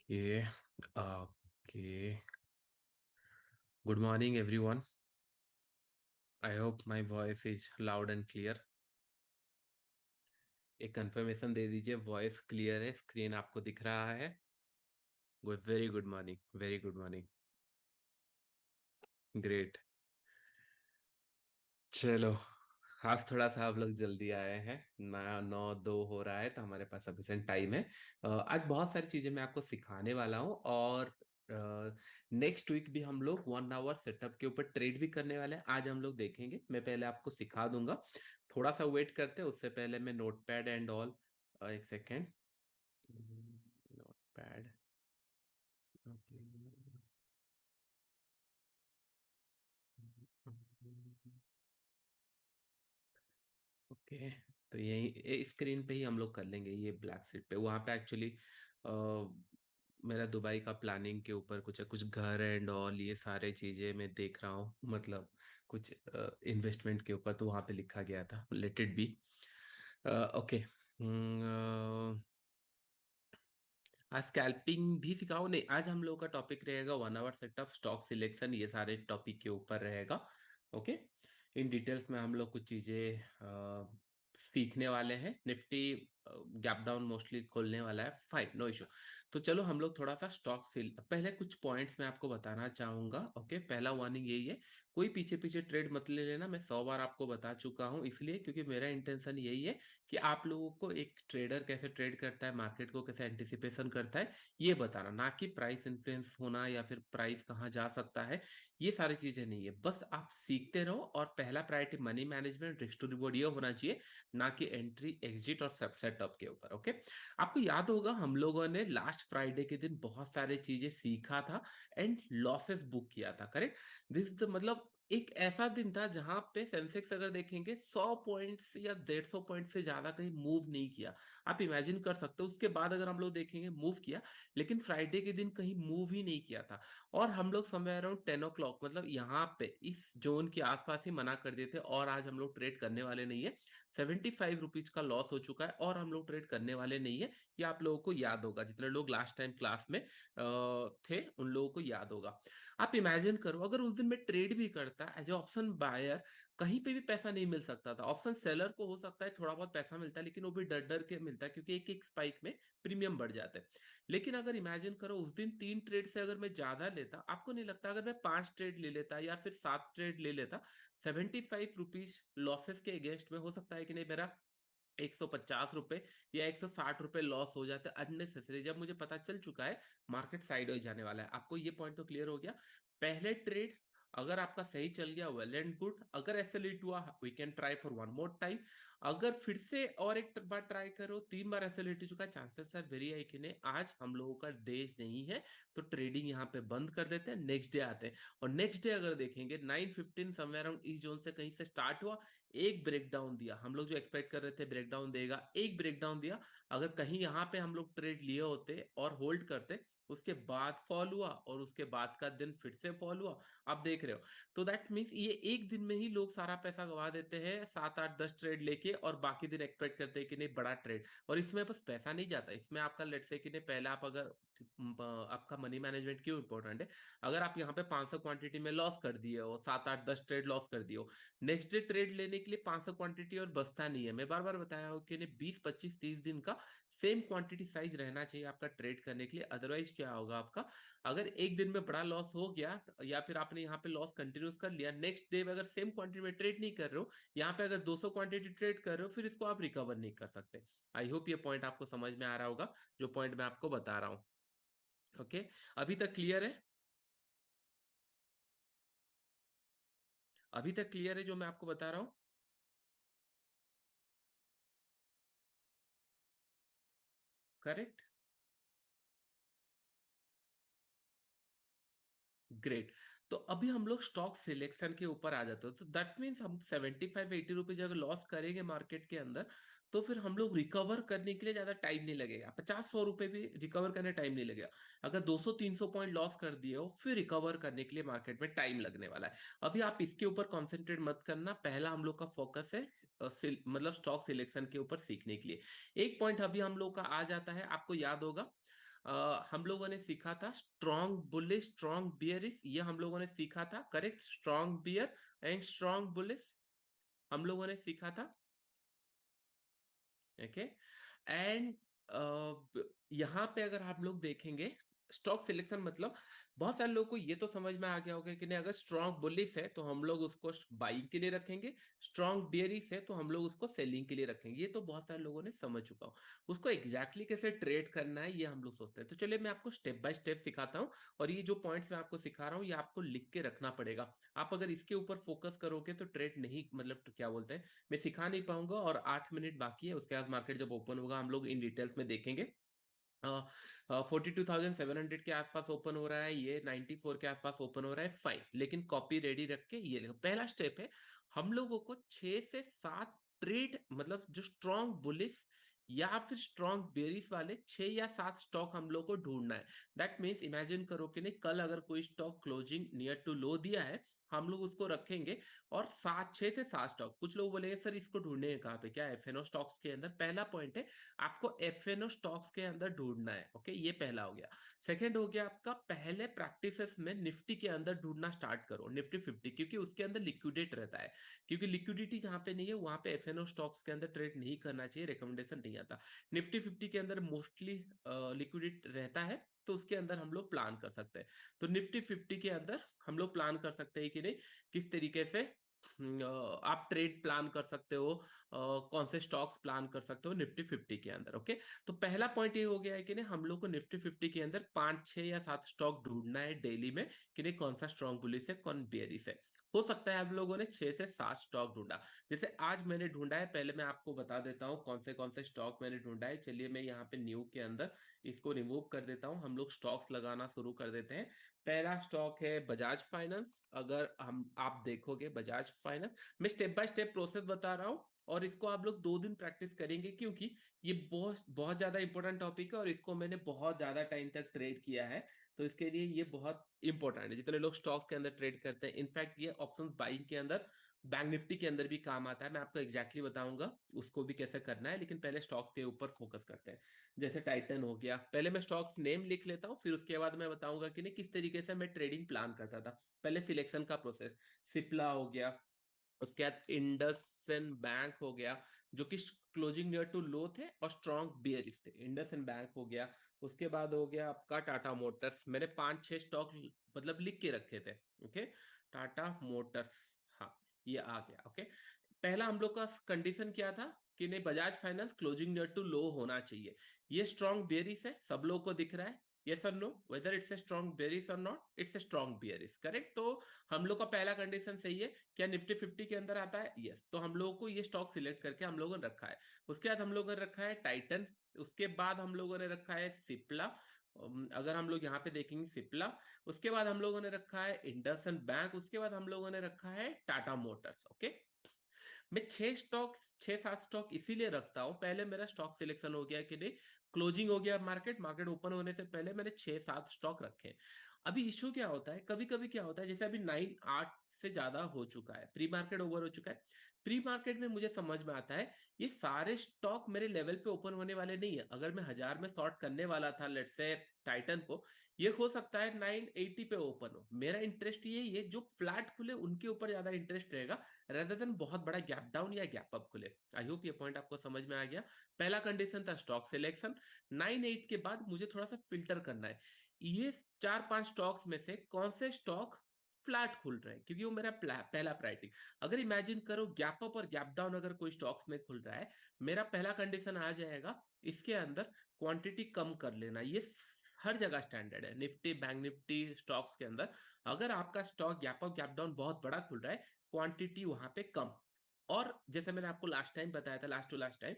Okay. Okay. Good morning, everyone. I hope my voice is loud and clear. एक confirmation दे दीजिए, voice clear है, screen आपको दिख रहा है? Good, very good morning, very good morning. Great. चलो, आज थोड़ा सा आप लोग जल्दी आए हैं ना, 9:02 हो रहा है तो हमारे पास सफिशिएंट टाइम है। आज बहुत सारी चीजें मैं आपको सिखाने वाला हूँ और नेक्स्ट वीक भी हम लोग 1 आवर सेटअप के ऊपर ट्रेड भी करने वाले हैं। आज हम लोग देखेंगे, मैं पहले आपको सिखा दूंगा, थोड़ा सा वेट करते हैं। उससे पहले मैं नोट पैड एंड ऑल, एक सेकेंड, नोट पैड, ओके। तो यही स्क्रीन पे ही हम लोग कर लेंगे, ये ब्लैक शीट पे। वहाँ पे एक्चुअली मेरा दुबई का प्लानिंग के ऊपर कुछ है, कुछ घर एंड ऑल, ये सारे चीजें मैं देख रहा हूँ, मतलब कुछ इन्वेस्टमेंट के ऊपर, तो वहाँ पे लिखा गया था लेट इट बी। ओके। आज स्कैल्पिंग भी सिखाओ? नहीं, आज हम लोग का टॉपिक रहेगा 1 आवर सेटअप, स्टॉक सिलेक्शन, ये सारे टॉपिक के ऊपर रहेगा। ओके। इन डिटेल्स में हम लोग कुछ चीजें सीखने वाले हैं। निफ्टी गैप डाउन मोस्टली खोलने वाला है, फाइन, नो इशू। तो चलो हम लोग थोड़ा सा स्टॉक सिल, पहले कुछ पॉइंट्स मैं आपको बताना चाहूंगा। ओके, पहला वार्निंग यही है, कोई पीछे पीछे ट्रेड मत ले लेना। मैं 100 बार आपको बता चुका हूँ, इसलिए क्योंकि मेरा इंटेंशन यही है कि आप लोगों को एक ट्रेडर कैसे ट्रेड करता है, मार्केट को कैसे एंटिसिपेशन करता है, ये बताना, ना कि प्राइस इन्फ्लुएंस होना या फिर प्राइस कहाँ जा सकता है। ये सारी चीजें नहीं है, बस आप सीखते रहो। और पहला priority money management, risk to reward, ये होना चाहिए, ना कि एंट्री एग्जिट और सब सेटअप के ऊपर। ओके। आपको याद होगा हम लोगों ने लास्ट फ्राइडे के दिन बहुत सारे चीजें सीखा था एंड लॉसेस बुक किया था, करेक्ट? दिस मतलब एक ऐसा दिन था जहां पे सेंसेक्स अगर देखेंगे 100 पॉइंट्स या 150 पॉइंट से ज्यादा कहीं मूव नहीं किया। आप इमेजिन कर सकते हो, उसके बाद अगर हम लोग देखेंगे मूव किया, लेकिन फ्राइडे के दिन कहीं मूव ही नहीं किया था। और हम लोग समय अराउंड 10 o'clock, मतलब यहाँ पे इस जोन के आसपास ही मना कर देते, और आज हम लोग ट्रेड करने वाले नहीं है। 75 रुपीज का लॉस हो चुका है और हम लोग ट्रेड करने वाले नहीं है। ये आप लोगों को याद होगा, जितने लोग लास्ट टाइम क्लास में थे उन लोगों को याद होगा। आप इमेजिन करो, अगर उस दिन में ट्रेड भी करता एज ए ऑप्शन बायर, कहीं पे भी पैसा नहीं मिल सकता था। ऑप्शन सेलर को हो सकता है थोड़ा बहुत पैसा मिलता है, लेकिन वो भी डर डर के मिलता है, क्योंकि एक एक स्पाइक में प्रीमियम बढ़ जाता है। लेकिन अगर इमेजिन करो उस दिन 3 ट्रेड से अगर मैं ज्यादा लेता, आपको नहीं लगता अगर मैं 5 ट्रेड ले लेता या फिर 7 ट्रेड ले लेता, 75 रुपीज लॉसेस के अगेंस्ट में, हो सकता है कि नहीं मेरा 150 रुपए या 160 रुपए लॉस हो जाते अननेसेसरी, जब मुझे पता चल चुका है मार्केट साइड जाने वाला है। आपको ये पॉइंट तो क्लियर हो गया? पहले ट्रेड अगर आपका सही चल गया, वेल एंड गुड। अगर ऐसे लेट हुआ, we can try for one more time. अगर फिर से और एक बार ट्राई करो, 3 बार ऐसे लेट हो चुका है, चांसेस आर वेरी हाई कि नहीं आज हम लोगों का डे नहीं है, तो ट्रेडिंग यहाँ पे बंद कर देते हैं, नेक्स्ट डे आते हैं। और नेक्स्ट डे अगर देखेंगे 9:15 समवेयर अराउंड इस जोन से कहीं से स्टार्ट हुआ, एक ब्रेकडाउन दिया, हम लोग जो एक्सपेक्ट कर रहे थे ब्रेकडाउन देगा, एक ब्रेकडाउन दिया। अगर कहीं यहाँ पे हम लोग ट्रेड लिए होते और होल्ड करते, उसके बाद फॉल हुआ और उसके बाद का दिन फिर से फॉल हुआ, आप देख रहे हो। तो दैट मीन्स ये एक दिन में ही लोग सारा पैसा गवा देते हैं, 7 8 10 ट्रेड लेके, और बाकी दिन एक्सपेक्ट करते हैं कि नहीं बड़ा ट्रेड। और इसमें बस पैसा नहीं जाता, इसमें आपका लेट से कि नहीं, पहले आप अगर आपका मनी मैनेजमेंट क्यों इंपॉर्टेंट है, अगर आप यहाँ पे 500 क्वांटिटी में लॉस कर दिए हो, 7 8 10 ट्रेड लॉस कर दिए हो, नेक्स्ट डे ट्रेड लेने के लिए 500 क्वांटिटी और बचता नहीं है। मैं बार बार बताया हूँ कि 20 25 30 दिन का सेम क्वांटिटी साइज रहना चाहिए आपका ट्रेड करने के लिए। अदरवाइज क्या होगा आपका, अगर एक दिन में बड़ा लॉस हो गया या फिर आपने यहाँ पे लॉस कंटिन्यूस कर लिया, नेक्स्ट डे अगर सेम क्वांटिटी में ट्रेड नहीं कर रहे हो, यहाँ पे अगर 200 क्वांटिटी ट्रेड कर रहे हो, फिर इसको आप रिकवर नहीं कर सकते। आई होप ये पॉइंट आपको समझ में आ रहा होगा, जो पॉइंट मैं आपको बता रहा हूँ। ओके, अभी तक क्लियर है? अभी तक क्लियर है जो मैं आपको बता रहा हूँ? करेक्ट। ग्रेट। तो अभी हम लोग स्टॉक सिलेक्शन के ऊपर आ जाते हो, तो दैट मीन्स हम 75 80 रुपीज अगर लॉस करेंगे मार्केट के अंदर, तो फिर हम लोग रिकवर करने के लिए ज्यादा टाइम नहीं लगेगा, 50 100 रुपए भी रिकवर करने टाइम नहीं लगेगा। अगर 200 300 पॉइंट लॉस कर दिए हो, फिर रिकवर करने के लिए मार्केट में टाइम लगने वाला है। अभी आप इसके ऊपर कॉन्सेंट्रेट मत करना, पहला हम लोग का फोकस है मतलब स्टॉक सिलेक्शन के ऊपर सीखने के लिए। एक पॉइंट अभी हम लोग का आ जाता है, आपको याद होगा हम लोगों ने सीखा था स्ट्रॉन्ग बुलिश, स्ट्रॉन्ग बियरिश, ये हम लोगों ने सीखा था, correct? Strong bear and strong bullish हम लोगों ने सीखा था, ओके। एंड यहाँ पे अगर आप लोग देखेंगे स्टॉक सिलेक्शन मतलब बहुत सारे लोगों को ये तो समझ में आ गया होगा कि नहीं, अगर स्ट्रॉन्ग बुलिश है तो हम लोग उसको बाइंग के लिए रखेंगे, स्ट्रॉन्ग बियरिश है तो हम लोग उसको सेलिंग के लिए रखेंगे। ये तो बहुत सारे लोगों ने समझ चुका हो। उसको एग्जैक्टली कैसे ट्रेड करना है ये हम लोग सोचते हैं। तो चलिए मैं आपको स्टेप बाय स्टेप सिखाता हूँ, और ये जो पॉइंट्स मैं आपको सिखा रहा हूँ ये आपको लिख के रखना पड़ेगा। आप अगर इसके ऊपर फोकस करोगे तो ट्रेड नहीं, मतलब तो क्या बोलते हैं, मैं सिखा नहीं पाऊंगा। और 8 मिनट बाकी है, उसके बाद मार्केट जब ओपन होगा हम लोग इन डिटेल्स में देखेंगे। 42,700 के आसपास ओपन हो रहा है, ये 94 के आसपास ओपन हो रहा है, फाइन। लेकिन कॉपी रेडी रख के ये देखो, पहला स्टेप है हम लोगों को 6 से 7 ट्रेड, मतलब जो स्ट्रॉन्ग बुलिश या फिर स्ट्रॉन्ग बेरिश वाले 6 या 7 स्टॉक हम लोग को ढूंढना है। दैट मीन्स इमेजिन करो कि नहीं, कल अगर कोई स्टॉक क्लोजिंग नियर टू लो दिया है, हम लोग उसको रखेंगे। और 6 से 7 स्टॉक, कुछ लोग बोलेंगे सर इसको ढूंढने कहाँ पे, क्या एफएनओ स्टॉक्स के अंदर? पहला पॉइंट है आपको एफएनओ स्टॉक्स के अंदर ढूंढना है, ओके, ये पहला हो गया। सेकंड हो गया आपका, पहले प्रैक्टिसेस में निफ्टी के अंदर ढूंढना स्टार्ट करो, निफ्टी 50, क्योंकि उसके अंदर लिक्विडेट रहता है। क्योंकि लिक्विडिटी जहां पे नहीं है वहां पे एफएनओ स्टॉक्स के अंदर ट्रेड नहीं करना चाहिए, रिकमेंडेशन नहीं आता। निफ्टी 50 के अंदर मोस्टली लिक्विडिट रहता है, तो उसके अंदर हम लोग प्लान कर सकते हैं। तो निफ्टी 50 के अंदर हम लोग प्लान कर सकते हैं कि नहीं, किस तरीके से आप ट्रेड प्लान कर सकते हो, कौन से स्टॉक्स प्लान कर सकते हो निफ्टी 50 के अंदर, ओके। तो पहला पॉइंट ये हो गया है कि नहीं, हम लोग को निफ्टी 50 के अंदर 5 6 या 7 स्टॉक ढूंढना है डेली में, कि नहीं कौन सा स्ट्रॉन्ग बुलिश है, कौन बेयरिश है। हो सकता है आप लोगों ने 6 से 7 स्टॉक ढूंढा, जैसे आज मैंने ढूंढा है। पहले मैं आपको बता देता हूँ कौन से स्टॉक मैंने ढूंढा है। चलिए मैं यहाँ पे न्यू के अंदर इसको रिमूव कर देता हूँ, हम लोग स्टॉक्स लगाना शुरू कर देते हैं। पहला स्टॉक है बजाज फाइनेंस। अगर हम आप देखोगे बजाज फाइनेंस, मैं स्टेप बाय स्टेप प्रोसेस बता रहा हूँ, और इसको आप लोग 2 दिन प्रैक्टिस करेंगे, क्योंकि ये बहुत बहुत ज्यादा इंपॉर्टेंट टॉपिक है और इसको मैंने बहुत ज्यादा टाइम तक ट्रेड किया है। तो इसके लिए ये बहुत इंपॉर्टेंट है, जितने लोग स्टॉक्स के अंदर ट्रेड करते हैं। इनफैक्ट ये ऑप्शन बाइंग के अंदर, बैंक निफ्टी के अंदर भी काम आता है। मैं आपको एग्जैक्टली बताऊंगा उसको भी कैसे करना है, लेकिन पहले स्टॉक के ऊपर फोकस करते हैं। जैसे टाइटन हो गया, पहले मैं स्टॉक्स नेम लिख लेता हूँ, फिर उसके बाद मैं बताऊंगा कि नहीं किस तरीके से मैं ट्रेडिंग प्लान करता था। पहले सिलेक्शन का प्रोसेस, सिप्ला हो गया, उसके बाद इंडसइंड बैंक हो गया, जो कि क्लोजिंग नियर टू लो थे और स्ट्रॉन्ग बियरिश थे, इंडसइंड बैंक हो गया। उसके बाद हो गया आपका टाटा मोटर्स, मैंने 5 6 स्टॉक मतलब लिख के रखे थे, ओके। टाटा मोटर्स, हाँ, ये आ गया, ओके। पहला हम लोग का कंडीशन क्या था कि नहीं, Bajaj finance closing near to low होना चाहिए। ये स्ट्रॉन्ग बेरिश है, सब लोग को दिख रहा है, यस और no, whether it's a strong bearish और not, it's a strong bearish, correct. तो हम लोग का पहला कंडीशन सही है। क्या निफ्टी 50 के अंदर आता है? यस। तो हम लोगों को ये स्टॉक सिलेक्ट करके हम लोगों ने रखा है। उसके बाद हम लोगों ने रखा है टाइटन, उसके बाद हम लोगों ने रखा है सिप्ला, अगर हम लोग यहाँ पे देखेंगे सिप्ला, उसके बाद हम लोगों ने रखा है इंडसइंड बैंक, उसके बाद हम लोगों ने रखा है टाटा मोटर्स, ओके। मैं 6 स्टॉक 6 7 स्टॉक इसीलिए रखता हूँ, पहले मेरा स्टॉक सिलेक्शन हो गया कि नहीं, क्लोजिंग हो गया, मार्केट मार्केट ओपन होने से पहले मैंने 6 7 स्टॉक रखे। अभी इशू क्या होता है, कभी कभी क्या होता है, जैसे अभी 9 8 से ज्यादा हो चुका है, प्री मार्केट ओवर हो चुका है। प्री मार्केट में मुझे समझ में आता है ये सारे स्टॉक मेरे लेवल पे ओपन होने वाले नहीं है। अगर मैं 1000 में शॉर्ट करने वाला था लेट्स से टाइटन को, ये हो सकता है 980 पे ओपन हो। मेरा इंटरेस्ट ये जो फ्लैट खुले उनके ऊपर ज्यादा इंटरेस्ट रहेगा, रेदर देन बहुत बड़ा गैप डाउन या गैप अप खुले। आई होप ये पॉइंट आपको समझ में आ गया। पहला कंडीशन था स्टॉक सिलेक्शन। 9 8 के बाद मुझे थोड़ा सा फिल्टर करना है, ये 4 5 स्टॉक्स में से कौन से स्टॉक फ्लैट खुल रहे हैं, क्योंकि वो मेरा पहला प्रायोरिटी। अगर इमेजिन करो गैप अप और गैप डाउन अगर कोई स्टॉक्स में खुल रहा है, मेरा पहला कंडीशन आ जाएगा इसके अंदर क्वांटिटी कम कर लेना। ये हर जगह स्टैंडर्ड है, निफ्टी बैंक निफ्टी स्टॉक्स के अंदर। अगर आपका stock gap up gap down बहुत बड़ा खुल रहा है, क्वांटिटी वहां पे कम। और जैसे मैंने आपको लास्ट टाइम बताया था, लास्ट टू लास्ट टाइम,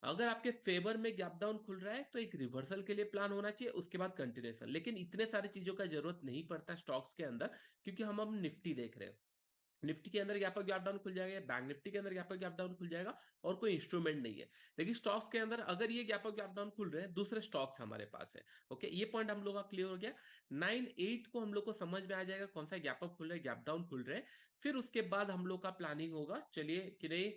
अगर आपके फेवर में गैप डाउन खुल रहा है तो एक रिवर्सल के लिए प्लान होना चाहिए, उसके बाद कंटिन्यूएशन। लेकिन इतने सारी चीजों का जरूरत नहीं पड़ता स्टॉक्स के अंदर, क्योंकि हम अब निफ्टी देख रहे हैं। निफ्टी के अंदर गैप अप गैप डाउन खुल जाएगा, बैंक निफ्टी के अंदर गैप अप गैप डाउन खुल जाएगा, और कोई इंस्ट्रूमेंट नहीं है। लेकिन स्टॉक्स के अंदर अगर ये गैप अप गैप डाउन खुल रहे हैं, दूसरे स्टॉक्स हमारे पास है, ओके। ये पॉइंट हम लोग का क्लियर हो गया। 9 8 को हम लोग को समझ में आ जाएगा कौन सा गैप अप खुल रहा है, गैप डाउन खुल रहे हैं। फिर उसके बाद हम लोग का प्लानिंग होगा, चलिए कि नहीं,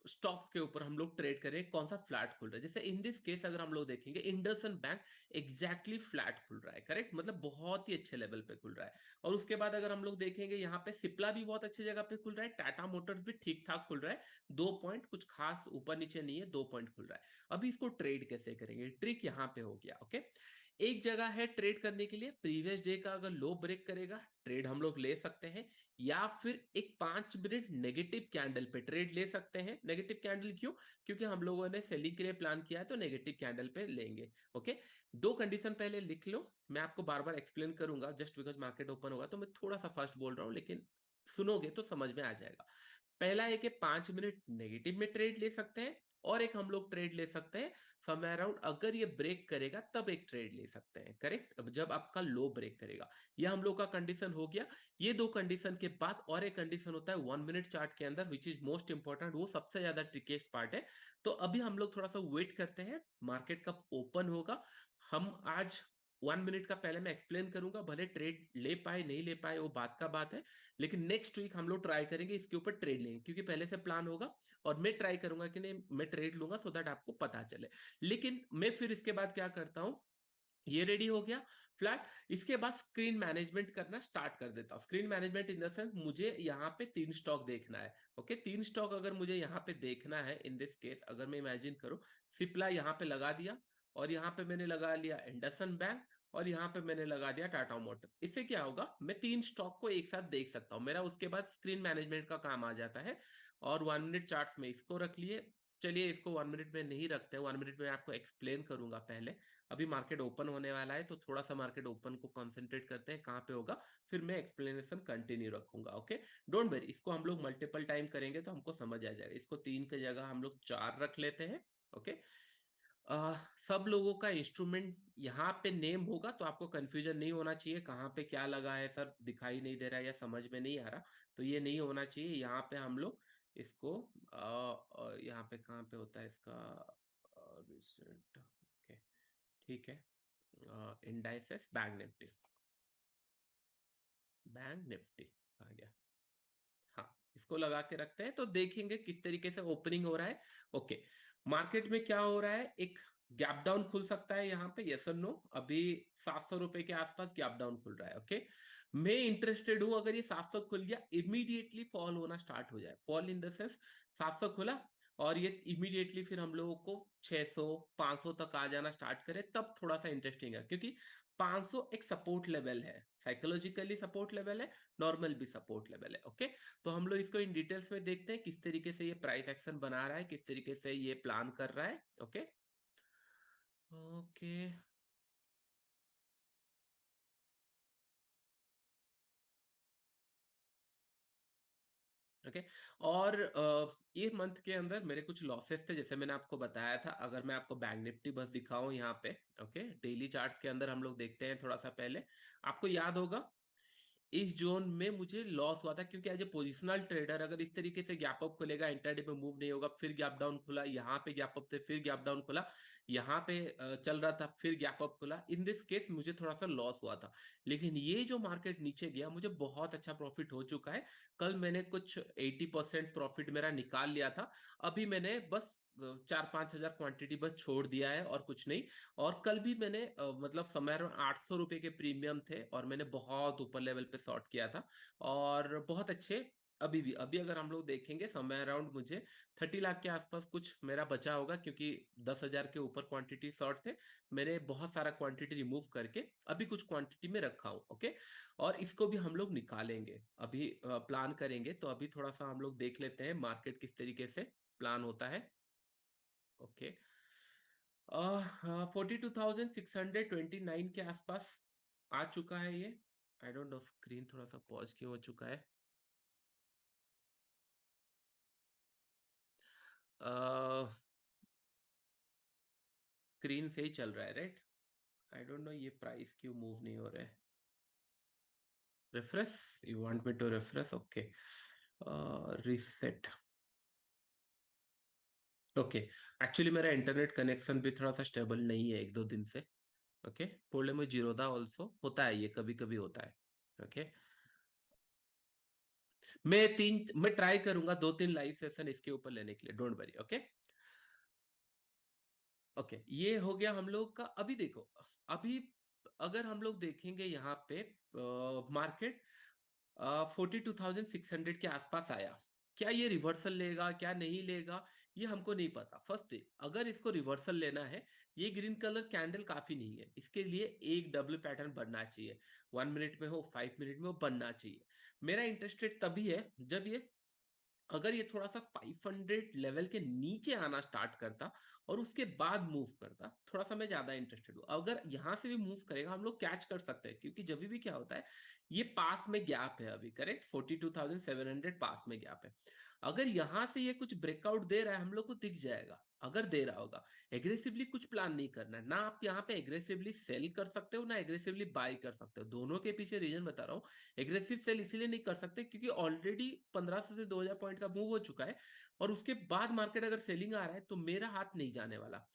स्टॉक्स के ऊपर हम लोग ट्रेड करें, कौन सा फ्लैट खुल रहा है। जैसे इन दिस केस अगर हम लोग देखेंगे, इंडसइंड बैंक एग्जैक्टली फ्लैट खुल रहा है, करेक्ट, मतलब बहुत ही अच्छे लेवल पे खुल रहा है। और उसके बाद अगर हम लोग देखेंगे, यहाँ पे सिप्ला भी बहुत अच्छी जगह पे खुल रहा है, टाटा मोटर्स भी ठीक ठाक खुल रहा है, 2 पॉइंट, कुछ खास ऊपर नीचे नहीं है, 2 पॉइंट खुल रहा है। अभी इसको ट्रेड कैसे करेंगे, ट्रिक यहाँ पे हो गया। ओके, एक जगह है ट्रेड करने के लिए, प्रीवियस डे का अगर लो ब्रेक करेगा, ट्रेड हम लोग ले सकते हैं, या फिर एक 5 मिनट नेगेटिव कैंडल पे ट्रेड ले सकते हैं। नेगेटिव कैंडल क्यों? क्योंकि हम लोगों ने सेलिंग के लिए प्लान किया है, तो नेगेटिव कैंडल पे लेंगे। ओके, दो कंडीशन पहले लिख लो, मैं आपको बार बार एक्सप्लेन करूंगा, जस्ट बिकॉज मार्केट ओपन होगा तो मैं थोड़ा सा फास्ट बोल रहा हूँ, लेकिन सुनोगे तो समझ में आ जाएगा। पहला है कि 5 मिनट नेगेटिव में ट्रेड ले सकते हैं, और एक हम लोग ट्रेड ले सकते हैं समय अराउंड, अगर ये ब्रेक करेगा तब एक ट्रेड ले सकते हैं, करेक्ट, अब जब आपका लो ब्रेक करेगा। ये हम लोग का कंडीशन हो गया। ये दो कंडीशन के बाद और एक कंडीशन होता है 1 मिनट चार्ट के अंदर, विच इज मोस्ट इंपॉर्टेंट, वो सबसे ज्यादा ट्रिकेस्ट पार्ट है। तो अभी हम लोग थोड़ा सा वेट करते हैं, मार्केट कब ओपन होगा। हम आज 1 मिनट का पहले मैं एक्सप्लेन करूंगा, भले ट्रेड ले पाए नहीं ले पाए वो बात का बात है, लेकिन नेक्स्ट वीक हम लोग ट्राई करेंगे इसके ऊपर ट्रेड लेंगे, क्योंकि पहले से प्लान होगा, और मैं ट्राई करूंगा कि नहीं मैं ट्रेड लूंगा, सो दैट आपको पता चले। लेकिन मैं फिर इसके बाद क्या करता हूं, ये रेडी हो गया फ्लैट, इसके बाद स्क्रीन मैनेजमेंट करना स्टार्ट कर देता हूं। Screen management in the sense, मुझे यहाँ पे 3 स्टॉक देखना है। ओके, 3 स्टॉक अगर मुझे यहाँ पे देखना है, इन दिस केस अगर मैं इमेजिन करूं, सिप्ला यहाँ पे लगा दिया, और यहाँ पे मैंने लगा लिया इंडसइंड बैंक, और यहाँ पे मैंने लगा दिया टाटा मोटर। इससे क्या होगा, मैं 3 स्टॉक को एक साथ देख सकता हूँ, मेरा उसके बाद स्क्रीन मैनेजमेंट का काम आ जाता है। और 1 मिनट चार्ट में इसको रख लिए। चलिए इसको 1 मिनट में नहीं रखते, 1 मिनट में आपको एक्सप्लेन करूंगा पहले। अभी मार्केट ओपन होने वाला है, तो थोड़ा सा मार्केट ओपन को कंसंट्रेट करते हैं, कहाँ पे होगा, फिर मैं एक्सप्लेनेशन कंटिन्यू रखूंगा। ओके, डोंट वरी, इसको हम लोग मल्टीपल टाइम करेंगे तो हमको समझ आ जाएगा। इसको 3 की जगह हम लोग 4 रख लेते हैं। ओके, सब लोगों का इंस्ट्रूमेंट यहाँ पे नेम होगा, तो आपको कंफ्यूजन नहीं होना चाहिए, कहाँ पे क्या लगा है सर, दिखाई नहीं दे रहा है या समझ में नहीं आ रहा, तो ये नहीं होना चाहिए। यहाँ पे हम लोग इसको यहाँ पे कहाँ पे होता है इसका रिसेंट। ओके, ठीक है, indices bank Nifty, bank Nifty आ गया। हाँ, इसको लगा के रखते हैं, तो देखेंगे किस तरीके से ओपनिंग हो रहा है। ओके, मार्केट में क्या हो रहा है, एक गैप डाउन खुल सकता है यहाँ पे, यस और नो। अभी 700 रुपए के आसपास गैप डाउन खुल रहा है। ओके, मैं इंटरेस्टेड हूं, अगर ये 700 खुल गया, इमीडिएटली फॉल होना स्टार्ट हो जाए, फॉल इन द सेंस 700 खुला और ये इमीडिएटली फिर हम लोगों को 600 500 तक आ जाना स्टार्ट करे, तब थोड़ा सा इंटरेस्टिंग है, क्योंकि 500 एक सपोर्ट लेवल है, साइकोलॉजिकली सपोर्ट लेवल है, नॉर्मल भी सपोर्ट लेवल है। ओके, तो हम लोग इसको इन डिटेल्स में देखते हैं, किस तरीके से ये प्राइस एक्शन बना रहा है, किस तरीके से ये प्लान कर रहा है। Okay, okay, okay. और ये मंथ के अंदर मेरे कुछ लॉसेस थे, जैसे मैंने आपको बताया था। अगर मैं आपको बैंक निफ्टी बस दिखाऊं यहाँ पे, ओके, डेली चार्ट्स के अंदर हम लोग देखते हैं थोड़ा सा पहले। आपको याद होगा, इस जोन में मुझे लॉस हुआ था, क्योंकि एज ए पोजिशनल ट्रेडर अगर इस तरीके से गैप अप खुलेगा, इंटरडे पे मूव नहीं होगा, फिर गैप डाउन खुला, यहाँ पे गैप अप थे, फिर गैप डाउन खुला, यहाँ पे चल रहा था, फिर गैप अप खुला, इन दिस केस मुझे थोड़ा सा लॉस हुआ था। लेकिन ये जो मार्केट नीचे गया, मुझे बहुत अच्छा प्रॉफिट हो चुका है। कल मैंने कुछ 80% प्रॉफिट मेरा निकाल लिया था। अभी मैंने बस 4-5 हजार क्वांटिटी बस छोड़ दिया है, और कुछ नहीं। और कल भी मैंने मतलब समय 800 रुपए के प्रीमियम थे, और मैंने बहुत ऊपर लेवल पे शॉर्ट किया था, और बहुत अच्छे। अभी अगर हम लोग देखेंगे, समय अराउंड मुझे 30 लाख के आसपास कुछ मेरा बचा होगा, क्योंकि 10 हजार के ऊपर क्वांटिटी शॉर्ट थे। मैंने बहुत सारा क्वांटिटी रिमूव करके अभी कुछ क्वांटिटी में रखा हूँ। ओके, और इसको भी हम लोग निकालेंगे, अभी प्लान करेंगे। तो अभी थोड़ा सा हम लोग देख लेते हैं मार्केट किस तरीके से प्लान होता है। ओके, 42,629 के आसपास आ चुका है ये। आई डोंट नो, स्क्रीन थोड़ा सा पॉज क्यों हो चुका है। स्क्रीन से ही चल रहा है, राइट। आई डोंट नो ये प्राइस क्यों मूव नहीं हो रहा है। Refresh, you want me to refresh? Okay, reset. Okay, actually मेरा इंटरनेट कनेक्शन भी थोड़ा सा स्टेबल नहीं है 1-2 दिन से। ओके, प्रॉब्लम में जीरोदा ऑल्सो होता है, ये कभी कभी होता है। ओके, मैं ट्राई करूंगा 2-3 लाइव सेशन इसके ऊपर लेने के लिए, डोंट वरी। ओके ओके, ये हो गया हम लोग का। अभी देखो, अभी अगर हम लोग देखेंगे यहाँ पे मार्केट 42,600 के आसपास आया, क्या ये रिवर्सल लेगा क्या नहीं लेगा, ये हमको नहीं पता। फर्स्ट थिंग, अगर इसको रिवर्सल लेना है, ये ग्रीन कलर कैंडल काफी नहीं है, इसके लिए एक डब्ल्यू पैटर्न बनना चाहिए। 1 मिनट में हो, 5 मिनट में हो, बनना चाहिए। मेरा इंटरेस्टेड तभी है जब ये, अगर ये थोड़ा सा 500 लेवल के नीचे आना स्टार्ट करता और उसके बाद मूव करता, थोड़ा सा मैं ज्यादा इंटरेस्टेड हूँ। अगर यहां से भी मूव करेगा, हम लोग कैच कर सकते हैं, क्योंकि जब भी क्या होता है, ये पास में गैप है अभी, करेक्ट, 42,700 पास में गैप है। अगर यहां से ये कुछ ब्रेकआउट दे रहा है, हम लोग को दिख जाएगा। अगर दे रहा होगा, एग्रेसिवली कुछ प्लान नहीं करना है ना, आप यहाँ पे एग्रेसिवली सेल कर सकते हो ना एग्रेसिवली बाय कर सकते हो। दोनों के पीछे रीजन बता रहा हूँ। एग्रेसिव सेल इसीलिए नहीं कर सकते क्योंकि ऑलरेडी 1500 से 2000 पॉइंट का मूव हो चुका है, और उसके बाद मार्केट अगर सेलिंग आ रहा है तो मेरा हाथ नहीं जाने वाला।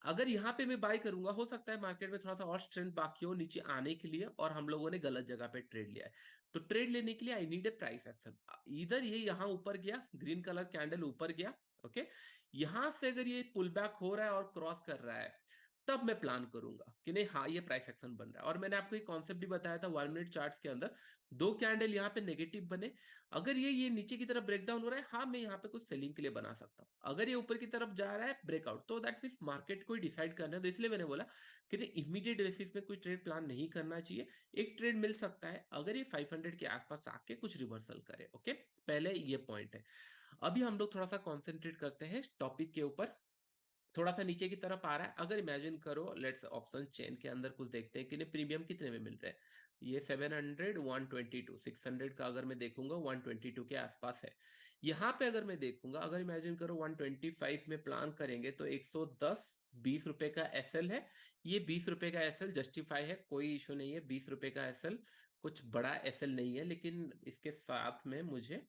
अगर यहाँ पे मैं बाय करूंगा, हो सकता है मार्केट में थोड़ा सा और स्ट्रेंथ बाकी हो नीचे आने के लिए, और हम लोगों ने गलत जगह पे ट्रेड लिया है। तो ट्रेड लेने के लिए I need a price action. इधर ये यहाँ ऊपर गया, ग्रीन कलर कैंडल ऊपर गया, ओके, यहां से अगर ये पुल बैक हो रहा है और क्रॉस कर रहा है, तब मैं प्लान करूंगा कि नहीं, हाँ ये प्राइस एक्शन बन रहा है। और मैंने आपको एक कॉन्सेप्ट भी बताया था 1 मिनट चार्ट्स के अंदर, दो कैंडल यहाँ पे नेगेटिव बने, अगर ये नीचे की तरफ ब्रेक डाउन हो रहा है, हाँ मैं यहाँ पे कुछ सेलिंग के लिए बना सकता हूँ। अगर ये ऊपर की तरफ जा रहा है ब्रेकआउट, तो दैट मीन्स मार्केट को डिसाइड करना है। तो इसलिए मैंने बोला कि इमीडिएट बेसिस में कोई ट्रेड प्लान नहीं करना चाहिए। एक ट्रेड मिल सकता है अगर ये 500 के आसपास आके कुछ रिवर्सल करे। ओके, पहले ये पॉइंट है। अभी हम लोग थोड़ा सा कॉन्सेंट्रेट करते हैं टॉपिक के ऊपर। थोड़ा सा नीचे की तरफ आ रहा है, अगर इमेजिन करो, लेट्स ऑप्शन चेन के अंदर कुछ देखते हैं कि प्रीमियम कितने में मिल रहे हैं। ये 700, 122, 600 का अगर मैं देखूंगा 122 के आसपास है। यहाँ पे अगर मैं देखूंगा, अगर इमेजिन करो 125 में प्लान करेंगे तो 110, 20 रुपए का एसएल है। ये 20 रुपए का एसएल जस्टिफाई है, कोई इशू नहीं है। 20 रुपए का एसएल कुछ बड़ा एसएल नहीं है, लेकिन इसके साथ में मुझे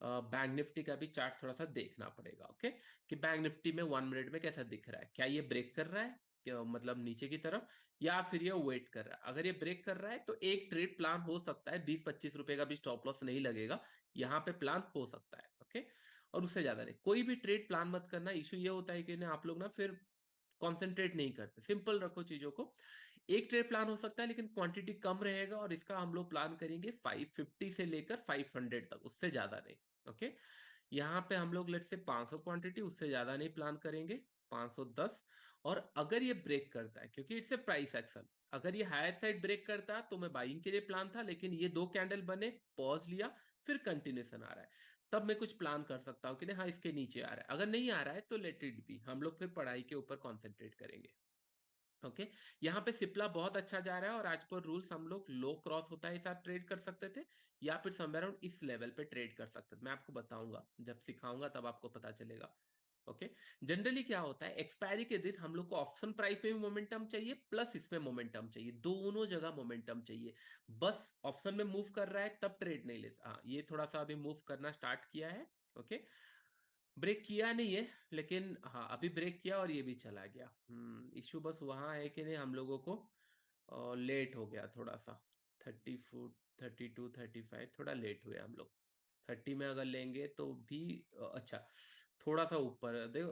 बैंक निफ्टी का भी चार्ट थोड़ा सा देखना पड़ेगा। ओके, कि बैंक निफ्टी में 1 मिनट में कैसा दिख रहा है, क्या ये ब्रेक कर रहा है, क्या मतलब नीचे की तरफ, या फिर ये वेट कर रहा है। अगर ये ब्रेक कर रहा है तो एक ट्रेड प्लान हो सकता है, 20-25 रुपए का भी स्टॉप लॉस नहीं लगेगा, यहाँ पे प्लान हो सकता है। ओके, और उससे ज्यादा नहीं, कोई भी ट्रेड प्लान मत करना। इशू ये होता है कि ना आप लोग ना फिर कॉन्सेंट्रेट नहीं करते, सिंपल रखो चीजों को। एक ट्रेड प्लान हो सकता है लेकिन क्वांटिटी कम रहेगा, और इसका हम लोग प्लान करेंगे 550 से लेकर 500 तक, उससे ज्यादा नहीं। ओके, यहाँ पे हम लोग लेट से 500 क्वांटिटी, उससे ज्यादा नहीं प्लान करेंगे, 510। और अगर ये ब्रेक करता है, क्योंकि इट्स ए प्राइस एक्शन, अगर ये हायर साइड ब्रेक करता तो मैं बाइंग के लिए प्लान था, लेकिन ये दो कैंडल बने, पॉज लिया, फिर कंटिन्यूशन आ रहा है, तब मैं कुछ प्लान कर सकता हूँ कि नहीं हाँ इसके नीचे आ रहा है। अगर नहीं आ रहा है तो लेट इट बी, हम लोग फिर पढ़ाई के ऊपर कॉन्सेंट्रेट करेंगे। ओके, यहाँ पे सिप्ला बहुत अच्छा जा रहा है, और आज पर रूल्स हम लोग लो क्रॉस होता है साथ ट्रेड कर सकते थे, या फिर समवेयर अराउंड इस लेवल पे ट्रेड कर सकते थे। मैं आपको बताऊंगा, जब सिखाऊंगा तब आपको पता चलेगा। ओके, जनरली क्या होता है, एक्सपायरी के दिन हम लोग को ऑप्शन प्राइस में भी मोमेंटम चाहिए, प्लस इसमें मोमेंटम चाहिए, दोनों जगह मोमेंटम चाहिए। बस ऑप्शन में मूव कर रहा है तब ट्रेड नहीं लेता। हाँ, ये थोड़ा सा अभी मूव करना स्टार्ट किया है। ओके, ब्रेक किया नहीं है, लेकिन हाँ अभी ब्रेक किया और ये भी चला गया। इशू बस वहां है कि नहीं, हम लोगों को लेट हो गया थोड़ा सा। 30 फुट, 32, 35 थोड़ा लेट हुए हम लोग। 30 में अगर लेंगे तो भी अच्छा, थोड़ा सा ऊपर देखो,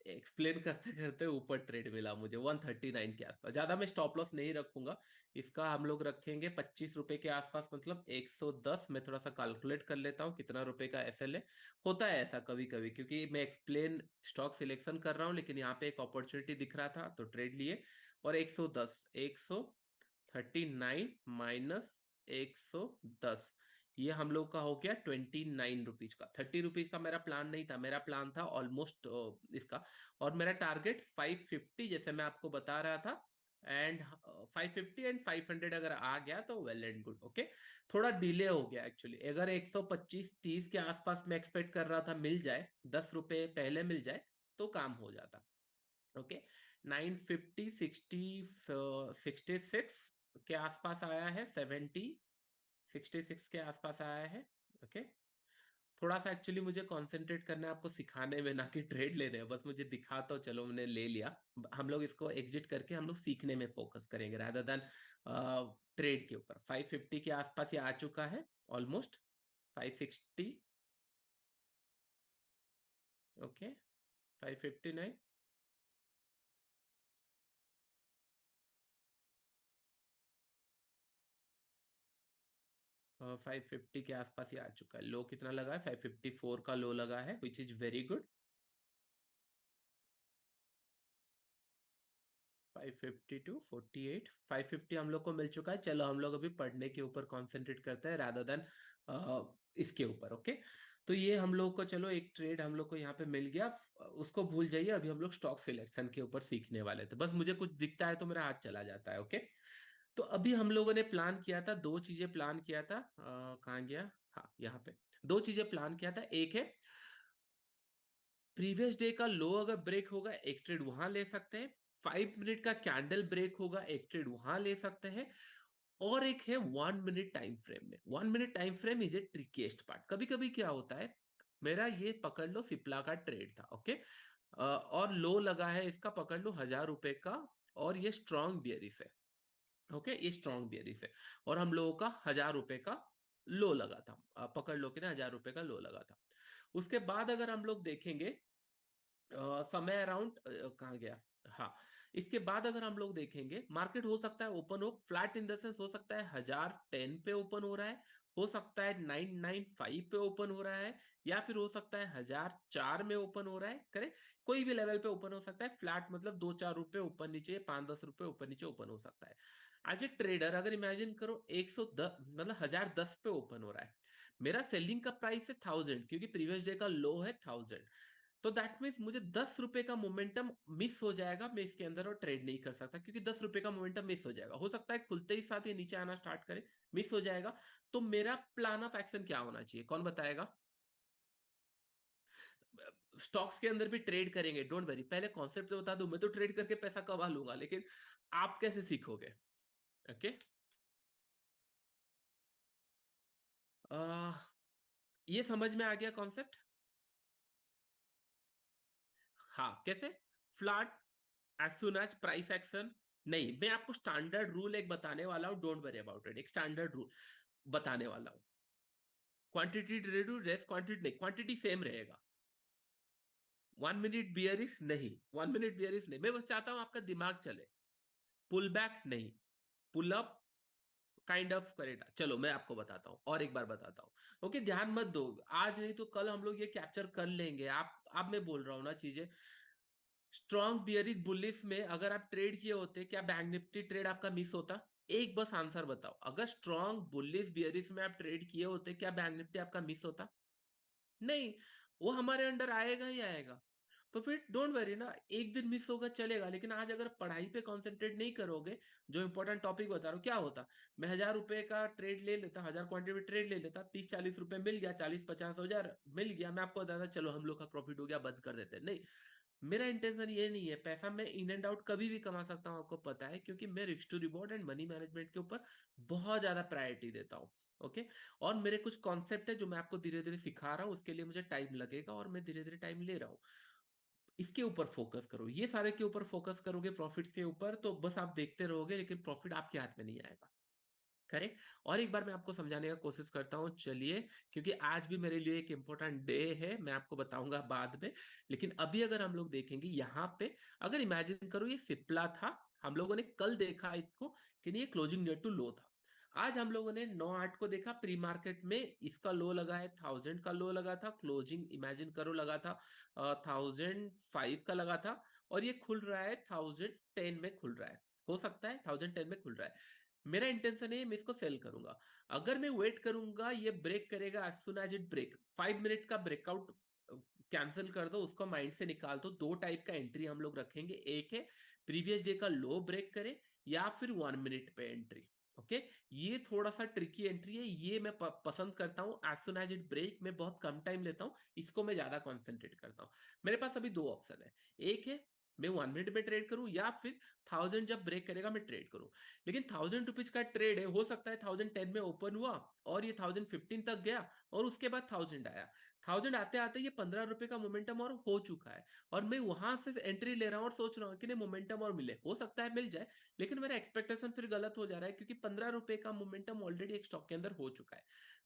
एक्सप्लेन करते करते ऊपर ट्रेड मिला मुझे 139 के आसपास। ज्यादा मैं स्टॉप लॉस नहीं रखूंगा, इसका हम लोग रखेंगे 25 रुपए के आसपास, मतलब 110। मैं थोड़ा सा कैलकुलेट कर लेता हूँ कितना रुपए का एसएल है। होता है ऐसा कभी कभी, क्योंकि मैं एक्सप्लेन स्टॉक सिलेक्शन कर रहा हूँ, लेकिन यहाँ पे एक अपॉर्चुनिटी दिख रहा था तो ट्रेड लिए। और 110, 139 माइनस 110, ये हम लोग का हो गया 29 रुपीज का। 30 रुपीज का मेरा प्लान नहीं था, मेरा प्लान था ऑलमोस्ट इसका। और मेरा टारगेट 550 जैसे मैं आपको बता रहा था, एंड 550 एंड 500 अगर आ गया तो वेल एंड गुड। ओके, थोड़ा डिले हो गया एक्चुअली। अगर 125-30 के आसपास मैं एक्सपेक्ट कर रहा था मिल जाए, 10 रुपए पहले मिल जाए, तो काम हो जाता। ओके, 950, 66 के आसपास आया है, 66 के आसपास आया है। ओके, थोड़ा सा एक्चुअली मुझे कंसंट्रेट करना है आपको सिखाने में, ना कि ट्रेड लेने में। बस मुझे दिखा तो चलो मैंने ले लिया, हम लोग इसको एग्जिट करके हम लोग सीखने में फोकस करेंगे रादर देन ट्रेड के ऊपर। 550 के आसपास ये आ चुका है ऑलमोस्ट, 560, ओके, 559, 550 के आसपास ही आ चुका है। लो कितना लगा है? 554 का लो लगा है, विच इज वेरी गुड। 552, 48, 550 हम लोग को मिल चुका है। चलो हम लोग अभी पढ़ने के ऊपर कॉन्सेंट्रेट करते हैं रादर देन इसके ऊपर, ओके। तो ये हम लोग को, चलो एक ट्रेड हम लोग को यहाँ पे मिल गया, उसको भूल जाइए। अभी हम लोग स्टॉक सिलेक्शन के ऊपर सीखने वाले थे। बस मुझे कुछ दिखता है तो मेरा हाथ चला जाता है, ओके। तो अभी हम लोगों ने प्लान किया था, दो चीजें प्लान किया था, कहाँ गया, हाँ यहाँ पे। दो चीजें प्लान किया था। एक है प्रीवियस डे का लो अगर ब्रेक होगा एक ट्रेड वहां ले सकते हैं, 5 मिनट का कैंडल ब्रेक होगा एक ट्रेड वहां ले सकते हैं, और एक है 1 मिनट टाइम फ्रेम में। 1 minute time frame is a ट्रिकीस्ट part. कभी कभी क्या होता है, मेरा ये पकड़ लो सिप्ला का ट्रेड था, ओके, और लो लगा है इसका, पकड़ लो 1000 रुपए का, और ये स्ट्रॉन्ग बियरिश है, ओके, ये स्ट्रॉन्ग बियरिश है, और हम लोगों का 1000 रुपए का लो लगा था, पकड़ लो कि ना 1000 रुपए का लो लगा था। उसके बाद अगर हम लोग देखेंगे समय अराउंड, कहाँ गया, हाँ, इसके बाद अगर हम लोग देखेंगे मार्केट हो सकता है ओपन हो फ्लैट, इन द सेंस हो सकता है 1010 पे ओपन हो रहा है, हो सकता है 995 पे ओपन हो रहा है, या फिर हो सकता है 1004 में ओपन हो रहा है, करेक्ट। कोई भी लेवल पे ओपन हो सकता है फ्लैट, मतलब 2-4 रुपए ऊपर नीचे, 5-10 रुपए ऊपर नीचे ओपन हो सकता है। आज ए ट्रेडर अगर इमेजिन करो 110, मतलब 1010 पे ओपन हो रहा है, मेरा सेलिंग का प्राइस है 1000, क्योंकि प्रीवियस डे का लो है 1000, तो दैट मीन्स मुझे 10 रुपए का मोमेंटम मिस हो जाएगा, मैं इसके अंदर और ट्रेड नहीं कर सकता, क्योंकि 10 रुपए का मोमेंटम मिस हो जाएगा। हो सकता है खुलते ही साथ ये नीचे आना स्टार्ट करे, मिस हो जाएगा। तो मेरा प्लान ऑफ एक्शन क्या होना चाहिए, कौन बताएगा? स्टॉक्स के अंदर भी ट्रेड करेंगे, डोंट वरी, पहले कॉन्सेप्ट तो बता दूं, मैं तो ट्रेड करके पैसा कमा लूंगा, लेकिन आप कैसे सीखोगे, ओके। ये समझ में आ गया कॉन्सेप्ट? हाँ, कैसे? Flat as soon as price action. नहीं, मैं आपको स्टैंडर्ड रूल एक बताने वाला हूँ, डोंट वरी अबाउट इट, एक स्टैंडर्ड रूल बताने वाला हूँ। क्वांटिटी ट्रेड, रेस्ट क्वांटिटी नहीं, क्वांटिटी सेम रहेगा। 1 मिनट बियरिश नहीं, 1 मिनट बियरिश नहीं, मैं बस चाहता हूं आपका दिमाग चले। पुल बैक नहीं, पुल अप काइंड ऑफ करेगा। चलो मैं आपको बताता हूँ, और एक बार बताता हूँ, ओके, ध्यान मत दो। आज नहीं तो कल हम लोग ये कैप्चर कर लेंगे। आप, अब मैं बोल रहा हूँ ना चीजें, स्ट्रॉन्ग बियरिश बुलिश में अगर आप ट्रेड किए होते, क्या बैंक निफ्टी ट्रेड आपका मिस होता? एक बस आंसर बताओ, अगर स्ट्रॉन्ग बुलिश बियरिश में आप ट्रेड किए होते, क्या बैंक निफ्टी आपका मिस होता? नहीं, वो हमारे अंडर आएगा ही आएगा। तो फिर डोंट वरी ना, एक दिन मिस होगा चलेगा, लेकिन आज अगर पढ़ाई पे कंसंट्रेट नहीं करोगे, जो इंपॉर्टेंट टॉपिक बता रहा हूँ, क्या होता, मैं 1000 रुपए का ट्रेड ले लेता, 1000 क्वांटिटी ट्रेड ले लेता, 30-40 रुपए मिल गया, 40-50 हजार मिल गया, मैं आपको बताता चलो हम लोग का प्रॉफिट हो गया, बंद कर देते। नहीं, मेरा इंटेंशन ये नहीं है। पैसा मैं इन एंड आउट कभी भी कमा सकता हूँ, आपको पता है, क्योंकि मैं risk to reward and money management के ऊपर बहुत ज्यादा प्रायोरिटी देता हूँ, ओके। और मेरे कुछ कॉन्सेप्ट है जो मैं आपको धीरे धीरे सिखा रहा हूँ, उसके लिए मुझे टाइम लगेगा, और मैं धीरे धीरे टाइम ले रहा हूँ। इसके ऊपर फोकस करो, ये सारे के ऊपर फोकस करोगे, प्रॉफिट के ऊपर, तो बस आप देखते रहोगे, लेकिन प्रॉफिट आपके हाथ में नहीं आएगा, करेक्ट। और एक बार मैं आपको समझाने का कोशिश करता हूँ, चलिए, क्योंकि आज भी मेरे लिए एक इंपॉर्टेंट डे है, मैं आपको बताऊंगा बाद में। लेकिन अभी अगर हम लोग देखेंगे यहाँ पे, अगर इमेजिन करो ये सिप्ला था, हम लोगों ने कल देखा इसको कि ये क्लोजिंग नियर टू लो था। आज हम लोगों ने 9-8 को देखा प्री मार्केट में, इसका लो लगा है 1000 का लो लगा था, क्लोजिंग इमेजिन करो लगा था 1005 का लगा था, और ये खुल रहा है 1010 में खुल रहा है, हो सकता है 1010 में खुल रहा है। मेरा इंटेंशन है मैं इसको सेल करूंगा। अगर मैं वेट करूंगा ये ब्रेक करेगा, as soon as it break, 5 minute का ब्रेकआउट कैंसिल कर दो, उसको माइंड से निकाल दो। दो टाइप का एंट्री हम लोग रखेंगे, एक है प्रीवियस डे का लो ब्रेक करे, या फिर 1 मिनट पे एंट्री, ओके। ये थोड़ा सा ट्रिकी एंट्री है, ये मैं पसंद करता हूँ, as soon as it break में बहुत कम टाइम लेता हूँ, इसको मैं ज्यादा कॉन्सेंट्रेट करता हूँ। मेरे पास अभी दो ऑप्शन है, एक है मैं 1 मिनट में ट्रेड करूं, या फिर 1000 जब ब्रेक करेगा मैं ट्रेड करूं। लेकिन 1000 रुपीज का ट्रेड है, हो सकता है 1010 में ओपन हुआ, और ये 1015 तक गया, और उसके बाद 1000 आया। 1000 आते आते ये 15 रुपए का मोमेंटम और हो चुका है, और मैं वहां से एंट्री ले रहा हूँ और सोच रहा हूँ कि नहीं मोमेंटम और मिले, हो सकता है मिल जाए, लेकिन मेरा एक्सपेक्टेशन फिर गलत हो जा रहा है, क्योंकि 15 रुपए का मोमेंटम ऑलरेडी एक स्टॉक के अंदर हो चुका है।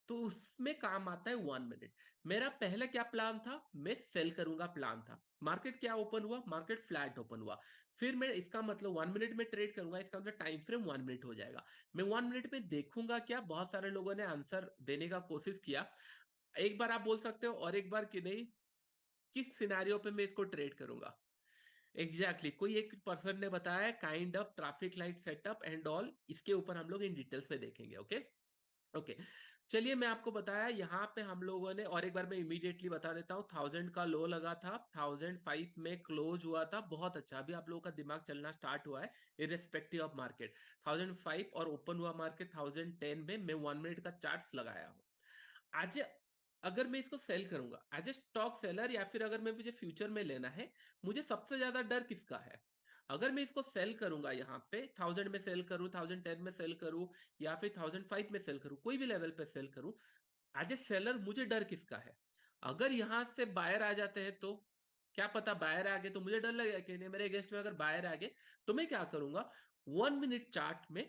तो उसमें काम आता है 1 मिनट। मेरा पहला क्या प्लान था, मैं सेल करूंगा प्लान था। मार्केट क्या ओपन हुआ, मार्केट फ्लैट ओपन हुआ। फिर मैं इसका मतलब 1 मिनट में ट्रेड करूंगा, इसका मतलब टाइम फ्रेम 1 मिनट हो जाएगा। मैं 1 मिनट में देखूंगा क्या, बहुत सारे लोगों ने आंसर देने का कोशिश किया। एक बार आप बोल सकते हो और एक बार कि नहीं, किस सिनेरियो पे मैं इसको ट्रेड करूंगा। एग्जैक्टली कोई एक पर्सन ने बताया kind of traffic light setup and all, इसके ऊपर हम लोग इन डिटेल्स में देखेंगे। ओके ओके, चलिए मैं आपको बताया यहाँ पे हम लोगों ने, और एक बार मैं इमीडिएटली बता देता हूँ, 1000 का लो लगा था, 1005 में क्लोज हुआ था। बहुत अच्छा, अभी आप लोगों का दिमाग चलना स्टार्ट हुआ है इरेस्पेक्टिव ऑफ मार्केट। 1005 और ओपन हुआ मार्केट 1010 में, मैं 1 मिनट का चार्ट लगाया हूँ। आज अगर मैं इसको सेल करूंगा एज ए स्टॉक सेलर, या फिर अगर मैं मुझे फ्यूचर में लेना है, मुझे सबसे ज्यादा डर किसका है। अगर मैं इसको सेल करूंगा यहाँ पे 1000 में सेल करूं, 1010 में सेल करूं, या फिर 1005 में सेल करूं, कोई भी लेवल पे सेल करूं, एज ए सेलर मुझे डर किसका है। अगर यहां से बायर आ जाते हैं तो क्या पता, बायर आ गए तो मुझे डर लगेगा कि नहीं, मेरे अगेंस्ट में अगर बायर आ गए तो मैं क्या करूंगा, 1 मिनट चार्ट में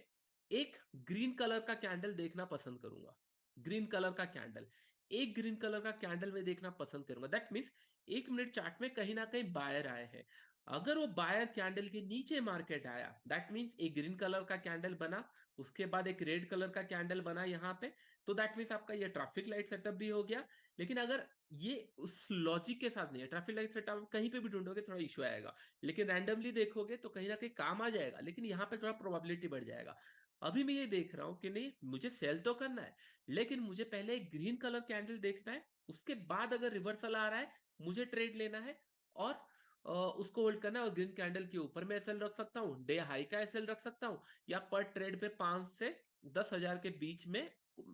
एक ग्रीन कलर का कैंडल देखना पसंद करूंगा। ग्रीन कलर का कैंडल, एक ग्रीन कलर का कैंडल में देखना पसंद करूंगा। दैट मीन्स 1 मिनट चार्ट में कहीं ना कहीं बायर आए हैं। अगर वो बायर कैंडल के नीचे मार्केट आया, दैट मीन्स एक ग्रीन कलर का कैंडल बना, उसके बाद एक रेड कलर का कैंडल बना यहाँ पे, तो दैट मीन्स आपका ये ट्रैफिक लाइट सेटअप भी हो गया। लेकिन अगर ये उस लॉजिक के साथ नहीं है, ट्रैफिक लाइट सेटअप कहीं पे भी ढूंढोगे थोड़ा इशू आएगा, लेकिन रैंडमली देखोगे तो कहीं ना कहीं काम आ जाएगा, लेकिन यहाँ पे थोड़ा प्रोबेबिलिटी बढ़ जाएगा। अभी मैं ये देख रहा हूं कि नहीं, मुझे सेल तो करना है, लेकिन मुझे पहले एक ग्रीन कलर कैंडल देखना है, उसके बाद अगर रिवर्सल आ रहा है मुझे ट्रेड लेना है, और उसको होल्ड करना है। और ग्रीन कैंडल के ऊपर मैं एसएल रख सकता हूँ, डे हाई का एसएल रख सकता हूँ, या पर ट्रेड पे 5 से 10 हजार के बीच में,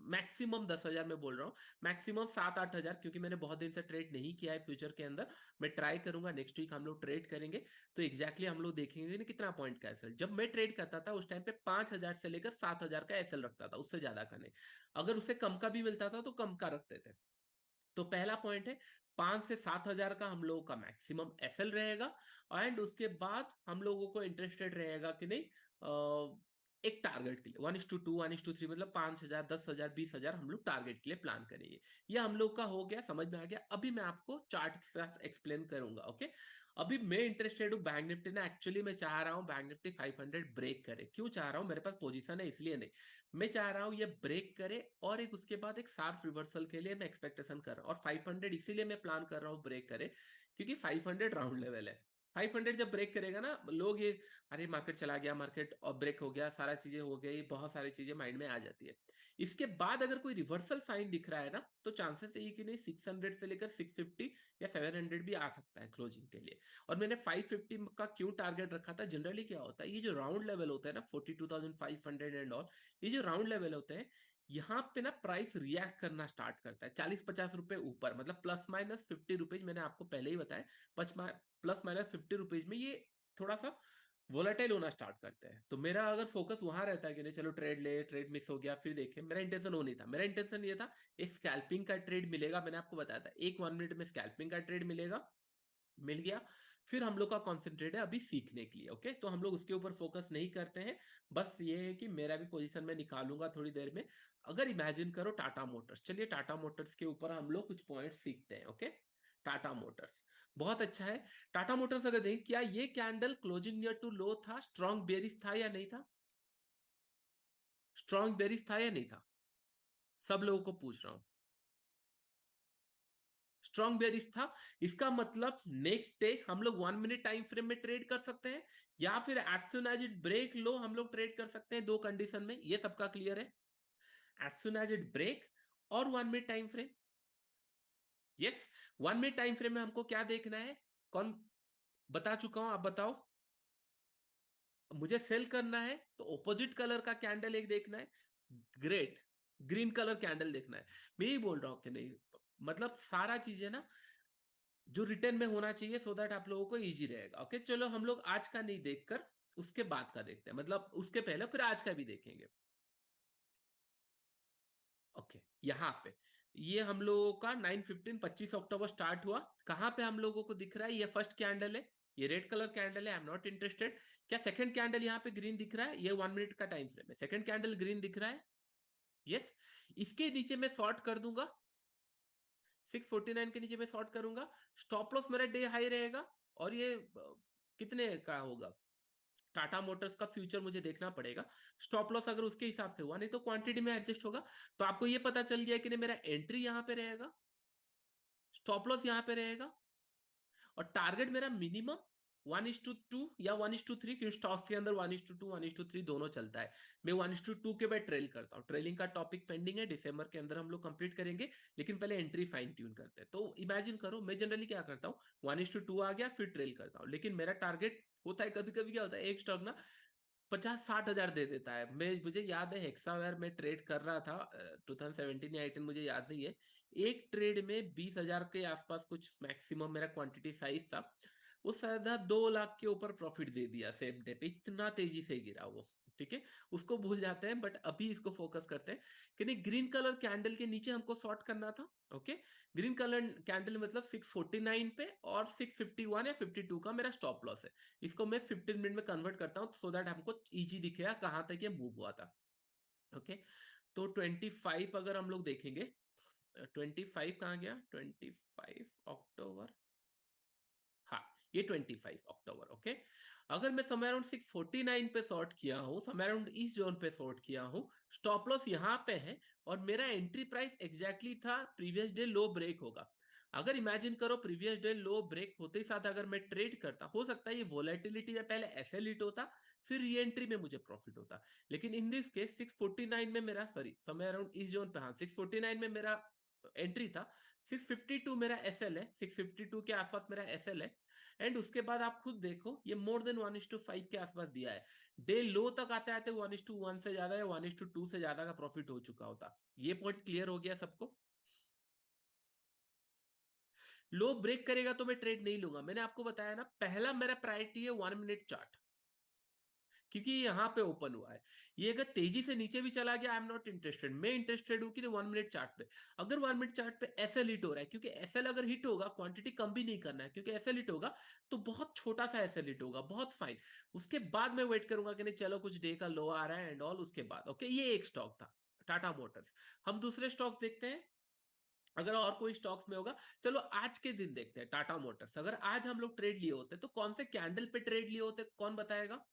मैक्सिमम 10 हजार में बोल रहा हूँ, मैक्सिमम 7-8 हजार, क्योंकि मैंने बहुत दिन से ट्रेड नहीं किया है फ्यूचर के अंदर। मैं ट्राई करूंगा, नेक्स्ट वीक हम लोग ट्रेड करेंगे, तो एग्जैक्टली हम लोग देखेंगे ना कितना पॉइंट का एसएल। जब मैं ट्रेड करता था उस टाइम पे 5 हजार से लेकर 7 हजार का एसएल रखता था, उससे ज्यादा का नहीं। अगर उससे कम का भी मिलता था तो कम का रखते थे। तो पहला पॉइंट है, 5 से 7 हजार का हम लोगों का मैक्सिमम एसएल रहेगा। एंड उसके बाद हम लोगों को इंटरेस्टेड रहेगा कि नहीं, एक टारगेट के लिए 1:2 1:3, मतलब 5 हजार, 10 हजार, 20 हजार हम लोग टारगेट के लिए प्लान करेंगे। ये हम लोग का हो गया, समझ में आ गया। अभी मैं आपको चार्ट के साथ एक्सप्लेन करूंगा। ओके, अभी मैं इंटरेस्टेड हूँ बैंक निफ्टी ना, एक्चुअली मैं चाह रहा हूँ बैंक निफ्टी 500 ब्रेक करे। क्यों चाह रहा हूँ, मेरे पास पोजीशन है इसलिए नहीं, मैं चाह रहा हूँ ये ब्रेक करे, और एक उसके बाद एक शार्प रिवर्सल के लिए मैं एक्सपेक्टेशन कर रहा हूँ। और 500 इसीलिए मैं प्लान कर रहा हूँ ब्रेक करे, क्योंकि 500 राउंड लेवल है। 500 जब ब्रेक करेगा ना, लोग ये, अरे मार्केट चला गया, मार्केट और ब्रेक हो गया, सारा चीजें हो गई, बहुत सारी चीजें माइंड में आ जाती है। इसके बाद अगर कोई रिवर्सल साइन दिख रहा है ना, तो चांसेस है कि नहीं 600 से लेकर 650 या 700 भी आ सकता है क्लोजिंग के लिए। और मैंने 550 का क्यों टारगेट रखा था, जनरली क्या होता है, ये जो राउंड लेवल होता है ना 42,500 एंड ऑल, ये जो राउंड लेवल होते हैं, यहाँ पे ना प्राइस रिएक्ट करना स्टार्ट करता है 40-50 रुपए ऊपर, मतलब प्लस माइनस 50 रुपीज, मैंने आपको पहले ही बताया, प्लस माइनस 50 रुपीज में ये थोड़ा सा वोलेटाइल होना स्टार्ट करते हैं। तो मेरा अगर फोकस वहां रहता है कि नहीं चलो ट्रेड ले, ट्रेड मिस हो गया फिर देखें, मेरा इंटेंशन वो नहीं था। मेरा इंटेंशन ये था, एक स्कैल्पिंग का ट्रेड मिलेगा, मैंने आपको बताया था एक 1 मिनट में स्कैल्पिंग का ट्रेड मिलेगा, मिल गया। फिर हम लोग का कॉन्सेंट्रेट है अभी सीखने के लिए। ओके, तो हम लोग उसके ऊपर फोकस नहीं करते हैं। बस ये है कि मेरा भी पोजीशन में निकालूंगा थोड़ी देर में। अगर इमेजिन करो टाटा मोटर्स, चलिए टाटा मोटर्स के ऊपर हम लोग कुछ पॉइंट सीखते हैं। ओके, टाटा मोटर्स बहुत अच्छा है। टाटा मोटर्स अगर देखें, क्या ये कैंडल क्लोजिंग नियर टू लो था, स्ट्रॉन्ग बेरिश था या नहीं था, स्ट्रॉन्ग बेरिश था या नहीं था, सब लोगों को पूछ रहा हूं। स्ट्रॉन्ग बेरिश था, इसका मतलब नेक्स्ट डे हम लोग 1 मिनट टाइम फ्रेम में ट्रेड कर सकते हैं, या फिर as soon as it break low हम लोग ट्रेड कर सकते हैं। दो कंडीशन में, ये सबका क्लियर है, as soon as it break और 1 minute time frame. Yes, 1 minute time frame में हमको क्या देखना है, कौन बता चुका हूं, आप बताओ। मुझे सेल करना है तो ऑपोजिट कलर का कैंडल एक देखना है, ग्रेट, ग्रीन कलर कैंडल देखना है। मैं यही बोल रहा हूं कि नहीं, मतलब सारा चीजें ना जो रिटर्न में होना चाहिए, सो दैट आप लोगों को इजी रहेगा। ओके, चलो हम लोग आज का नहीं देखकर उसके बाद का देखते हैं, मतलब उसके पहले फिर आज का भी देखेंगे। ओके, यहाँ पे ये हम लोगों का 9:15 25 अक्टूबर स्टार्ट हुआ। कहाँ पे हम लोगों को दिख रहा है, ये फर्स्ट कैंडल है, ये रेड कलर कैंडल है, आई एम नॉट इंटरेस्टेड। क्या सेकंड कैंडल यहाँ पे ग्रीन दिख रहा है, ये 1 मिनट का टाइम फ्रेम है, सेकंड कैंडल ग्रीन दिख रहा है। यस, इसके नीचे मैं शॉर्ट कर दूंगा, 649 के नीचे मैं शॉर्ट करूंगा, स्टॉप लॉस मेरा डे हाई रहेगा। और ये कितने का होगा, टाटा मोटर्स का फ्यूचर मुझे देखना पड़ेगा, स्टॉप लॉस अगर उसके हिसाब से हुआ, नहीं तो क्वांटिटी में एडजस्ट होगा। तो आपको ये पता चल गया कि नहीं, मेरा एंट्री यहां पे रहेगा, स्टॉप लॉस यहां पे रहेगा, और टारगेट मेरा मिनिमम 1:2 या 1:3, क्योंकि स्टॉक्स के अंदर 1:2 1:3 दोनों चलता है। मैं 1:2 के बाद ट्रेल करता हूँ, ट्रेलिंग का टॉपिक पेंडिंग है, दिसंबर के अंदर हम लोग कंप्लीट करेंगे, लेकिन पहले एंट्री फाइन ट्यून करते हैं। तो इमेजिन करो, मैं जनरली क्या करता हूँ, 1:2 आ गया फिर ट्रेल करता हूँ, लेकिन मेरा टारगेट होता है, कभी कभी क्या होता है, एक स्टॉक ना 50-60 हजार दे देता है। मुझे याद है हेक्सावेयर में ट्रेड कर रहा था 2017 या 18, मुझे याद नहीं है, एक ट्रेड में 20 हजार के आसपास कुछ मैक्सिमम मेरा क्वांटिटी साइज था, वो सीधा 2 लाख के ऊपर प्रॉफिट दे दिया सेम डे पे, इतना तेजी से गिरा वो। ठीक है, उसको भूल जाते हैं, बट अभी इसको फोकस करते हैं कि नहीं, ग्रीन कलर कैंडल के नीचे हमको शॉर्ट करना था। ओके, ग्रीन कलर कैंडल मतलब 649 पे, और 651 या 52 का मेरा स्टॉप लॉस है। इसको मैं 15 मिनट में कन्वर्ट करता हूँ, सो दैट हमको इजी दिखेगा कहां तक ये मूव हुआ था। ओके, तो 25 अगर हम लोग देखेंगे, 25 कहाँ गया, 25 अक्टूबर, हाँ, ये 25 अक्टूबर। ओके, अगर मैं समय अराउंड 649 पे शॉर्ट किया हूँ, समय अराउंड इस जोन पे शॉर्ट किया हूँ, स्टॉप लॉस यहाँ पे है, और मेरा एंट्री प्राइस एग्जैक्टली था प्रीवियस डे लो ब्रेक होगा। अगर इमेजिन करो प्रीवियस डे लो ब्रेक होते ही साथ अगर मैं ट्रेड करता, हो सकता है ये वोलेटिलिटी में पहले ऐसे लिट होता, फिर री एंट्री में मुझे प्रॉफिट होता। लेकिन इन दिस केस 649 में मेरा, सॉरी, समय अराउंड इस जोन पे, हाँ, 649 में मेरा एंट्री था, 652 मेरा एसएल है, 652 के आसपास मेरा एसएल है, एंड उसके बाद आप खुद देखो ये मोर देन 1:5 के आसपास दिया है। डे लो तक आते आते 1:1 से ज्यादा या 1:2 से ज्यादा का प्रॉफिट हो चुका होता। ये पॉइंट क्लियर हो गया सबको? लो ब्रेक करेगा तो मैं ट्रेड नहीं लूंगा, मैंने आपको बताया ना, पहला मेरा प्रायोरिटी है 1 मिनट चार्ट, क्योंकि ये यहाँ पे ओपन हुआ है। ये अगर तेजी से नीचे भी चला गया, आई एम नॉट इंटरेस्टेड, मैं इंटरेस्टेड हूँ कि 1 मिनट चार्ट पे। अगर 1 मिनट चार्ट पे एसएल हिट हो रहा है, क्योंकि एसएल अगर हिट होगा, क्वांटिटी कम भी नहीं करना है, क्योंकि एसएल हिट होगा तो बहुत छोटा सा एसएल हिट होगा, बहुत फाइन। उसके बाद मैं वेट करूंगा कि नहीं चलो कुछ डे का लो आ रहा है एंड ऑल, उसके बाद। ओके, ये एक स्टॉक था, टाटा मोटर्स। हम दूसरे स्टॉक्स देखते हैं, अगर और कोई स्टॉक्स में होगा। चलो आज के दिन देखते हैं, टाटा मोटर्स अगर आज हम लोग ट्रेड लिए होते तो कौन से कैंडल पे ट्रेड लिए होते, कौन बताएगा?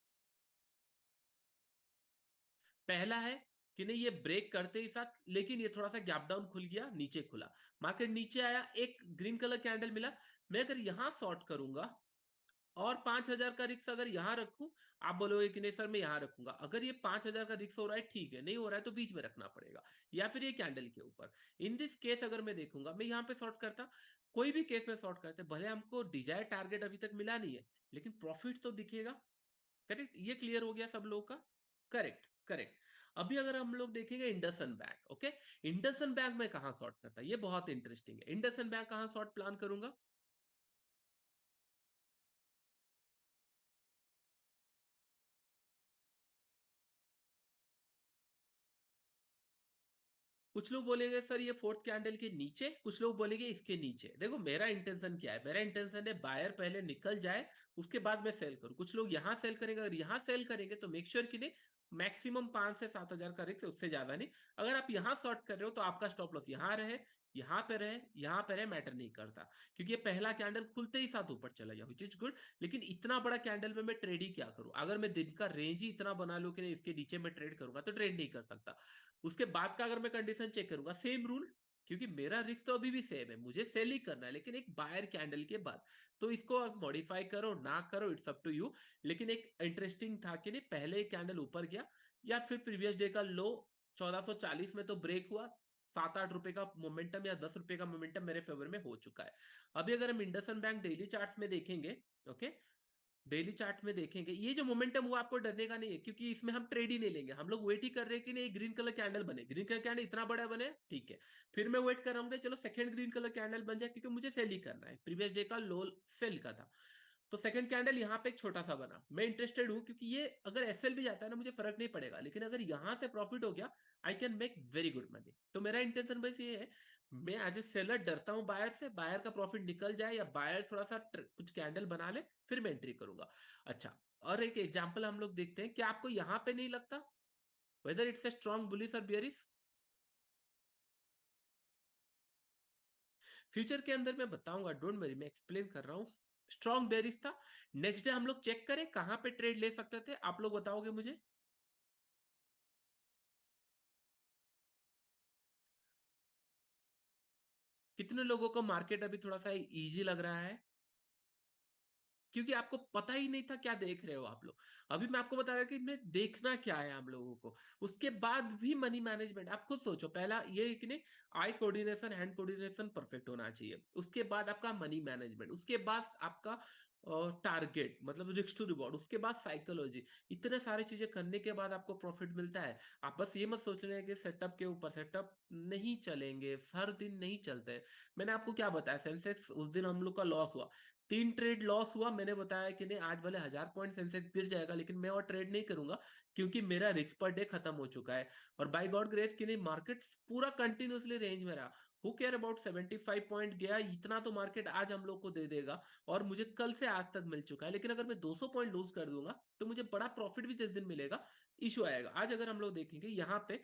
पहला है कि नहीं, ये ब्रेक करते ही साथ, लेकिन ये थोड़ा सा गैप डाउन खुल गया, नीचे खुला, मार्केट नीचे आया, एक ग्रीन कलर कैंडल मिला। मैं अगर यहां शॉर्ट करूंगा और 5 हजार का रिक्स अगर यहां रखूं, आप बोलोगे कि नहीं सर मैं यहां रखूंगा, अगर ये 5 हजार का रिक्स हो रहा है ठीक है, नहीं हो रहा है तो बीच में रखना पड़ेगा, या फिर ये कैंडल के ऊपर। इन दिस केस अगर मैं देखूंगा, मैं यहाँ पे शॉर्ट करता, कोई भी केस में शॉर्ट करते, भले हमको डिजायर टारगेट अभी तक मिला नहीं है, लेकिन प्रॉफिट तो दिखेगा। करेक्ट, ये क्लियर हो गया सब लोगों का? Correct, correct. अभी अगर हम लोग देखेंगे IndusInd bank, okay, IndusInd bank में कहां शॉर्ट करता है, ये बहुत इंटरेस्टिंग है, इंडसन बैंक कहां शॉर्ट प्लान करूंगा? कुछ लोग बोलेंगे सर ये फोर्थ कैंडल के नीचे, कुछ लोग बोलेंगे इसके नीचे। देखो मेरा इंटेंशन क्या है, मेरा इंटेंशन है बायर पहले निकल जाए, उसके बाद मैं सेल करूं। कुछ लोग यहां सेल करेंगे, अगर यहां सेल करेंगे तो मेक श्योर कि नहीं, मैक्सिमम 5 से 7 हजार का रिस्क, उससे ज्यादा नहीं। अगर आप यहां शॉर्ट कर रहे हो तो आपका स्टॉप लॉस यहां रहे, यहाँ पे रहे, यहाँ पे रहे, मैटर नहीं करता, क्योंकि ये पहला कैंडल खुलते ही साथ ऊपर चला गया, विच इज गुड। लेकिन इतना बड़ा कैंडल में मैं ट्रेड ही क्या करूं, अगर मैं दिन का रेंज ही इतना बना लूं कि नहीं इसके नीचे मैं ट्रेड करूंगा, तो ट्रेड नहीं कर सकता। उसके बाद का अगर मैं कंडीशन चेक करूंगा, सेम रूल, क्योंकि मेरा रिस्क तो अभी भी सेम है, मुझे सेल ही करना है, लेकिन एक बायर कैंडल के बाद। तो इसको आप मॉडिफाई करो ना करो, इट्स अप टू यू। लेकिन एक इंटरेस्टिंग था कि नहीं, पहले एक कैंडल ऊपर गया, या फिर प्रीवियस डे का लो 1440 में तो ब्रेक हुआ, 7-8 रुपए का मोमेंटम या 10 रुपए का मोमेंटम मेरे फेवर में हो चुका है। अभी अगर हम इंडसन बैंक डेली चार्ट्स में देखेंगे, ओके, डेली चार्ट में देखेंगे, ये जो मोमेंटम हुआ आपको डरने का नहीं है, क्योंकि इसमें हम ट्रेड ही नहीं लेंगे, हम लोग वेट ही कर रहे हैं कि नहीं ग्रीन कलर कैंडल बने, ग्रीन कलर कैंडल इतना बड़ा बने, ठीक है। फिर मैं वेट कर रहा हूँ चलो सेकंड ग्रीन कलर कैंडल बन जाए, क्योंकि मुझे सेल ही करना है, प्रीवियस डे का लो सेल का था। तो सेकंड कैंडल यहाँ पे एक छोटा सा बना, मैं इंटरेस्टेड हूँ, क्योंकि ये अगर एसएल भी जाता है ना मुझे फर्क नहीं पड़ेगा, लेकिन अगर यहाँ से प्रॉफिट हो गया, I can make very good money. तो मेरा इंटेंशन बस ये है, मैं एज ए सेलर डरता हूँ बायर से, बायर का प्रॉफिट निकल जाए या बायर थोड़ा सा कुछ कैंडल बना ले, फिर मैं एंट्री करूंगा। अच्छा, और एक एग्जांपल हम लोग देखते हैं कि आपको यहां पे नहीं लगता weather it's a strong bullish और बियरिश? फ्यूचर के अंदर मैं बताऊंगा, डोंट वरी, मैं एक्सप्लेन कर रहा हूँ। स्ट्रॉन्ग बेरिश था। नेक्स्ट डे हम लोग चेक करें कहां पे ट्रेड ले सकते थे, आप लोग बताओगे मुझे? कितने लोगों को मार्केट अभी थोड़ा सा इजी लग रहा है? क्योंकि आपको पता ही नहीं था क्या देख रहे हो आप लोग। अभी मैं आपको बता रहा कि मैं देखना क्या है हम लोगों को। उसके बाद भी मनी मैनेजमेंट, आप खुद सोचो, पहला ये है कि नहीं, eye coordination, hand coordination perfect होना चाहिए। उसके बाद आपका मनी मैनेजमेंट, उसके बाद आपका टारगेट मतलब रिस्क टू रिवॉर्ड, उसके बाद साइकोलॉजी। इतने सारी चीजें करने के बाद आपको प्रॉफिट मिलता है। आप बस ये मत सोच रहे हैं कि सेटअप के ऊपर, सेटअप नहीं चलेंगे, हर दिन नहीं चलते हैं। मैंने आपको क्या बताया, सेंसेक्स उस दिन हम लोग का लॉस हुआ, 3 ट्रेड लॉस हुआ। मैंने बताया कि नहीं, आज भले 1000 पॉइंट सेंसेक्स गिर जाएगा लेकिन मैं और ट्रेड नहीं करूंगा, क्योंकि मेरा रिस्क पर डे खत्म हो चुका है। और बाय गॉड ग्रेस कि नहीं, मार्केट पूरा कंटिन्यूसली रेंज में रहा। हु केयर अबाउट 75 पॉइंट गया, इतना तो मार्केट आज हम लोग को दे देगा। और मुझे कल से आज तक मिल चुका है। लेकिन अगर मैं 200 पॉइंट लूज कर दूंगा तो मुझे बड़ा प्रॉफिट भी जिस दिन मिलेगा, इशू आएगा। आज अगर हम लोग देखेंगे यहाँ पे,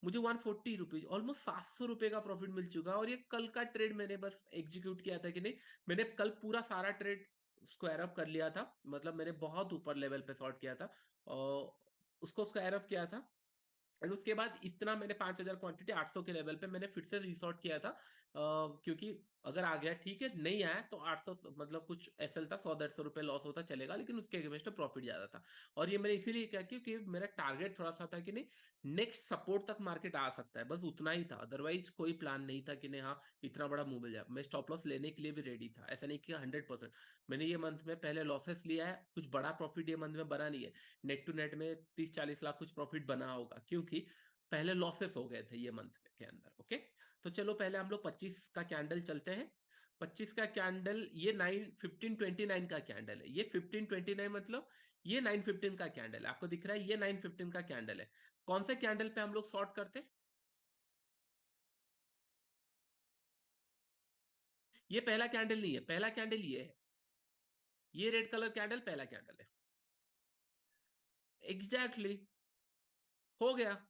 मुझे 140 रुपीज, ऑलमोस्ट 700 रुपए का प्रॉफिट मिल चुका है। और ये कल का ट्रेड मैंने बस एग्जीक्यूट किया था कि नहीं, मैंने कल पूरा सारा ट्रेड स्क्वायर अप कर लिया था। मतलब मैंने बहुत ऊपर लेवल पे शॉर्ट किया था और उसको स्क्वायर अप किया था। एंड उसके बाद इतना मैंने 5000 क्वांटिटी 800 के लेवल पे मैंने फिर से रिसॉर्ट किया था। क्योंकि अगर आ गया ठीक है, नहीं आया तो 800, मतलब कुछ एसएल था, 100-150 रुपए लॉस होता चलेगा, लेकिन उसके अगेंस्ट प्रॉफिट ज्यादा था। और ये मैंने इसीलिए किया क्योंकि मेरा टारगेट थोड़ा सा था कि नहीं, नेक्स्ट सपोर्ट तक मार्केट आ सकता है, बस उतना ही था। अदरवाइज कोई प्लान नहीं था कि नहीं हाँ इतना बड़ा मूव मिल जाए। मैं स्टॉप लॉस लेने के लिए भी रेडी था, ऐसा नहीं कि 100%। मैंने ये मंथ में पहले लॉसेस लिया है, कुछ बड़ा प्रॉफिट ये मंथ में बना नहीं है। नेट टू नेट में 30-40 लाख कुछ प्रॉफिट बना होगा, क्योंकि पहले लॉसेस हो गए थे ये मंथ के अंदर। ओके, तो चलो पहले हम लोग 25 का कैंडल चलते हैं। 25 का कैंडल, ये 9 15 29 का कैंडल है। ये 15 29 मतलब ये 9 15 का कैंडल है, आपको दिख रहा है, ये 9 15 का कैंडल है। कौन से कैंडल पे हम लोग शॉर्ट करते हैं? ये पहला कैंडल नहीं है, पहला कैंडल ये है, ये रेड कलर कैंडल पहला कैंडल है। एग्जैक्टली exactly, हो गया।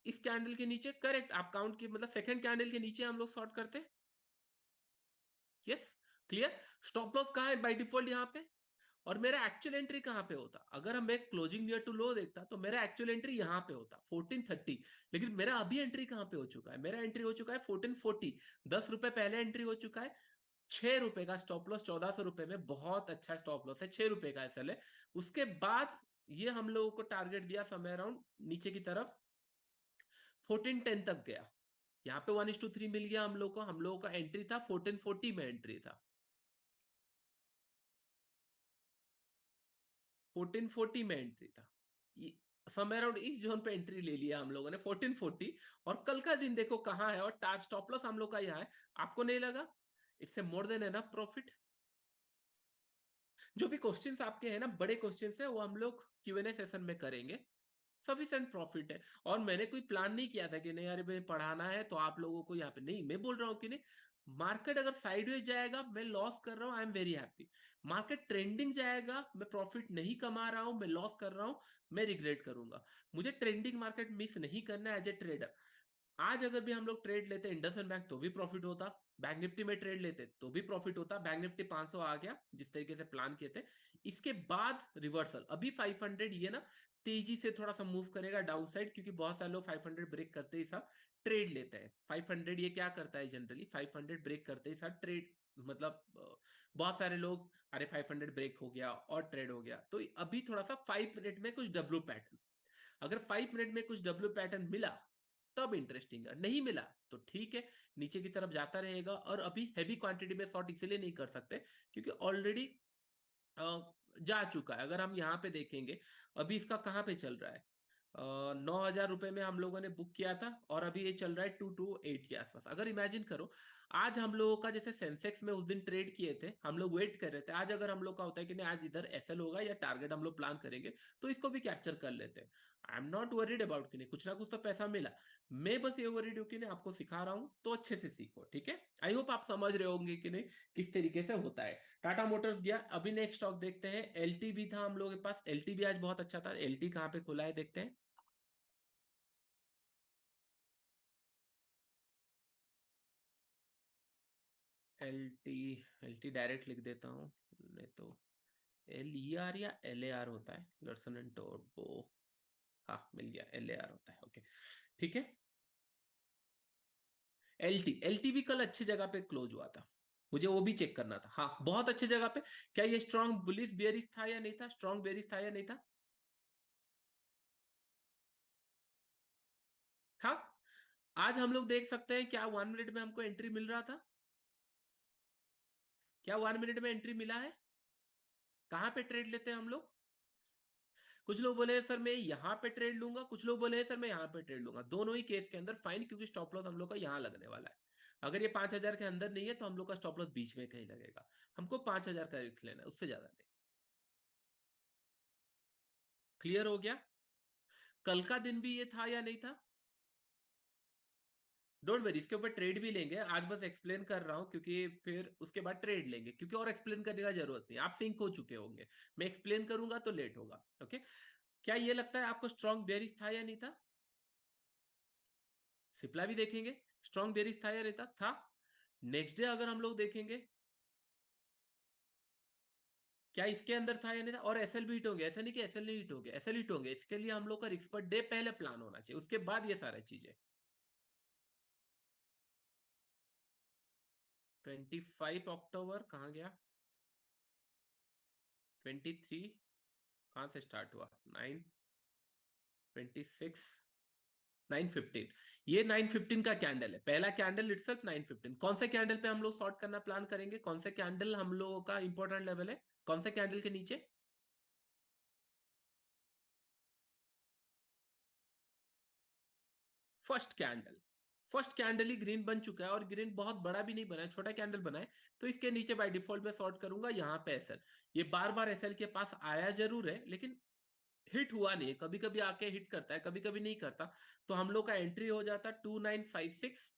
इस कैंडल के नीचे करेक्ट, आप काउंट की मतलब सेकंड कैंडल के नीचे हम लोग शॉर्ट करते हैं। Yes, clear. स्टॉप लॉस कहाँ है बाय डिफॉल्ट यहाँ पे? और मेरा एक्चुअल एंट्री कहाँ पे होता? अगर हम एक क्लोजिंग नियर टू लो देखता तो मेरा एक्चुअल एंट्री यहाँ पे होता 1430। लेकिन मेरा अभी एंट्री कहाँ पे हो चुका है? मेरा एंट्री हो चुका है 1440। 10 रुपए पहले एंट्री हो चुका है। 6 रुपए का स्टॉप लॉस, 1400 रुपए में बहुत अच्छा स्टॉप लॉस है, 6 रुपए का एसएल है। उसके बाद ये हम लोगों को टारगेट दिया समय अराउंड नीचे की तरफ 1410 तक गया। यहाँ पे 1:3 मिल गया हम लोग को। हम लोगों का एंट्री था 1440 में एंट्री था, 1440 में एंट्री था। समय अराउंड इस जोन पे एंट्री ले लिया हम लोगों ने 1440। और कल का दिन देखो कहाँ है, और टार स्टॉप लॉस हम लोग का यहाँ है। आपको नहीं लगा it's a more than enough profit? जो भी क्वेश्चंस आपके हैं ना, बड़े क्वेश्चंस है, वो हम लोग Q&A सेशन में करेंगे। सफिशिएंट प्रॉफिट है। और मैंने कोई प्लान नहीं किया था कि नहीं यार भाई पढ़ाना है तो आप लोगों को यहाँ पे, नहीं, मैं बोल रहा हूँ कि नहीं, मार्केट अगर साइडवेज जाएगा मैं लॉस कर रहा हूँ, I am very happy. Market trending जाएगा, मैं प्रॉफिट नहीं कमा रहा हूँ, मैं लॉस कर रहा हूँ, मैं रिग्रेट करूंगा। मुझे ट्रेंडिंग मार्केट मिस नहीं करना है एज ए ट्रेडर। आज अगर भी हम लोग ट्रेड लेते इंडसइंड बैंक तो भी प्रॉफिट होता, बैंक निफ्टी में ट्रेड लेते तो भी प्रॉफिट होता। बैंक निफ्टी 500 आ गया जिस तरीके से प्लान किए थे। इसके बाद रिवर्सल अभी 500, ये ना तेजी से थोड़ा सा मूव करेगा डाउन साइड, क्योंकि बहुत सारे लोग 500 ब्रेक करते ही साथ ट्रेड लेते हैं। 500 ये क्या करता है जनरली, 500 ब्रेक करते ही साथ ट्रेड, मतलब बहुत सारे लोग, अरे 500 ब्रेक हो गया और ट्रेड हो गया। तो अभी थोड़ा सा 5 मिनट में कुछ डब्ल्यू पैटर्न, अगर 5 मिनट में कुछ डब्ल्यू पैटर्न मिला तब इंटरेस्टिंग है, नहीं मिला तो ठीक है, नीचे की तरफ जाता रहेगा। और अभी हैवी क्वांटिटी में शॉर्ट इसलिए नहीं कर सकते क्योंकि ऑलरेडी जा चुका है। अगर हम यहाँ पे देखेंगे, अभी इसका कहाँ पे चल रहा है, 9,000 रुपए में हम लोगों ने बुक किया था और अभी ये चल रहा है 228 के आसपास। अगर इमेजिन करो, आज हम लोगों का जैसे सेंसेक्स में उस दिन ट्रेड किए थे, हम लोग वेट कर रहे थे, आज अगर हम लोग का होता है कि नहीं आज इधर एसएल होगा या टारगेट हम लोग प्लान करेंगे, तो इसको भी कैप्चर कर लेते हैं। I am not worried about कि नहीं कुछ ना कुछ तो पैसा मिला। मैं बस ये वरीड हूँ कि नहीं आपको सिखा रहा हूँ तो अच्छे से सीखो, ठीक है। आई होप आप समझ रहे होंगे कि नहीं किस तरीके से होता है। टाटा मोटर्स गया, अभी नेक्स्ट स्टॉक देखते हैं। एलटी भी था हम लोग के पास, एलटी भी आज बहुत अच्छा था। एलटी कहाँ पे खुला है देखते हैं। एल टी डायरेक्ट लिख देता हूँ, नहीं तो एल ई आर या एल ए आर होता है, लर्सन एंड टोब्रो। हाँ मिल गया, एल ए आर होता है, ओके ठीक है। एल टी भी कल अच्छी जगह पे क्लोज हुआ था, मुझे वो भी चेक करना था। हाँ बहुत अच्छी जगह पे। क्या ये स्ट्रॉन्ग बुलिश बेयरिश था या नहीं था, स्ट्रॉन्ग बेयरिश था या नहीं था? था। आज हम लोग देख सकते हैं क्या 1 मिनट में हमको एंट्री मिल रहा था? क्या 1 मिनट में एंट्री मिला है? कहाँ पे ट्रेड लेते हैं हम लोग? कुछ लोग बोले सर मैं यहाँ पे ट्रेड लूंगा, कुछ लोग बोले सर मैं यहाँ पे ट्रेड लूंगा। दोनों ही केस के अंदर फाइन, क्योंकि स्टॉप लॉस हम लोग का यहाँ लगने वाला है। अगर ये 5,000 के अंदर नहीं है तो हम लोग का स्टॉप लॉस बीच में कहीं लगेगा। हमको 5,000 का रिस्क लेना है, उससे ज्यादा नहीं। क्लियर हो गया? कल का दिन भी ये था या नहीं था? डोंट वरी, इसके ऊपर ट्रेड भी लेंगे। आज बस एक्सप्लेन कर रहा हूँ, क्योंकि फिर उसके बाद ट्रेड लेंगे, क्योंकि और एक्सप्लेन करने का जरूरत नहीं, आप सिंक हो चुके होंगे। मैं एक्सप्लेन करूंगा तो लेट होगा, ओके। क्या ये लगता है आपको स्ट्रॉन्ग बेयरिश था या नहीं था? सिप्ला भी देखेंगे, स्ट्रॉन्ग बेयरिश था या नहीं था? था। नेक्स्ट डे अगर हम लोग देखेंगे, क्या इसके अंदर था या नहीं था? और एसएल भी हिट होंगे, ऐसा नहीं कि एसएल नहीं हिट होंगे, एसएल हिट होंगे। इसके लिए हम लोग का रिस्क पर डे पहले प्लान होना चाहिए, उसके बाद ये सारी चीजें। 25 अक्टूबर कहाँ गया? 23 कहाँ से स्टार्ट हुआ? 9, 26, 9:15। ये 9:15 का कैंडल है, पहला कैंडल इटसेल्फ 9:15। कौन से कैंडल पे हम लोग शॉर्ट करना प्लान करेंगे? कौन से कैंडल हम लोगों का इंपॉर्टेंट लेवल है? कौन से कैंडल के नीचे? First candle. फर्स्ट कैंडल ही ग्रीन बन चुका है, और ग्रीन बहुत बड़ा भी नहीं बना है, छोटा कैंडल बना है। तो इसके नीचे बाय डिफॉल्ट में शॉर्ट करूंगा, यहाँ पे एसएल। ये बार बार एसएल के पास आया जरूर है, लेकिन हिट हुआ नहीं है। कभी कभी आके हिट करता है, कभी कभी नहीं करता। तो हम लोग का एंट्री हो जाता 2956।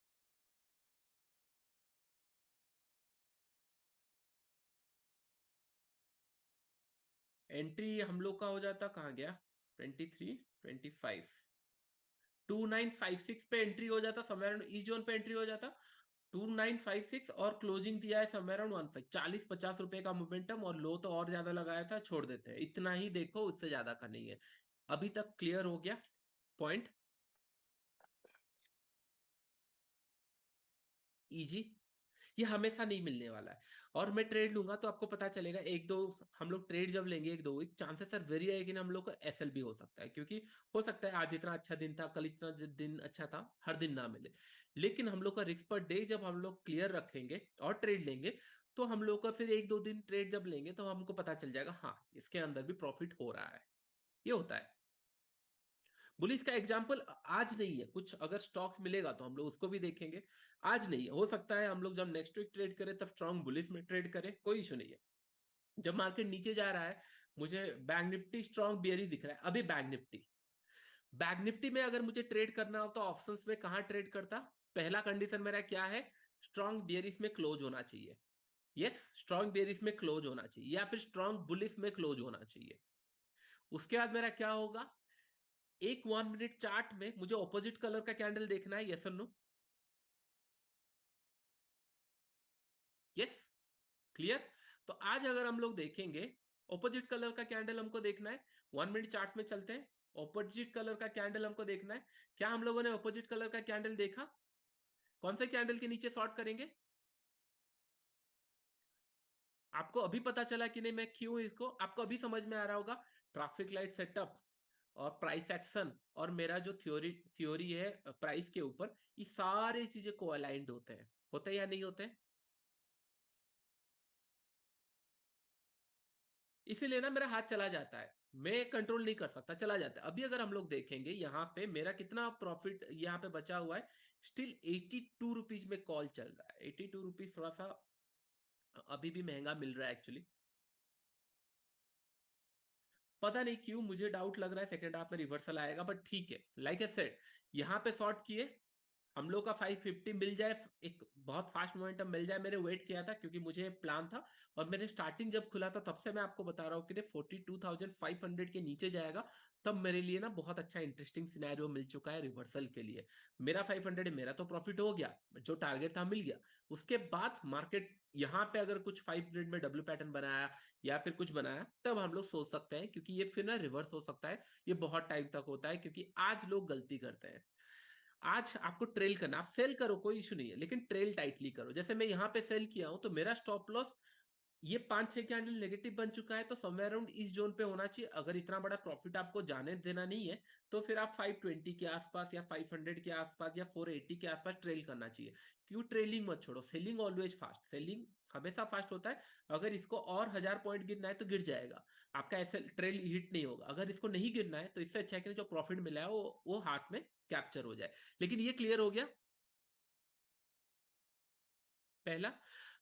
एंट्री हम लोग का हो जाता, कहाँ गया? 23, 25। 2956 पे एंट्री हो जाता, समवेयर इस जोन पे एंट्री हो जाता। 2956, और क्लोजिंग दिया है समवेयर अराउंड 15, 40-50 रुपए का मोमेंटम, और लो तो और ज्यादा लगाया था, छोड़ देते हैं। इतना ही देखो, उससे ज्यादा का नहीं है। अभी तक क्लियर हो गया पॉइंट? इजी। ये हमेशा नहीं मिलने वाला है। और मैं ट्रेड लूंगा तो आपको पता चलेगा, एक दो हम लोग ट्रेड जब लेंगे, एक दो वीक, चांसेस आर वेरी है कि हम लोग को एसएल भी हो सकता है, क्योंकि हो सकता है आज इतना अच्छा दिन था, कल इतना दिन अच्छा था, हर दिन ना मिले। लेकिन हम लोग का रिस्क पर डे जब हम लोग क्लियर रखेंगे और ट्रेड लेंगे, तो हम लोग का फिर एक दो दिन ट्रेड जब लेंगे तो हमको पता चल जाएगा, हाँ इसके अंदर भी प्रॉफिट हो रहा है। ये होता है। बोलिए, इसका एग्जाम्पल आज नहीं है, कुछ अगर स्टॉक मिलेगा तो हम लोग उसको भी देखेंगे। आज नहीं है, हो सकता है हम लोग जब नेक्स्ट वीक ट्रेड करें तब स्ट्रॉन्ग बुलिश में ट्रेड करें, कोई इशू नहीं है। जब मार्केट नीचे जा रहा है, मुझे बैंक निफ्टी स्ट्रॉन्ग बियरी दिख रहा है अभी। बैंक निफ्टी में अगर मुझे ट्रेड करना हो तो ऑप्शंस में कहां ट्रेड करता? पहला कंडीशन मेरा क्या है? स्ट्रॉन्ग बियरिश में क्लोज होना चाहिए। यस, स्ट्रॉन्ग बियरिश में क्लोज होना चाहिए, या फिर स्ट्रॉन्ग बुलिश में क्लोज होना चाहिए। उसके बाद मेरा क्या होगा? एक 1 मिनट चार्ट में मुझे ऑपोजिट कलर का कैंडल देखना है, यस और नो? यस। क्लियर? तो आज अगर हम लोग देखेंगे, ऑपोजिट कलर का कैंडल हमको देखना है। 1 मिनट चार्ट में चलते हैं, ऑपोजिट कलर का कैंडल हमको देखना है। क्या हम लोगों ने ऑपोजिट कलर का कैंडल देखा? कौन से कैंडल के नीचे शॉर्ट करेंगे? आपको अभी पता चला कि नहीं? मैं क्यों इसको, आपको अभी समझ में आ रहा होगा। ट्रैफिक लाइट सेटअप और प्राइस एक्शन, और मेरा जो थ्योरी थ्योरी है प्राइस के ऊपर, ये सारी चीजें को अलाइंड होते हैं या नहीं होते? इसीलिए ना मेरा हाथ चला जाता है, मैं कंट्रोल नहीं कर सकता, चला जाता है। अभी अगर हम लोग देखेंगे यहाँ पे मेरा कितना प्रॉफिट यहाँ पे बचा हुआ है, स्टिल 82 रुपीज में कॉल चल रहा है। 82 रुपीज थोड़ा सा अभी भी महंगा मिल रहा है एक्चुअली। पता नहीं क्यों मुझे डाउट लग रहा है सेकंड हाफ में रिवर्सल आएगा, बट ठीक है। लाइक ए सेड, यहाँ पे शॉर्ट किए, हम लोग का 550 मिल जाए, एक बहुत फास्ट मोमेंटम मिल जाए। मैंने वेट किया था क्योंकि मुझे प्लान था, और मैंने स्टार्टिंग जब खुला था तब से मैं आपको बता रहा हूँ कि 42,500 के नीचे जाएगा तब मेरे लिए ना बहुत अच्छा इंटरेस्टिंग सिनेरियो मिल चुका है रिवर्सल के लिए। मेरा 500 मेरा तो प्रॉफिट हो गया, जो टारगेट था मिल गया। उसके बाद मार्केट यहाँ पे अगर कुछ 5 मिनट में डब्ल्यू पैटर्न बनाया या फिर कुछ बनाया, तब हम लोग सोच सकते हैं, क्योंकि ये फिर ना रिवर्स हो सकता है। ये बहुत टाइम तक होता है, क्योंकि आज लोग गलती करते हैं। आज आपको ट्रेल करना, आप सेल करो कोई इशू नहीं है, लेकिन ट्रेल टाइटली करो। जैसे मैं यहाँ पे सेल किया हूं तो मेरा स्टॉप लॉस ये 5-6 कैंडल नेगेटिव बन चुका है, तो समवेयर अराउंड इस जोन पे होना चाहिए। अगर इतना बड़ा प्रॉफिट आपको जाने देना नहीं है, तो फिर आप 520 के आसपास या 500 के आसपास या 480 के आसपास ट्रेल करना चाहिए। क्यों ट्रेलिंग मत छोड़ो, सेलिंग ऑलवेज फास्ट, सेलिंग हमेशा फास्ट होता है। अगर इसको और 1000 पॉइंट गिरना है तो गिर जाएगा, आपका ऐसे ट्रेल हिट नहीं होगा। अगर इसको नहीं गिरना है तो इससे अच्छा है कि जो प्रॉफिट मिला है वो हाथ में कैप्चर हो जाए। लेकिन ये क्लियर हो गया। पहला,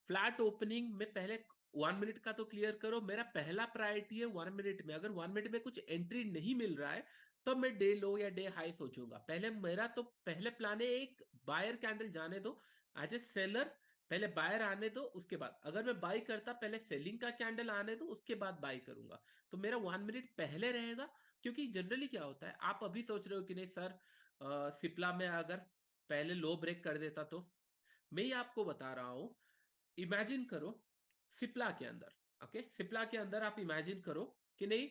फ्लैट ओपनिंग में पहले 1 मिनट का तो क्लियर करो। मेरा पहला प्रायोरिटी है 1 मिनट में। अगर 1 मिनट में कुछ एंट्री नहीं मिल रहा है तो मैं डे लो या डे हाई सोचूंगा। पहले मेरा तो पहले प्लान है एक बायर कैंडल जाने दो एज ए सेलर, पहले बायर आने दो, उसके बाद अगर मैं बाई करता पहले सेलिंग का कैंडल आने दो, उसके बाद बाई करूंगा। तो मेरा 1 मिनट पहले रहेगा। क्योंकि जनरली क्या होता है, आप अभी सोच रहे हो कि नहीं सर, सिप्ला में अगर पहले लो ब्रेक कर देता तो। मैं ही आपको बता रहा हूं, इमेजिन करो सिप्ला के अंदर, ओके, सिप्ला के अंदर आप इमेजिन करो कि नहीं,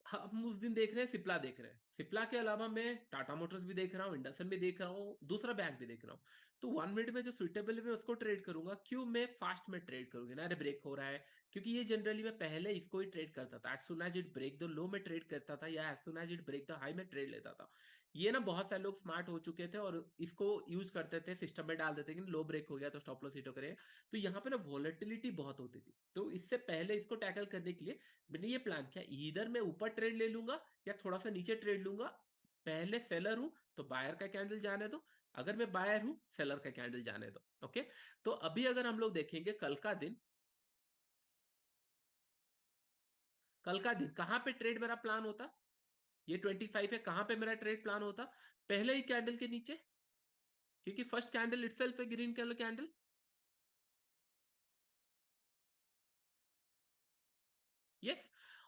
हम उस दिन देख रहे हैं सिप्ला देख रहे हैं, सिप्ला के अलावा मैं टाटा मोटर्स भी देख रहा हूँ, इंडसन भी देख रहा हूँ, दूसरा बैंक भी देख रहा हूँ। तो 1 मिनट में जो सुइटेबल है मैं उसको ट्रेड करूंगा। क्यों मैं फास्ट में ट्रेड करूंगी ना, अरे ब्रेक हो रहा है, क्योंकि ये जनरली मैं पहले इसको ही ट्रेड करता था। As soon as it break the low में ट्रेड करता था, या as soon as it break the high में ट्रेड लेता था। ये ना बहुत सारे लोग स्मार्ट हो चुके थे और इसको यूज करते थे, सिस्टम में डाल देते कि लो ब्रेक हो गया तो स्टॉप लॉस हिट करेगा। तो यहाँ पे ना वॉलेटिलिटी बहुत होती थी, तो इससे पहले इसको टैकल करने के लिए मैंने ये प्लान किया, इधर मैं ऊपर ट्रेड ले लूंगा या थोड़ा सा नीचे ट्रेड लूंगा। पहले सेलर हूं तो बायर का कैंडल जाने दो, अगर मैं बायर हूं सेलर का कैंडल जाने दो। ओके, तो अभी अगर हम लोग देखेंगे कल का दिन, कल का दिन कहां पे ट्रेड मेरा प्लान होता, ये 25 है, कहां पे मेरा ट्रेड प्लान होता, पहले ही कैंडल के नीचे, क्योंकि फर्स्ट कैंडल इटसेल्फ है ग्रीन कलर कैंडल। यस,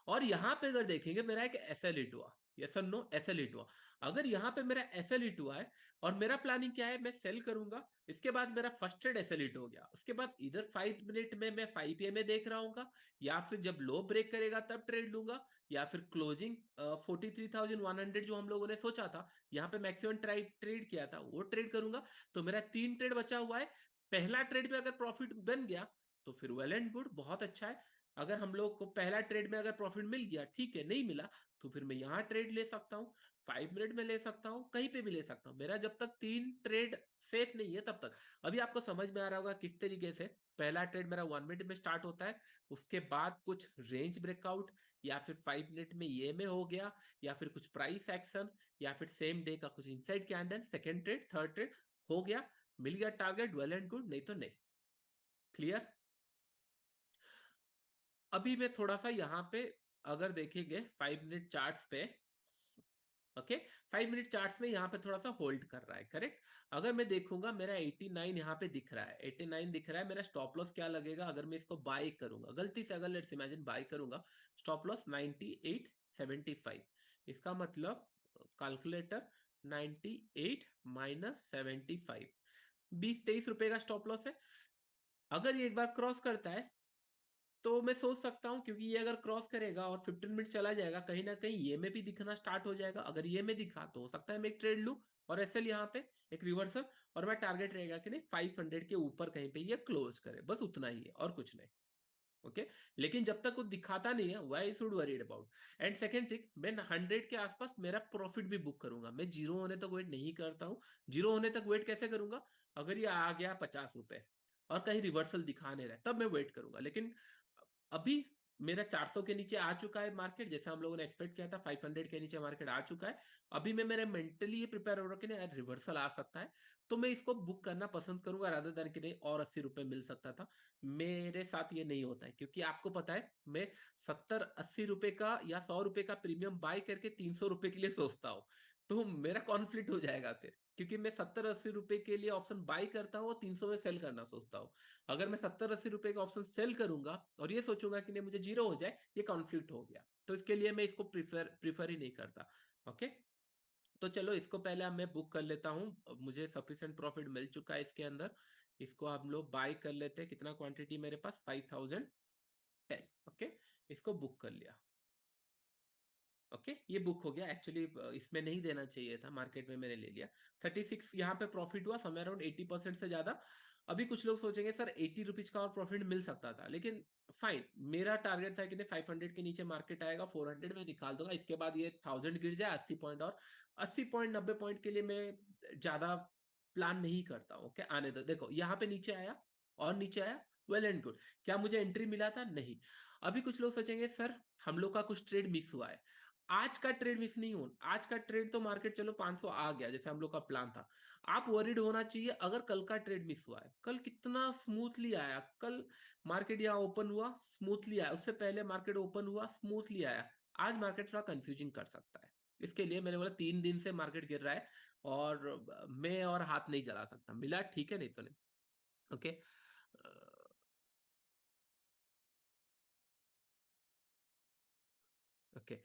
और यहां पे अगर देखेंगे मेरा एक एसएल हिट हुआ, यस और नो, एसएल हिट हुआ। अगर यहां पे मेरा एसएल हिट हुआ है और मेरा प्लानिंग क्या है, मैं सेल करूंगा, इसके बाद मेरा फर्स्ट ट्रेड एसएल हिट हो गया, उसके बाद इधर 5 मिनट में मैं 5 PM में देख रहा हूँ, या फिर जब लो ब्रेक करेगा तब ट्रेड लूंगा, या फिर क्लोजिंग 43,100 जो हम लोगों ने सोचा था, यहाँ पे मैक्सिमम ट्रेड किया था, वो ट्रेड करूंगा। तो मेरा 3 ट्रेड बचा हुआ है। पहला ट्रेड में अगर प्रॉफिट बन गया तो फिर वेल एंड गुड, बहुत अच्छा है। अगर हम लोग को पहला ट्रेड में अगर प्रॉफिट मिल गया ठीक है, नहीं मिला तो फिर मैं यहाँ ट्रेड ले सकता हूँ, 5 मिनट में ले सकता हूँ, कहीं पे भी ले सकता हूँ। मेरा जब तक 3 ट्रेड सेफ नहीं है तब तक। अभी आपको समझ में आ रहा होगा किस तरीके से पहला ट्रेड मेरा 1 मिनट में स्टार्ट होता है, उसके बाद कुछ रेंज ब्रेकआउट, या फिर 5 मिनट में ये में हो गया, या फिर कुछ प्राइस एक्शन, या फिर सेम डे का कुछ inside candle, second trade, third trade हो गया, मिल गया टारगेट, वेल एंड गुड, नहीं तो नहीं। क्लियर। अभी मैं थोड़ा सा यहाँ पे अगर देखेंगे 5 मिनट चार्ट्स पे, ओके, 5 मिनट चार्ट्स में यहाँ पे थोड़ा सा होल्ड कर रहा है, करेक्ट। अगर मैं देखूंगा मेरा 89 यहाँ पे दिख रहा है, 89 दिख रहा है, मेरा स्टॉप लॉस क्या लगेगा अगर मैं इसको बाय करूंगा, गलती से अगर लेट्स इमेजिन बाय करूंगा, स्टॉप लॉस 98.75, इसका मतलब कैलकुलेटर 98 माइनस 75, 20-23 रुपए का स्टॉप लॉस है। अगर ये एक बार क्रॉस करता है तो मैं सोच सकता हूं, क्योंकि ये अगर क्रॉस करेगा और 15 मिनट चला जाएगा, कहीं ना कहीं ये में भी दिखना स्टार्ट हो जाएगा। अगर ये में दिखा तो हो सकता है मैं एक ट्रेड लूं और एसएल यहाँ पे एक रिवर्सल, और मैं टारगेट रहेगा कि नहीं 500 के ऊपर कहीं पे ये क्लोज करे, बस उतना ही है और कुछ नहीं। ओके, लेकिन जब तक वो दिखाता नहीं है, why should worried about. And second thing, मैं 100 के आसपास मेरा प्रॉफिट भी बुक करूंगा, मैं जीरो होने तक वेट नहीं करता हूँ। जीरो होने तक वेट कैसे करूंगा, अगर ये आ गया 50 रुपए और कहीं रिवर्सल दिखा नहीं रहा तब मैं वेट करूंगा। लेकिन अभी मेरा 400 के नीचे आ चुका है मार्केट, जैसे हम लोगों ने एक्सपेक्ट किया था 500 के नीचे मार्केट आ चुका है। अभी मैं मेरे मेंटली ये प्रिपेयर हो रहा कि नहीं रिवर्सल आ सकता है, तो मैं इसको बुक करना पसंद करूंगा रादर देन कि नहीं और 80 रुपए मिल सकता था। मेरे साथ ये नहीं होता है, क्योंकि आपको पता है मैं 70-80 रुपए का या 100 रुपए का प्रीमियम बाय करके 300 रुपए के लिए सोचता हूँ, तो मेरा कॉन्फ्लिक्ट हो जाएगा फिर। क्योंकि मैं 70-80 रुपए के लिए ऑप्शन बाई करता हूँ और 300 में सेल करना सोचता हूँ। अगर मैं 70-80 रुपए का ऑप्शन सेल करूंगा और ये सोचूंगा कि नहीं मुझे जीरो हो जाए, ये कॉन्फ्लिक्ट हो गया। तो इसके लिए मैं इसको प्रीफर ही नहीं करता। ओके, तो चलो इसको पहले मैं बुक कर लेता हूँ, मुझे सफिशिएंट प्रॉफिट मिल चुका है इसके अंदर। इसको हम लोग बाय कर लेते हैं। कितना क्वांटिटी मेरे पास? 5010। ओके, इसको बुक कर लिया। ओके, ये बुक हो गया। एक्चुअली इसमें नहीं देना चाहिए था, मार्केट में मैंने ले लिया। 36 यहाँ पे प्रॉफिट हुआ, समय अराउंड 80% से ज्यादा। अभी कुछ लोग सोचेंगे सर 80 रुपीज का और प्रॉफिट मिल सकता था, लेकिन फाइन, मेरा टारगेट था कि नहीं 500 के नीचे मार्केट आएगा, 400 में निकाल दूंगा, इसके बाद ये 1000 गिर जाए 80 पॉइंट, और 80 पॉइंट 90 पॉइंट के लिए मैं ज्यादा प्लान नहीं करता हूँ। ओके, आने दो। देखो यहाँ पे नीचे आया और नीचे आया, वेल एंड गुड। क्या मुझे एंट्री मिला था? नहीं। अभी कुछ लोग सोचेंगे सर हम लोग का कुछ ट्रेड मिस हुआ है। आज का ट्रेड मिस नहीं हो, आज का ट्रेड तो मार्केट चलो 500 आ गया जैसे हम लोग का प्लान था। आप वरीड होना चाहिए अगर कल का ट्रेड मिस हुआ है। कल कितना स्मूथली आया, कल मार्केट यहाँ ओपन हुआ स्मूथली आया, उससे पहले मार्केट ओपन हुआ स्मूथली आया। आज मार्केट थोड़ा कंफ्यूजिंग कर सकता है, इसके लिए मैंने बोला 3 दिन से मार्केट गिर रहा है और मैं और हाथ नहीं चला सकता। मिला ठीक है, नहीं तो नहीं। ओके, ओके,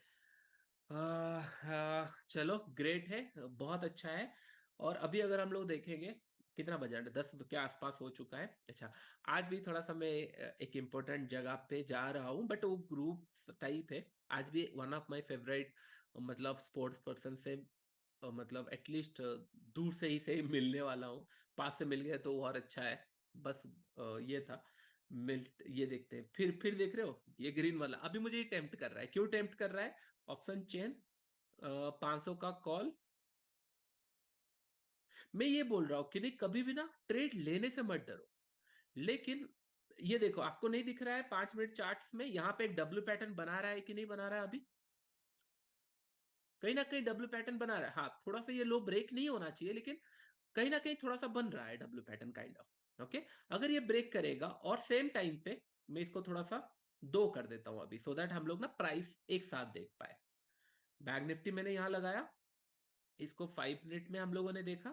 चलो ग्रेट है, बहुत अच्छा है। और अभी अगर हम लोग देखेंगे कितना बजा, 10 के आसपास हो चुका है। अच्छा, आज भी थोड़ा सा मैं एक इम्पोर्टेंट जगह पे जा रहा हूँ, बट वो ग्रुप टाइप है। आज भी वन ऑफ माय फेवरेट मतलब स्पोर्ट्स पर्सन से मतलब एटलीस्ट दूर से ही सही मिलने वाला हूँ। पास से मिल गया तो और अच्छा है। बस ये था। मिल, ये देखते हैं। फिर देख रहे हो ये ग्रीन वाला अभी मुझे ये टेम्प्ट कर रहा है। क्यों टेम्प्ट कर रहा है? ऑप्शन चेन, 500 का कॉल। मैं ये बोल रहा हूँ कि नहीं, कभी भी ना ट्रेड लेने से मत डरो। लेकिन ये देखो, आपको नहीं दिख रहा है 5 मिनट चार्ट्स में यहाँ पे एक डब्ल्यू पैटर्न बना रहा है कि नहीं बना रहा है? अभी कहीं ना कहीं डब्ल्यू पैटर्न बना रहा है। हाँ, थोड़ा सा ये लो ब्रेक नहीं होना चाहिए, लेकिन कहीं ना कहीं थोड़ा सा बन रहा है W pattern kind of. Okay, अगर ये ब्रेक करेगा और सेम टाइम पे मैं इसको थोड़ा सा दो कर देता हूं अभी, सो दैट हम लोग ना प्राइस एक साथ देख पाए। बैंक निफ्टी मैंने यहां लगाया, इसको 5 मिनट में हम लोगों ने देखा।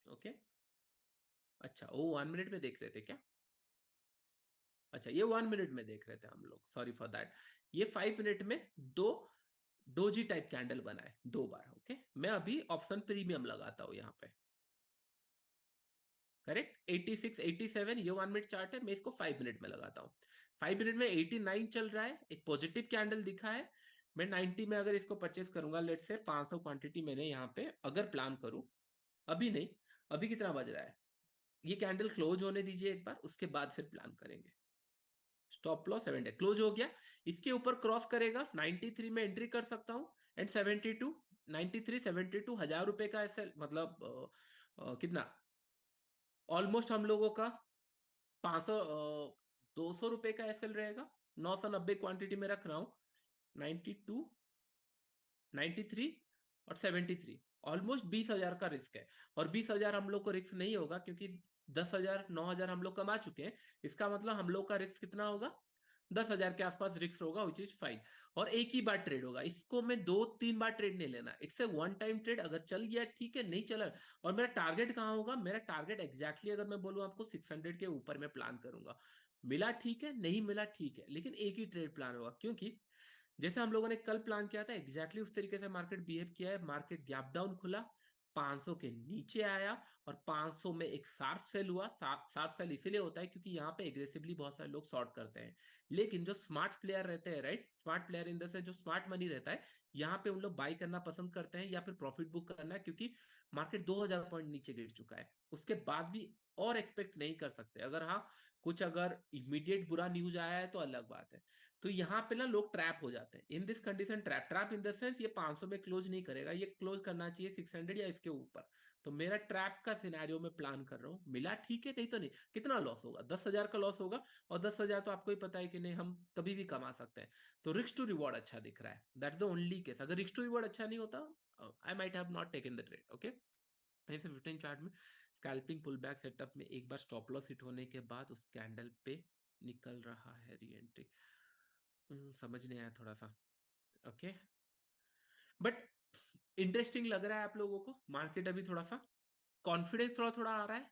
ओके, अच्छा वो 1 मिनट में देख रहे थे क्या? अच्छा, ये 1 मिनट में देख रहे थे हम लोग, सॉरी फॉर दैट। ये 5 मिनट में दो डोजी टाइप कैंडल बनाए 2 बार। ओके, मैं अभी ऑप्शन प्रीमियम लगाता हूँ यहाँ पे। करेक्ट, 86 87 ये 1 मिनट चार्ट है, मैं इसको 5 मिनट में लगाता हूँ। 5 मिनट में 89 चल रहा है, एक पॉजिटिव कैंडल दिखा है। मैं 90 में अगर इसको परचेस करूंगा, लेट से 500 क्वांटिटी मैंने यहाँ पे अगर प्लान करूं, अभी नहीं, अभी कितना बज रहा है, ये कैंडल क्लोज होने दीजिए एक बार, उसके बाद फिर प्लान करेंगे। स्टॉप लॉस 7 डे क्लोज हो गया। इसके ऊपर क्रॉस करेगा 93 में एंट्री कर सकता हूँ। एंड 72, 93 72 1000 रुपए का ऐसे मतलब कितना, ऑलमोस्ट हम लोगों का 500 200 रुपए का एसएल रहेगा। 990 क्वांटिटी में रख रहा हूँ। 92, 93 और 73, ऑलमोस्ट 20,000 का रिस्क है। और 20,000 हम लोग को रिस्क नहीं होगा, क्योंकि 10,000 9,000 हम लोग कमा चुके हैं। इसका मतलब हम लोग का रिस्क कितना होगा? 10,000 के आसपास रिस्क होगा, विच इज फाइन। और एक ही बार ट्रेड होगा, इसको मैं 2-3 बार ट्रेड नहीं लेना। It's a one time trade, अगर चल गया ठीक है, नहीं चला। और मेरा टारगेट कहाँ होगा? मेरा टारगेट एग्जैक्टली अगर मैं बोलूँ आपको 600 के ऊपर में प्लान करूंगा। मिला ठीक है, नहीं मिला ठीक है, लेकिन एक ही ट्रेड प्लान होगा। क्योंकि जैसे हम लोगों ने कल प्लान किया था, एग्जैक्टली उस तरीके से मार्केट बिहेव किया है। मार्केट गैप डाउन खुला, 500 के नीचे आया और 500 में एक शार्प सेल हुआ। शार्प सेल इसीलिए होता है क्योंकि यहाँ पे एग्रेसिवली बहुत सारे लोग शॉर्ट करते हैं। लेकिन जो स्मार्ट प्लेयर रहते हैं, right, smart player in the sense जो स्मार्ट मनी रहता है, यहाँ पे उन लोग बाई करना पसंद करते हैं या फिर प्रॉफिट बुक करना, क्योंकि मार्केट 2000 पॉइंट नीचे गिर चुका है। उसके बाद भी और एक्सपेक्ट नहीं कर सकते। अगर हाँ, कुछ अगर इमीडिएट बुरा न्यूज आया है तो अलग बात है। तो यहाँ पे ना लोग ट्रैप हो जाते हैं in this condition. Trap trap in the sense ये 500 में क्लोज नहीं करेगा, ये क्लोज करना चाहिए 600 या इसके ऊपर। तो मेरा ट्रैप का सिनेरियो में प्लान कर रहा हूँ। मिला ठीक है, नहीं तो नहीं। कितना लॉस होगा? 10,000 का लॉस होगा। और 10,000 तो आपको ही पता है कि नहीं, हम कभी भी कमा सकते हैं। तो रिस्क टू रिवॉर्ड अच्छा दिख रहा है, दैट द ओनली केस। अगर रिस्क टू रिवॉर्ड अच्छा नहीं होता, I might have not taken the trade. Okay, ऐसे 15 चार्ट में स्कैल्पिंग पुल बैक सेटअप में एक बार स्टॉप लॉस हिट होने के बाद उस कैंडल पे निकल रहा है री एंट्री। समझ नहीं आया थोड़ा सा। ओके, बट इंटरेस्टिंग लग रहा है आप लोगों को मार्केट अभी थोड़ा सा? कॉन्फिडेंस थोड़ा थोड़ा आ रहा है।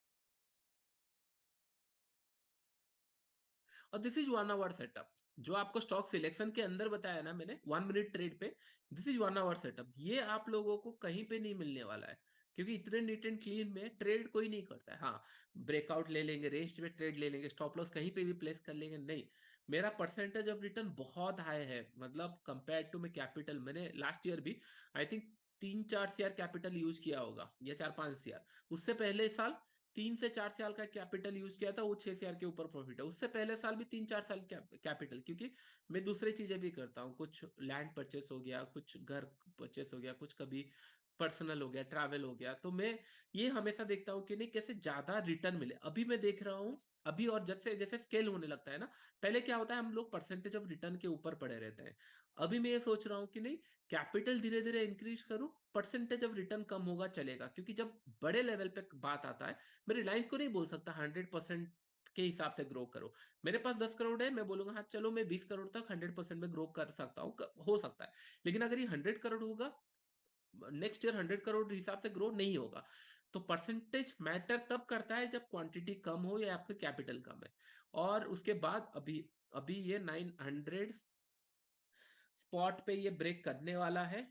और दिस इज 1 आवर सेटअप, जो आपको स्टॉक सिलेक्शन के अंदर बताया ना मैंने 1 मिनट ट्रेड पे, दिस इज 1 आवर सेटअप। ये आप लोगों को कहीं पे नहीं मिलने वाला है, क्योंकि इतने नीट एंड क्लीन में ट्रेड कोई नहीं करता है। हाँ, ब्रेकआउट ले लेंगे, रेंज में ट्रेड ले लेंगे, स्टॉप लॉस कहीं पे भी प्लेस कर लेंगे, नहीं। मेरा परसेंटेज ऑफ रिटर्न बहुत हाई है, मतलब कंपेयर टू मैं कैपिटल, मैंने लास्ट ईयर भी I think 3-4 share capital use किया होगा, या 4-5 शेयर। उससे पहले साल 3 से 4 साल का कैपिटल यूज किया था, वो 6 शेयर के ऊपर प्रॉफिट है। उससे पहले साल भी 3-4 साल कैपिटल, क्योंकि मैं दूसरी चीजें भी करता हूँ, कुछ लैंड परचेस हो गया, कुछ घर परचेस हो गया, कुछ कभी पर्सनल हो गया, ट्रैवल हो गया, तो मैं ये हमेशा देखता हूँ कि नहीं कैसे ज्यादा रिटर्न मिले। अभी मैं देख रहा हूँ, अभी और जैसे जैसे स्केल होने लगता है ना, पहले क्या होता है हम लोग परसेंटेज ऑफ रिटर्न के ऊपर पड़े रहते हैं। अभी मैं ये सोच रहा हूँ कि नहीं, कैपिटल धीरे धीरे इंक्रीज करूं, परसेंटेज ऑफ रिटर्न कम होगा चलेगा, क्योंकि जब बड़े लेवल पे बात आता है, मैं रिलायंस को नहीं बोल सकता 100% के हिसाब से ग्रो करो। मेरे पास 10 करोड़ है, मैं बोलूंगा हाँ चलो मैं 20 करोड़ तक 100% में ग्रो कर सकता हूँ, हो सकता है। लेकिन अगर ये 100 करोड़ होगा, नेक्स्ट ईयर 100 करोड़ हिसाब से ग्रो नहीं होगा। तो परसेंटेज मैटर तब करता है जब क्वांटिटी कम हो या आपके कैपिटल कम है। और उसके बाद अभी अभी ये 900 स्पॉट पे ये ब्रेक करने वाला है,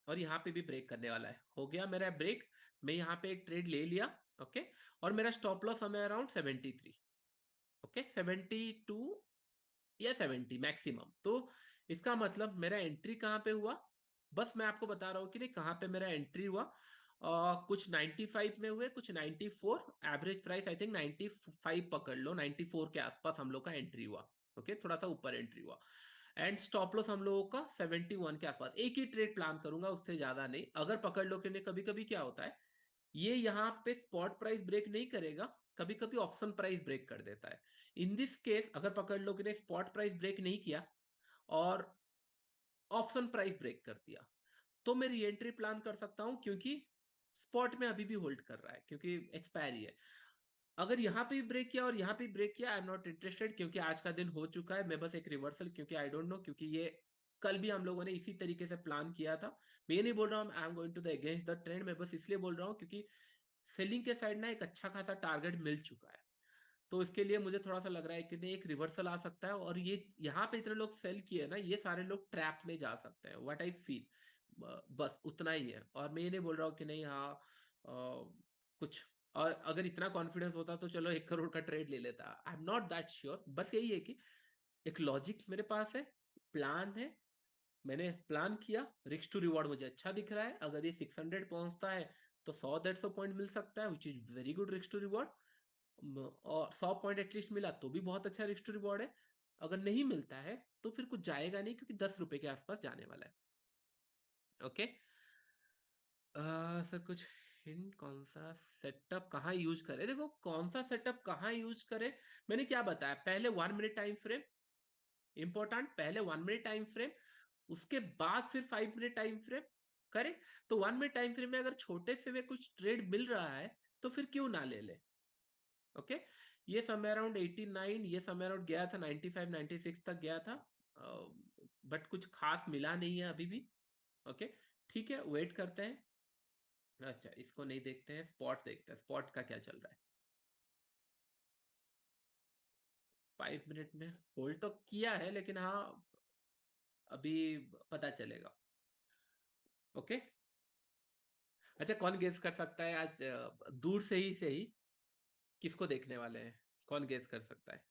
और यहाँ पे भी ब्रेक करने वाला है। हो गया मेरा ब्रेक, मैं यहाँ पे एक ट्रेड ले लिया। ओके, और मेरा स्टॉप लॉस हमें अराउंड 73। ओके, 72 या 70 मैक्सिमम। तो इसका मतलब मेरा एंट्री कहाँ पे हुआ, बस मैं आपको बता रहा हूँ कि नहीं कहाँ पे मेरा एंट्री हुआ। कुछ 95 में हुए, कुछ 94, एवरेज प्राइस आई थिंक 95 पकड़ लो, 94 के आसपास हम लोग का एंट्री हुआ। ओके, थोड़ा सा ऊपर एंट्री हुआ। एंड स्टॉप लॉस हम लोगों का 71 के आसपास। एक ही ट्रेड प्लान करूंगा, उससे ज्यादा नहीं। अगर पकड़ लो कि नहीं, कभी कभी क्या होता है, ये यहाँ पे स्पॉट प्राइस ब्रेक नहीं करेगा, कभी कभी ऑप्शन प्राइस ब्रेक कर देता है। इन दिस केस अगर पकड़ लो कि नहीं, स्पॉट प्राइस ब्रेक नहीं किया और ऑप्शन प्राइस ब्रेक कर दिया, तो मैं री एंट्री प्लान कर सकता हूं, क्योंकि स्पॉट में अभी भी होल्ड कर रहा है, क्योंकि एक्सपायरी है। अगर यहाँ पे भी ब्रेक किया और यहाँ पे ब्रेक किया, आई एम नॉट इंटरेस्टेड, क्योंकि आज का दिन हो चुका है। मैं बस एक रिवर्सल, क्योंकि आई डोंट नो, क्योंकि ये कल भी हम लोगों ने इसी तरीके से प्लान किया था। मैं ये नहीं बोल रहा हूँ I am going to the against the trend, मैं बस इसलिए बोल रहा हूँ क्योंकि सेलिंग के साइड ना एक अच्छा खासा टारगेट मिल चुका है। तो इसके लिए मुझे थोड़ा सा लग रहा है कि नहीं, एक रिवर्सल आ सकता है, और ये यहाँ पे इतने लोग सेल किए ना, ये सारे लोग ट्रैप में जा सकते हैं, व्हाट आई फील। बस उतना ही है। और मैं ये नहीं बोल रहा हूँ कि नहीं, हाँ कुछ, और अगर इतना कॉन्फिडेंस होता तो चलो 1 करोड़ का ट्रेड ले लेता। I am not that sure, बस यही है कि एक लॉजिक मेरे पास है, प्लान है, मैंने प्लान किया, रिस्क टू रिवॉर्ड मुझे अच्छा दिख रहा है। अगर ये 600 पहुंचता है तो 100-150 पॉइंट मिल सकता है, which is very good risk to reward. और 100 पॉइंट एटलीस्ट मिला तो भी बहुत अच्छा रिस्क टू रिवॉर्ड है। अगर नहीं मिलता है तो फिर कुछ जाएगा नहीं, क्योंकि 10 रुपए के आसपास जाने वाला है। ओके, सर कुछ हिंट, कौन सा सेटअप कहाँ यूज करे, देखो कौन सा सेटअप कहाँ यूज करे, मैंने क्या बताया पहले, 1 मिनट टाइम फ्रेम इंपॉर्टेंट, पहले 1 मिनट टाइम फ्रेम, उसके बाद फिर 5 मिनट टाइम फ्रेम। करेक्ट, तो 1 मिनट टाइम फ्रेम में अगर छोटे से में कुछ ट्रेड मिल रहा है तो फिर क्यों ना ले ले। ओके, ये समय अराउंड 89, ये समय अराउंड गया था 95 96 तक गया था, बट कुछ खास मिला नहीं है अभी भी। ओके, ठीक है, वेट करते हैं। अच्छा, इसको नहीं देखते हैं, स्पॉट देखते हैं, स्पॉट का क्या चल रहा है। 5 मिनट में होल्ड तो किया है, लेकिन हाँ अभी पता चलेगा। ओके, अच्छा कौन गेस कर सकता है आज, दूर से ही सही, किसको देखने वाले हैं, कौन गेस कर सकता है।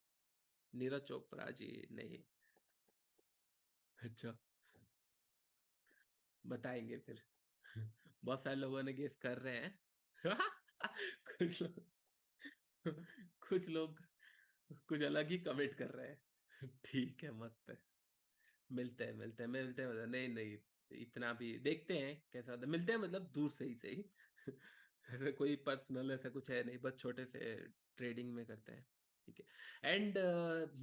नीरज चोपड़ा जी नहीं। अच्छा, बताएंगे फिर। बहुत सारे लोगों ने गेस कर रहे हैं। कुछ लोग, कुछ लोग कुछ अलग ही कमेंट कर रहे हैं। ठीक है, मस्त है। मिलते हैं, नहीं नहीं, इतना भी देखते हैं कैसा होता है, मिलते हैं मतलब दूर से ही सही। ऐसा कोई पर्सनल ऐसा कुछ है नहीं, बस छोटे से ट्रेडिंग में करते हैं। ठीक है, एंड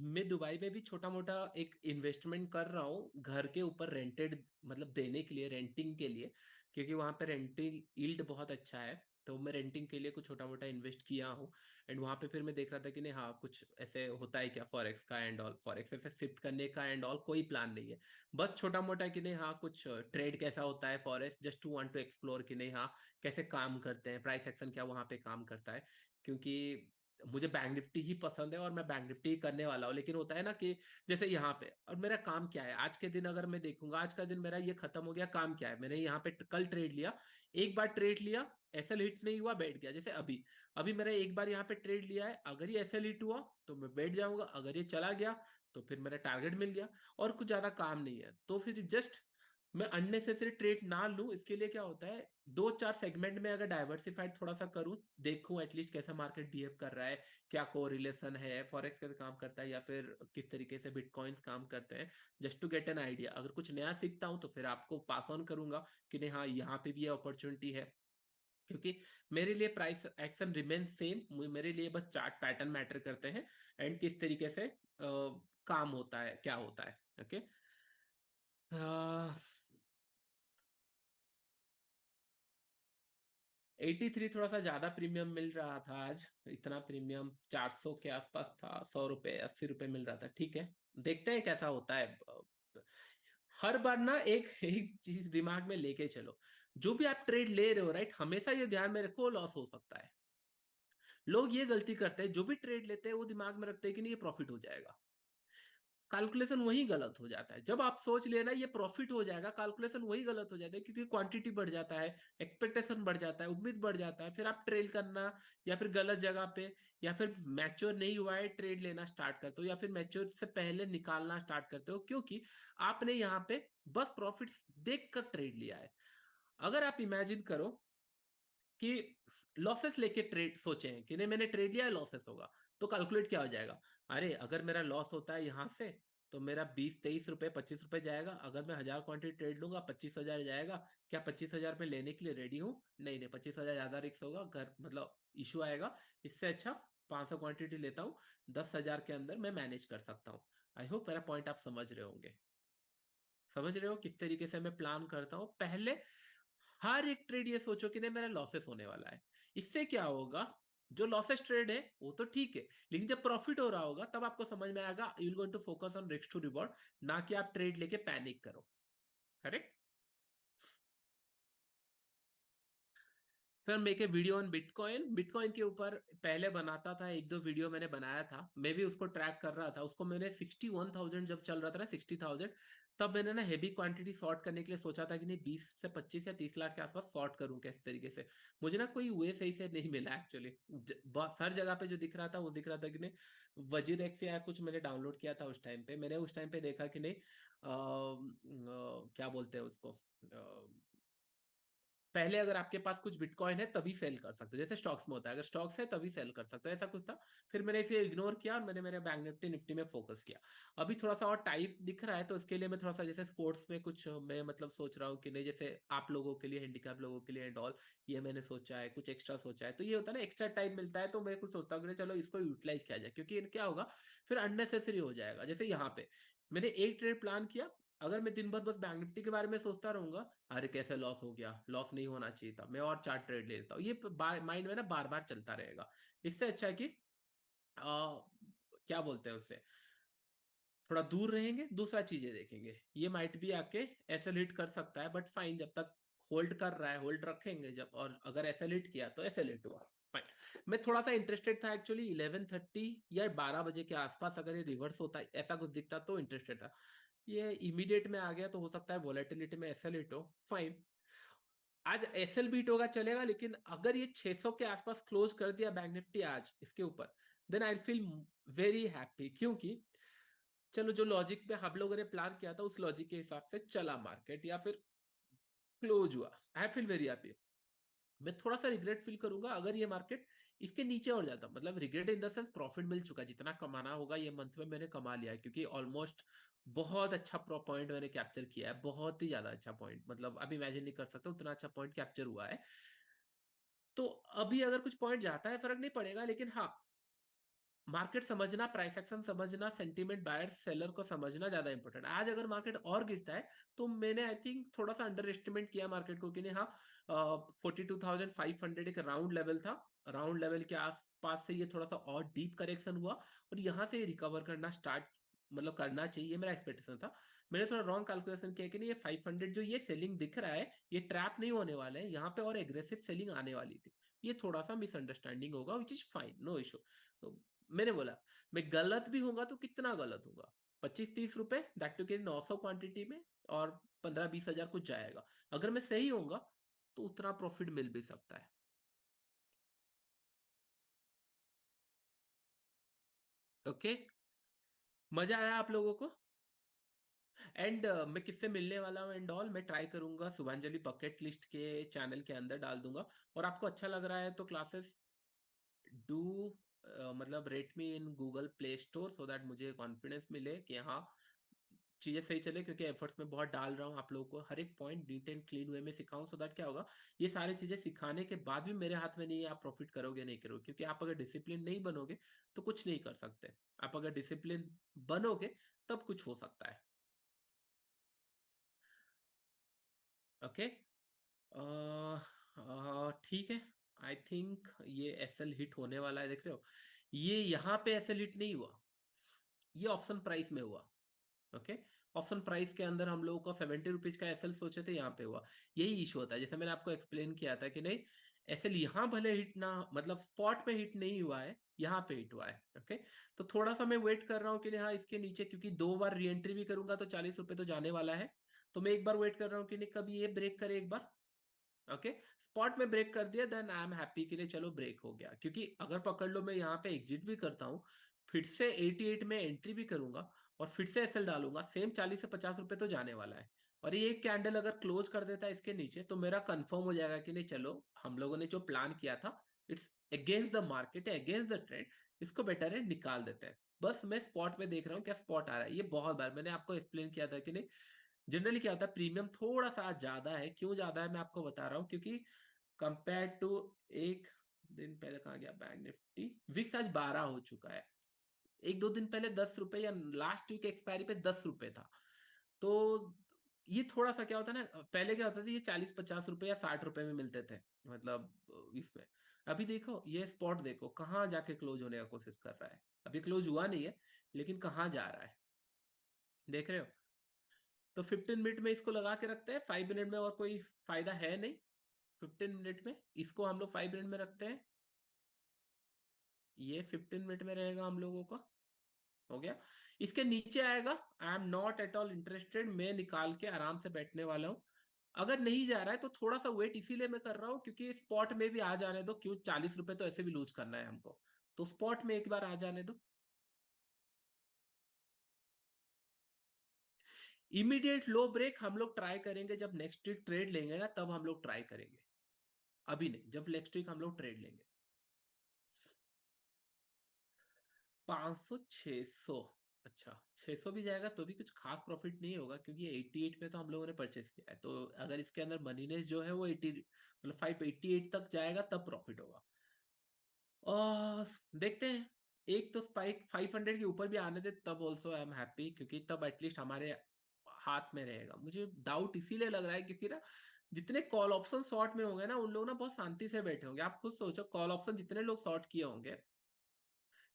मैं दुबई में भी छोटा मोटा एक इन्वेस्टमेंट कर रहा हूँ, घर के ऊपर रेंटेड, मतलब देने के लिए, रेंटिंग के लिए, क्योंकि वहाँ पे रेंटिंग यील्ड बहुत अच्छा है। तो मैं रेंटिंग के लिए कुछ छोटा मोटा इन्वेस्ट किया हूँ। एंड वहां पे फिर मैं देख रहा था कि नहीं, हाँ कुछ ऐसे होता है क्या फॉरेक्स का एंड ऑल, फॉरेक्स ऐसे शिफ्ट करने का एंड ऑल कोई प्लान नहीं है। बस छोटा मोटा कि नहीं हाँ कुछ ट्रेड कैसा होता है forex, just to want to explore कि नहीं हाँ कैसे काम करते हैं, प्राइस एक्शन क्या वहां पे काम करता है। क्योंकि मुझे बैंक निफ्टी ही पसंद है और मैं बैंक निफ्टी ही करने वाला हूँ। लेकिन होता है ना कि जैसे यहाँ पे, और मेरा काम क्या है आज के दिन, अगर मैं देखूंगा आज का दिन मेरा ये खत्म हो गया, काम क्या है, मैंने यहाँ पे कल ट्रेड लिया, एक बार ट्रेड लिया, एसएल हिट नहीं हुआ, बैठ गया। जैसे अभी अभी मेरा एक बार यहाँ पे ट्रेड लिया है, अगर ये एसएल हिट हुआ तो मैं बैठ जाऊंगा, अगर ये चला गया तो फिर मेरा टारगेट मिल गया। और कुछ ज्यादा काम नहीं है, तो फिर जस्ट मैं अननेसेसरी ट्रेड ना लूं। इसके लिए क्या होता है, दो चार सेगमेंट में अगर डाइवर्सिफाइड थोड़ा सा करूं, देखूं एटलीस्ट कैसा मार्केट बिहेव कर रहा है, क्या कोरिलेशन है, फॉरेक्स कैसे काम करता है, या फिर किस तरीके से बिटकॉइंस काम करते हैं, just to get an idea. अगर कुछ नया सीखता हूं तो फिर आपको पास ऑन करूंगा कि नहीं हाँ यहाँ पे भी ये अपॉर्चुनिटी है। क्योंकि मेरे लिए प्राइस एक्शन रिमेन सेम, मेरे लिए बस चार्ट पैटर्न मैटर करते हैं एंड किस तरीके से काम होता है, क्या होता है। ओके, 83 थोड़ा सा ज्यादा प्रीमियम मिल रहा था आज। इतना प्रीमियम 400 के आसपास था, 100 रुपए 80 रुपए मिल रहा था। ठीक है, देखते हैं कैसा होता है। हर बार ना एक एक चीज दिमाग में लेके चलो, जो भी आप ट्रेड ले रहे हो राइट, हमेशा ये ध्यान में रखो लॉस हो सकता है। लोग ये गलती करते हैं, जो भी ट्रेड लेते हैं वो दिमाग में रखते हैं कि नहीं ये प्रॉफिट हो जाएगा, कैलकुलेशन वही गलत हो जाता है। जब आप सोच लेना ये प्रॉफिट हो जाएगा, कैलकुलेशन वही गलत हो जाता है, क्योंकि क्वांटिटी बढ़ जाता है, एक्सपेक्टेशन बढ़ जाता है, उम्मीद बढ़ जाता है, फिर आप ट्रेल करना या फिर गलत जगह पे, या फिर मैच्योर नहीं हुआ है ट्रेड लेना स्टार्ट करते हो, या फिर मैच्योर से पहले निकालना स्टार्ट करते हो, क्योंकि आपने यहाँ पे बस प्रॉफिट देख कर ट्रेड लिया है। अगर आप इमेजिन करो कि लॉसेस लेके ट्रेड सोचे हैं कि नहीं मैंने ट्रेड लिया है लॉसेस होगा, तो कैलकुलेट क्या हो जाएगा, अरे अगर मेरा लॉस होता है यहाँ से तो मेरा 20 23 रुपए 25 रुपए जाएगा, अगर मैं 1000 क्वांटिटी ट्रेड लूंगा 25,000 जाएगा। क्या 25,000 में लेने के लिए रेडी हूँ? नहीं नहीं, 25,000 ज्यादा रिस्क होगा, घर मतलब इशू आएगा। इससे अच्छा 500 क्वांटिटी लेता हूँ, 10,000 के अंदर मैं मैनेज कर सकता हूँ। आई होप मेरा पॉइंट आप समझ रहे होंगे, समझ रहे हो किस तरीके से मैं प्लान करता हूँ। पहले हर एक ट्रेड ये सोचो कि नहीं मेरा लॉसेस होने वाला है। इससे क्या होगा, जो लॉसेस ट्रेड है वो तो ठीक है, लेकिन जब प्रॉफिट हो रहा होगा तब आपको समझ में आएगा, you will going to focus on risk to reward, ना कि आप ट्रेड लेके पैनिक करो। Correct. Sir make a video on bitcoin, bitcoin के ऊपर पहले बनाता था, एक दो वीडियो मैंने बनाया था, मैं भी उसको ट्रैक कर रहा था। उसको मैंने 61,000 जब चल रहा था ना, 60,000, तब मैंने ना हैवी क्वांटिटी शॉर्ट करने के लिए सोचा था कि नहीं 20 से 25 या 30 लाख के आसपास शॉर्ट करूं कैसे तरीके से। मुझे ना कोई वे सही से नहीं मिला एक्चुअली। हर जगह पे जो दिख रहा था वो दिख रहा था कि नहीं वजीर एक्स या कुछ मैंने डाउनलोड किया था उस टाइम पे, मैंने उस टाइम पे देखा कि नहीं क्या बोलते हैं उसको, पहले अगर आपके पास कुछ बिटकॉइन है तभी सेल कर सकते हो, जैसे स्टॉक्स में होता है, अगर स्टॉक्स है तभी सेल कर सकते हो, ऐसा कुछ था। फिर मैंने इसे इग्नोर किया और मैंने मेरे बैंक निफ्टी निफ्टी में फोकस किया। अभी थोड़ा सा और टाइप दिख रहा है, तो इसके लिए मैं थोड़ा सा जैसे स्पोर्ट्स में कुछ मैं मतलब सोच रहा हूँ कि नहीं, जैसे आप लोगों के लिए, हैंडीकैप लोगों के लिए एंड ऑल, ये मैंने सोचा है, कुछ एक्स्ट्रा सोचा है। तो ये होता है ना, एक्स्ट्रा टाइम मिलता है तो मैं कुछ सोचता हूँ कि चलो इसको यूटिलाइज किया जाए, क्योंकि क्या होगा फिर अननेसेसरी हो जाएगा। जैसे यहाँ पे मैंने एक ट्रेड प्लान किया, अगर मैं दिन भर बस बैंक निफ्टी के बारे में सोचता रहूंगा, अरे कैसे लॉस हो गया, लॉस नहीं होना चाहिए था, मैं और चार्ट ट्रेड लेता हूँ, ये माइंड में ना बार बार चलता रहेगा। इससे अच्छा है कि क्या बोलते हैं उससे, थोड़ा दूर रहेंगे, दूसरा चीजें देखेंगे। ये माइट भी आके ऐसे लीड कर सकता है, बट फाइन, जब तक होल्ड कर रहा है होल्ड रखेंगे, जब और अगर ऐसे लीड किया तो ऐसे लीड हुआ, फाइन। मैं थोड़ा सा इंटरेस्टेड था एक्चुअली 11:30 या 12 बजे के आसपास, अगर ये रिवर्स होता है ऐसा कुछ दिखता तो इंटरेस्टेड था। ये इमीडिएट में आ गया तो हो सकता है वॉलेटिलिटी में एसएल हिट हो, फाइन। आज एसएल बीट होगा चलेगा, लेकिन अगर ये 600 के आसपास क्लोज कर दिया बैंक निफ्टी आज इसके ऊपर, then I feel very happy. क्योंकि चलो जो लॉजिक पे हम लोगों ने प्लान किया था उस लॉजिक के हिसाब से चला मार्केट या फिर क्लोज हुआ, आई फील वेरी हैप्पी। मैं थोड़ा सा रिग्रेट फील करूंगा अगर ये मार्केट इसके नीचे और जाता, मतलब regret in the sense profit मिल चुका, जितना कमाना होगा ये मंथ में मैंने कमा लिया है, क्योंकि ऑलमोस्ट बहुत अच्छा पॉइंट मैंने कैप्चर किया है, बहुत ही ज्यादा अच्छा पॉइंट, मतलब अब इमेजिन नहीं कर सकता उतना अच्छा पॉइंट कैप्चर हुआ है। तो अभी अगर कुछ पॉइंट जाता है फर्क नहीं पड़ेगा, लेकिन हाँ मार्केट समझना, प्राइस एक्शन समझना, सेंटीमेंट, बायर सेलर को समझना ज्यादा इंपॉर्टेंट। आज अगर मार्केट और गिरता है तो मैंने आई थिंक थोड़ा सा अंडर एस्टिमेट किया मार्केट को कि नहीं, हाँ 42,500 एक राउंड लेवल था, राउंड लेवल के आसपास से ये थोड़ा सा और डीप करेक्शन हुआ और यहाँ से रिकवर करना स्टार्ट मतलब करना चाहिए, मेरा एक्सपेक्टेशन था। मैंने थोड़ा रॉन्ग कैलकुलेशन किया कि नहीं, ये 500 जो ये सेलिंग दिख रहा है ये ट्रैप नहीं होने वाला है, यहाँ पे और एग्रेसिव सेलिंग आने वाली थी। ये थोड़ा सा मिसअंडरस्टैंडिंग होगा which is fine, no issue. तो मैंने बोला मैं गलत भी होगा तो कितना गलत होगा, 25-30 रुपए दैट टू के 900 क्वांटिटी में, और 15-20 हजार कुछ जाएगा। अगर मैं सही होऊंगा तो उतना प्रॉफिट मिल भी सकता है। ओके, मजा आया आप लोगों को? एंड मैं किससे मिलने वाला हूँ एंड ऑल मैं ट्राई करूंगा, शुभांजलि बकेट लिस्ट के चैनल के अंदर डाल दूंगा। और आपको अच्छा लग रहा है तो क्लासेस डू मतलब rate me in Google play store so that मुझे कॉन्फिडेंस मिले कि हाँ चीजें सही चले, क्योंकि एफर्ट्स में बहुत डाल रहा हूँ आप लोगों को हर एक पॉइंट नीट एंड क्लीन वे में सिखाऊं, सो दैट क्या होगा, ये सारी चीजें सिखाने के बाद भी मेरे हाथ में नहीं है आप प्रॉफिट करोगे नहीं करोगे, क्योंकि आप अगर डिसिप्लिन नहीं बनोगे तो कुछ नहीं कर सकते। आप अगर डिसिप्लिन बनोगे तब कुछ हो सकता है। ओके, ठीक है। आई थिंक ये एसएल हिट होने वाला है, देख रहे हो ये यहाँ पे एसएल हिट नहीं हुआ, ये ऑप्शन प्राइस में हुआ। ओके, ऑप्शन प्राइस के अंदर हम लोगों को 70 रुपीज का एसएल सोचे थे, यहाँ पे हुआ। यही इशू होता है, जैसे मैंने आपको एक्सप्लेन किया था कि नहीं, एसएल यहाँ भले हिट ना मतलब स्पॉट पे हिट नहीं हुआ है, यहाँ पे हिट हुआ है। ओके, तो थोड़ा सा मैं वेट कर रहा हूँ कि नहीं, हाँ इसके नीचे, क्योंकि 2 बार री एंट्री भी करूंगा तो 40 रुपए तो जाने वाला है। तो मैं एक बार वेट कर रहा हूँ कि नहीं कब ये ब्रेक करे एक बार। ओके, स्पॉट में ब्रेक कर दिया देन आई एम हैप्पी कि नहीं चलो ब्रेक हो गया, क्योंकि अगर पकड़ लो मैं यहाँ पे एग्जिट भी करता हूँ, फिर से 88 में एंट्री भी करूंगा और फिर से एसएल डालूंगा, सेम 40 से 50 रुपए तो जाने वाला है। और ये एक कैंडल अगर क्लोज कर देता है इसके नीचे तो मेरा कंफर्म हो जाएगा कि नहीं चलो हम लोगों ने जो प्लान किया था इट्स अगेंस्ट द मार्केट है, अगेंस्ट द ट्रेंड, इसको बेटर है निकाल देते हैं। बस मैं स्पॉट पे देख रहा हूँ क्या स्पॉट आ रहा है, ये बहुत बार मैंने आपको एक्सप्लेन किया था कि नहीं, जनरली क्या होता है प्रीमियम थोड़ा सा ज्यादा है, क्यों ज्यादा है मैं आपको बता रहा हूँ, क्योंकि कंपेयर टू एक दिन पहले कहा गया बैंक निफ्टी, विक्स आज 12 हो चुका है, 1-2 दिन पहले 10 रुपए या लास्ट वीक एक्सपायरी पे 10 रुपए था। तो ये थोड़ा सा क्या होता है ना, पहले क्या होता था ये 40-50 रुपए या 60 रुपए में मिलते थे, मतलब इसमें। अभी देखो ये स्पॉट देखो कहाँ जाके क्लोज होने का कोशिश कर रहा है, अभी क्लोज हुआ नहीं है लेकिन कहाँ जा रहा है, देख रहे हो। तो 15 मिनट में इसको लगा के रखते हैं, 5 मिनट में और कोई फायदा है नहीं। 15 मिनट में इसको हम लोग 5 मिनट में रखते हैं, ये 15 मिनट में रहेगा हम लोगों का, हो गया। इसके नीचे आएगा, I am not at all interested, मैं निकाल के आराम से बैठने वाला हूँ। अगर नहीं जा रहा है तो थोड़ा सा वेट इसीलिए मैं कर रहा हूँ क्योंकि स्पॉट में भी आ जाने दो, क्यों 40 रुपए तो ऐसे भी लूज करना है हमको, तो स्पॉट में एक बार आ जाने दो। इमीडिएट लो ब्रेक हम लोग ट्राई करेंगे जब नेक्स्ट वीक ट्रेड लेंगे ना, तब हम लोग ट्राई करेंगे, अभी नहीं, जब नेक्स्ट वीक हम लोग ट्रेड लेंगे। 500 600, अच्छा 600 भी जाएगा तो भी कुछ खास प्रॉफिट नहीं होगा, क्योंकि 88 में तो हम लोगों ने परचेस किया है, तो अगर इसके अंदर मनीनेस जो है वो 80 मतलब 588 तक जाएगा तब प्रॉफिट होगा। और देखते हैं, एक तो स्पाइक 500 के ऊपर भी आने दे तब ऑल्सो आई एम हैप्पी, क्योंकि तब एटलीस्ट हमारे हाथ में रहेगा। मुझे डाउट इसीलिए लग रहा है क्योंकि ना जितने कॉल ऑप्शन शॉर्ट में होंगे ना उन लोग ना बहुत शांति से बैठे होंगे। आप खुद सोचो कॉल ऑप्शन जितने लोग शॉर्ट किए होंगे,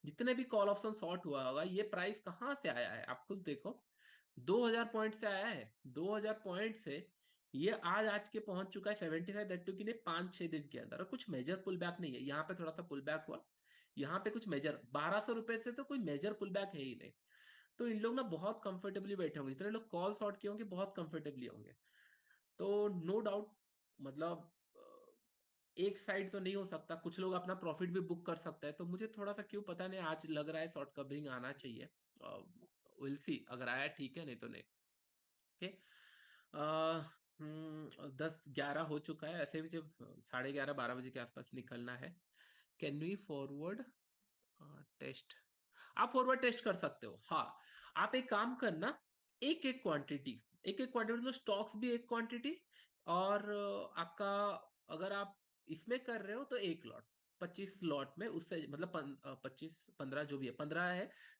जितने भी कॉल ऑप्शन शॉर्ट हुआ होगा, ये प्राइस कहाँ से आया है आप खुद देखो, 2000 पॉइंट से आया है, 2000 पॉइंट से ये आज के पहुंच चुका है 75, दैट टू कि 5-6 दिन के अंदर, और कुछ मेजर पुल बैक नहीं है, यहाँ पे थोड़ा सा पुल बैक हुआ, यहाँ पे कुछ मेजर 1200 रुपए से तो कोई मेजर पुल बैक है ही नहीं। तो इन लोग ना बहुत कंफर्टेबली बैठे होंगे, जितने लोग कॉल शॉर्ट किए होंगे बहुत कंफर्टेबली होंगे। तो नो डाउट, मतलब एक साइड तो नहीं हो सकता, कुछ लोग अपना प्रॉफिट भी बुक कर सकता है, तो मुझे थोड़ा सा क्यों पता नहीं आज लग रहा है शॉर्ट कवरिंग आना चाहिए। विल सी, अगर आया ठीक है नहीं तो नहीं। ओके, 10-11 हो चुका है, ऐसे भी जब 11:30-12 बजे के आसपास निकलना है। कैन वी फॉरवर्ड टेस्ट, आप फॉरवर्ड टेस्ट कर सकते हो, हाँ। आप एक काम करना, एक एक क्वांटिटी, एक एक क्वांटिटी मतलब स्टॉक्स भी एक क्वांटिटी, और आपका अगर आप इसमें कर रहे हो तो एक लॉट, 25 लॉट में, उससे मतलब 25 15 जो भी है,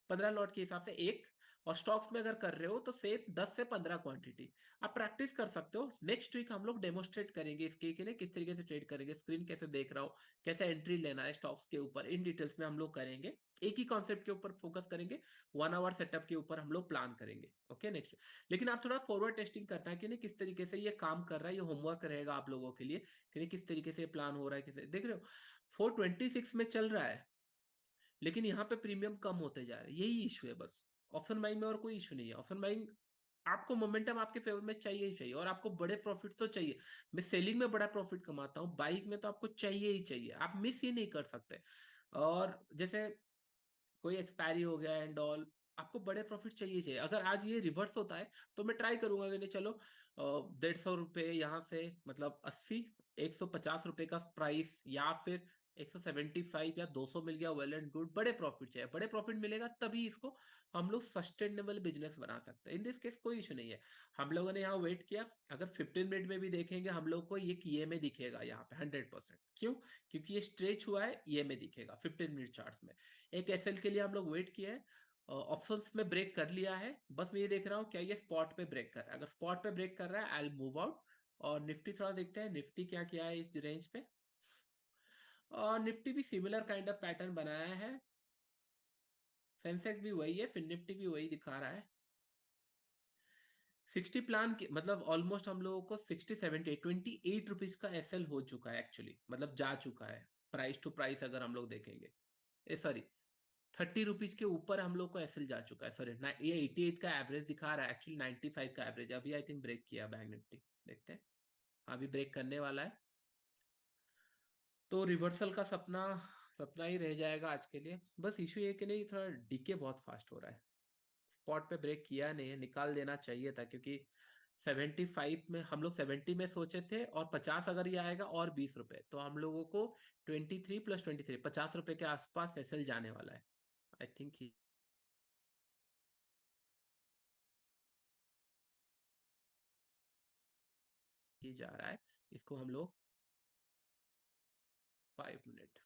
15 लॉट के हिसाब से एक, और स्टॉक्स में अगर कर रहे हो तो सेम 10 से 15 क्वांटिटी आप प्रैक्टिस कर सकते हो। नेक्स्ट वीक हम लोग डेमोस्ट्रेट करेंगे इसके कि किस तरीके से ट्रेड करेंगे, स्क्रीन कैसे देख रहा हूँ, कैसे एंट्री लेना है स्टॉक्स के ऊपर, इन डिटेल्स में हम लोग करेंगे। एक ही कॉन्सेप्ट के ऊपर फोकस करेंगे, 1 आवर सेटअप के ऊपर हम लोग प्लान करेंगे। ओके नेक्स्ट, लेकिन आप थोड़ा फॉरवर्ड टेस्टिंग करना है कि नहीं किस तरीके से ये काम कर रहा है, ये होमवर्क रहेगा आप लोगों के लिए कि नहीं किस तरीके से प्लान हो रहा है, किसे देख रहे हो 426 में चल रहा है, लेकिन यहाँ पे प्रीमियम कम होते जा रहे हैं, यही इशू है बस। ऑप्शन बाइंग में और कोई इशू नहीं है। ऑप्शन बाइंग आपको मोमेंटम आपके फेवर में चाहिए ही चाहिए, और आपको बड़े प्रॉफिट तो चाहिए। मैं सेलिंग में बड़ा प्रॉफिट कमाता हूँ, बाइक में तो आपको चाहिए ही चाहिए, आप मिस ही नहीं कर सकते। और जैसे कोई एक्सपायरी हो गया एंड ऑल, आपको बड़े प्रॉफिट चाहिए चाहिए। अगर आज ये रिवर्स होता है तो मैं ट्राई करूंगा कि नहीं चलो 150 रुपये यहाँ से, मतलब 150 रुपये का प्राइस, या फिर 175 या 200 मिल गया, वेल एंड गुड। बड़े प्रॉफिट चाहिए, बड़े प्रॉफिट मिलेगा तभी इसको हम लोग सस्टेनेबल बिजनेस बना सकते हैं। इन दिस केस कोई इशू नहीं है। हम लोगों ने यहाँ वेट किया, अगर 15 मिनट में भी देखेंगे हम लोग को ये किए में दिखेगा यहाँ पे 100%। क्यों? क्योंकि ये स्ट्रेच हुआ है, ये में दिखेगा 15 मिनट चार्ट में। एक एसएल के लिए हम लोग वेट किए हैं, ऑप्शंस में ब्रेक कर लिया है, बस मैं ये देख रहा हूँ क्या ये स्पॉट पे ब्रेक कर रहा है। अगर स्पॉट पे ब्रेक कर रहा है आई विल मूव आउट। और निफ्टी थोड़ा देखते हैं, निफ्टी क्या किया है इस रेंज पे। और निफ्टी भी सिमिलर काइंड ऑफ पैटर्न बनाया है, सेंसेक्स भी वही है, फिर निफ्टी भी वही दिखा रहा है। 60 प्लान के मतलब ऑलमोस्ट हम लोगों को 60 70 28 रुपीज का एसएल हो चुका है एक्चुअली, मतलब जा चुका है प्राइस टू प्राइस अगर हम लोग देखेंगे। सॉरी, 30 रुपीज के ऊपर हम लोग को एसएल जा चुका है। सॉरी, ये 88 का एवरेज दिखा रहा है, एक्चुअली 95 का एवरेज। अभी आई थिंक ब्रेक किया बैंक निफ्टी, देखते हैं। अभी ब्रेक करने वाला है, तो रिवर्सल का सपना सपना ही रह जाएगा आज के लिए। बस इशू ये कि नहीं, थोड़ा डीके बहुत फास्ट हो रहा है। स्पॉट पे ब्रेक किया नहीं है, निकाल देना चाहिए था, क्योंकि 75 में हम लोग 70 में सोचे थे, और 50 अगर ये आएगा और 20 रुपए, तो हम लोगों को 23 + 23 50 रुपए के आसपास एसएल जाने वाला है। आई थिंक ही जा रहा है। इसको हम लोग 5 मिनट,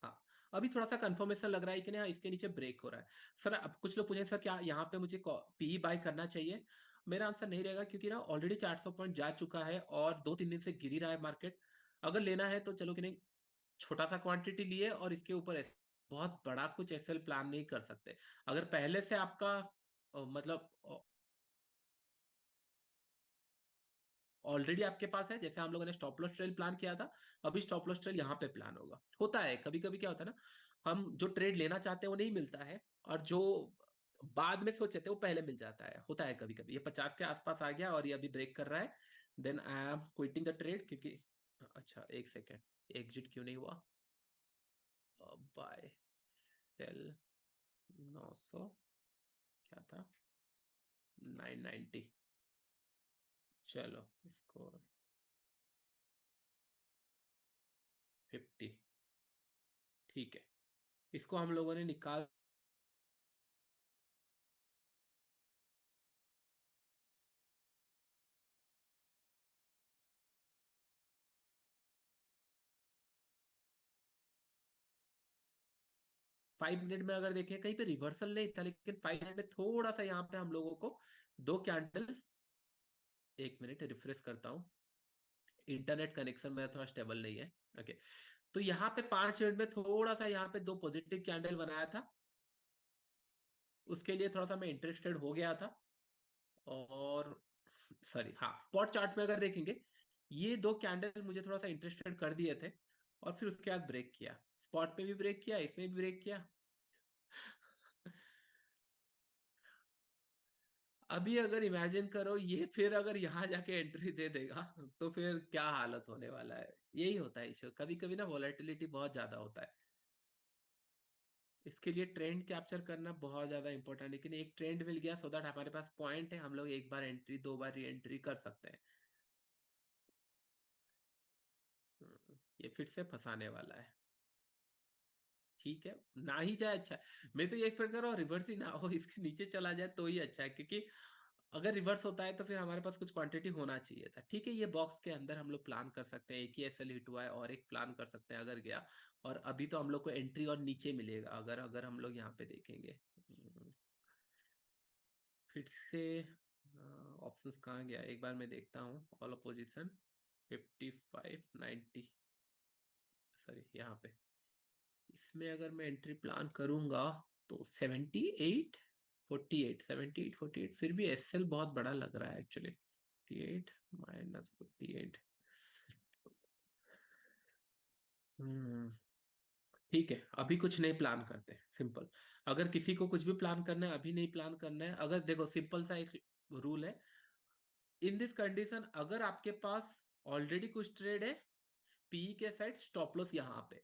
हाँ, अभी थोड़ा सा कंफर्मेशन लग रहा है कि नहीं, हाँ, इसके नीचे ब्रेक हो रहा है। सर अब कुछ लोग पूछे सर क्या यहाँ पे मुझे पी बाय करना चाहिए? मेरा आंसर नहीं रहेगा, क्योंकि ना ऑलरेडी 400 पॉइंट जा चुका है और 2 3 दिन से गिर ही रहा है मार्केट। अगर लेना है तो चलो कि नहीं, छोटा सा क्वांटिटी लिए और इसके ऊपर बहुत बड़ा कुछ एसएल प्लान नहीं कर सकते। अगर पहले से आपका मतलब ऑलरेडी आपके पास है, जैसे हम लोगों ने स्टॉप लॉस ट्रेल प्लान किया था, अभी स्टॉप लॉस ट्रेल यहाँ पे प्लान होगा। होता है कभी कभी, क्या होता है ना, हम जो ट्रेड लेना चाहते हैं वो नहीं मिलता है, और जो बाद में सोचे थे वो पहले मिल जाता है। होता है कभी कभी। ये 50 के आसपास आ गया और ये अभी ब्रेक कर रहा है, then I am quitting the trade, क्योंकि अच्छा एक सेकेंड, एग्जिट क्यों नहीं हुआ? बाय सेल 900, क्या था, 990। चलो इसको 50, ठीक है, इसको हम लोगों ने निकाल 5 मिनट में अगर देखें कहीं पे रिवर्सल नहीं था, लेकिन 5 मिनट में थोड़ा सा यहाँ पे हम लोगों को दो कैंडल, 1 मिनट रिफ्रेश करता हूँ, इंटरनेट कनेक्शन मेरा थोड़ा स्टेबल नहीं है। ओके, तो यहाँ पे 5 मिनट में थोड़ा सा यहाँ पे दो पॉजिटिव कैंडल बनाया था, उसके लिए थोड़ा सा मैं इंटरेस्टेड हो गया था। और सॉरी, हाँ, स्पॉट चार्ट में अगर देखेंगे ये दो कैंडल मुझे थोड़ा सा इंटरेस्टेड कर दिए थे, और फिर उसके बाद ब्रेक किया, स्पॉट पे भी ब्रेक किया, इसमें भी ब्रेक किया। अभी अगर इमेजिन करो ये फिर अगर यहाँ जाके एंट्री दे देगा तो फिर क्या हालत होने वाला है। यही होता है इशू, कभी कभी ना वॉलेटिलिटी बहुत ज्यादा होता है। इसके लिए ट्रेंड कैप्चर करना बहुत ज्यादा इंपॉर्टेंट है, लेकिन एक ट्रेंड मिल गया सो दैट हमारे पास पॉइंट है, हम लोग एक बार एंट्री दो बार री एंट्री कर सकते हैं। ये फिर से फंसाने वाला है। ठीक है, ना ही जाए अच्छा है। मैं तो ये एक्सपेक्ट कर रहा हूँ रिवर्स ही ना हो, इसके नीचे चला जाए तो ही अच्छा है, क्योंकि अगर रिवर्स होता है तो फिर हमारे पास कुछ क्वांटिटी होना चाहिए था। ठीक है, ये बॉक्स के अंदर हम लोग प्लान कर सकते हैं, एक ही एसएल हिट हुआ है और एक प्लान कर सकते हैं अगर गया। और अभी तो हम लोग को एंट्री और नीचे मिलेगा अगर अगर हम लोग यहाँ पे देखेंगे। फिर से ऑप्शंस कहाँ गया, एक बार मैं देखता हूँ। ऑल अपोजिशन 55 90, सॉरी यहाँ पे। इसमें अगर मैं एंट्री प्लान करूंगा तो 78 48, फिर भी एसएल बहुत बड़ा लग रहा है एक्चुअली। 48 -48। हम्म ठीक है, अभी कुछ नहीं प्लान करते, सिंपल। अगर किसी को कुछ भी प्लान करना है, अभी नहीं प्लान करना है। अगर देखो, सिंपल सा एक रूल है इन दिस कंडीशन, अगर आपके पास ऑलरेडी कुछ ट्रेड है पी के साइड, स्टॉप लॉस यहाँ पे।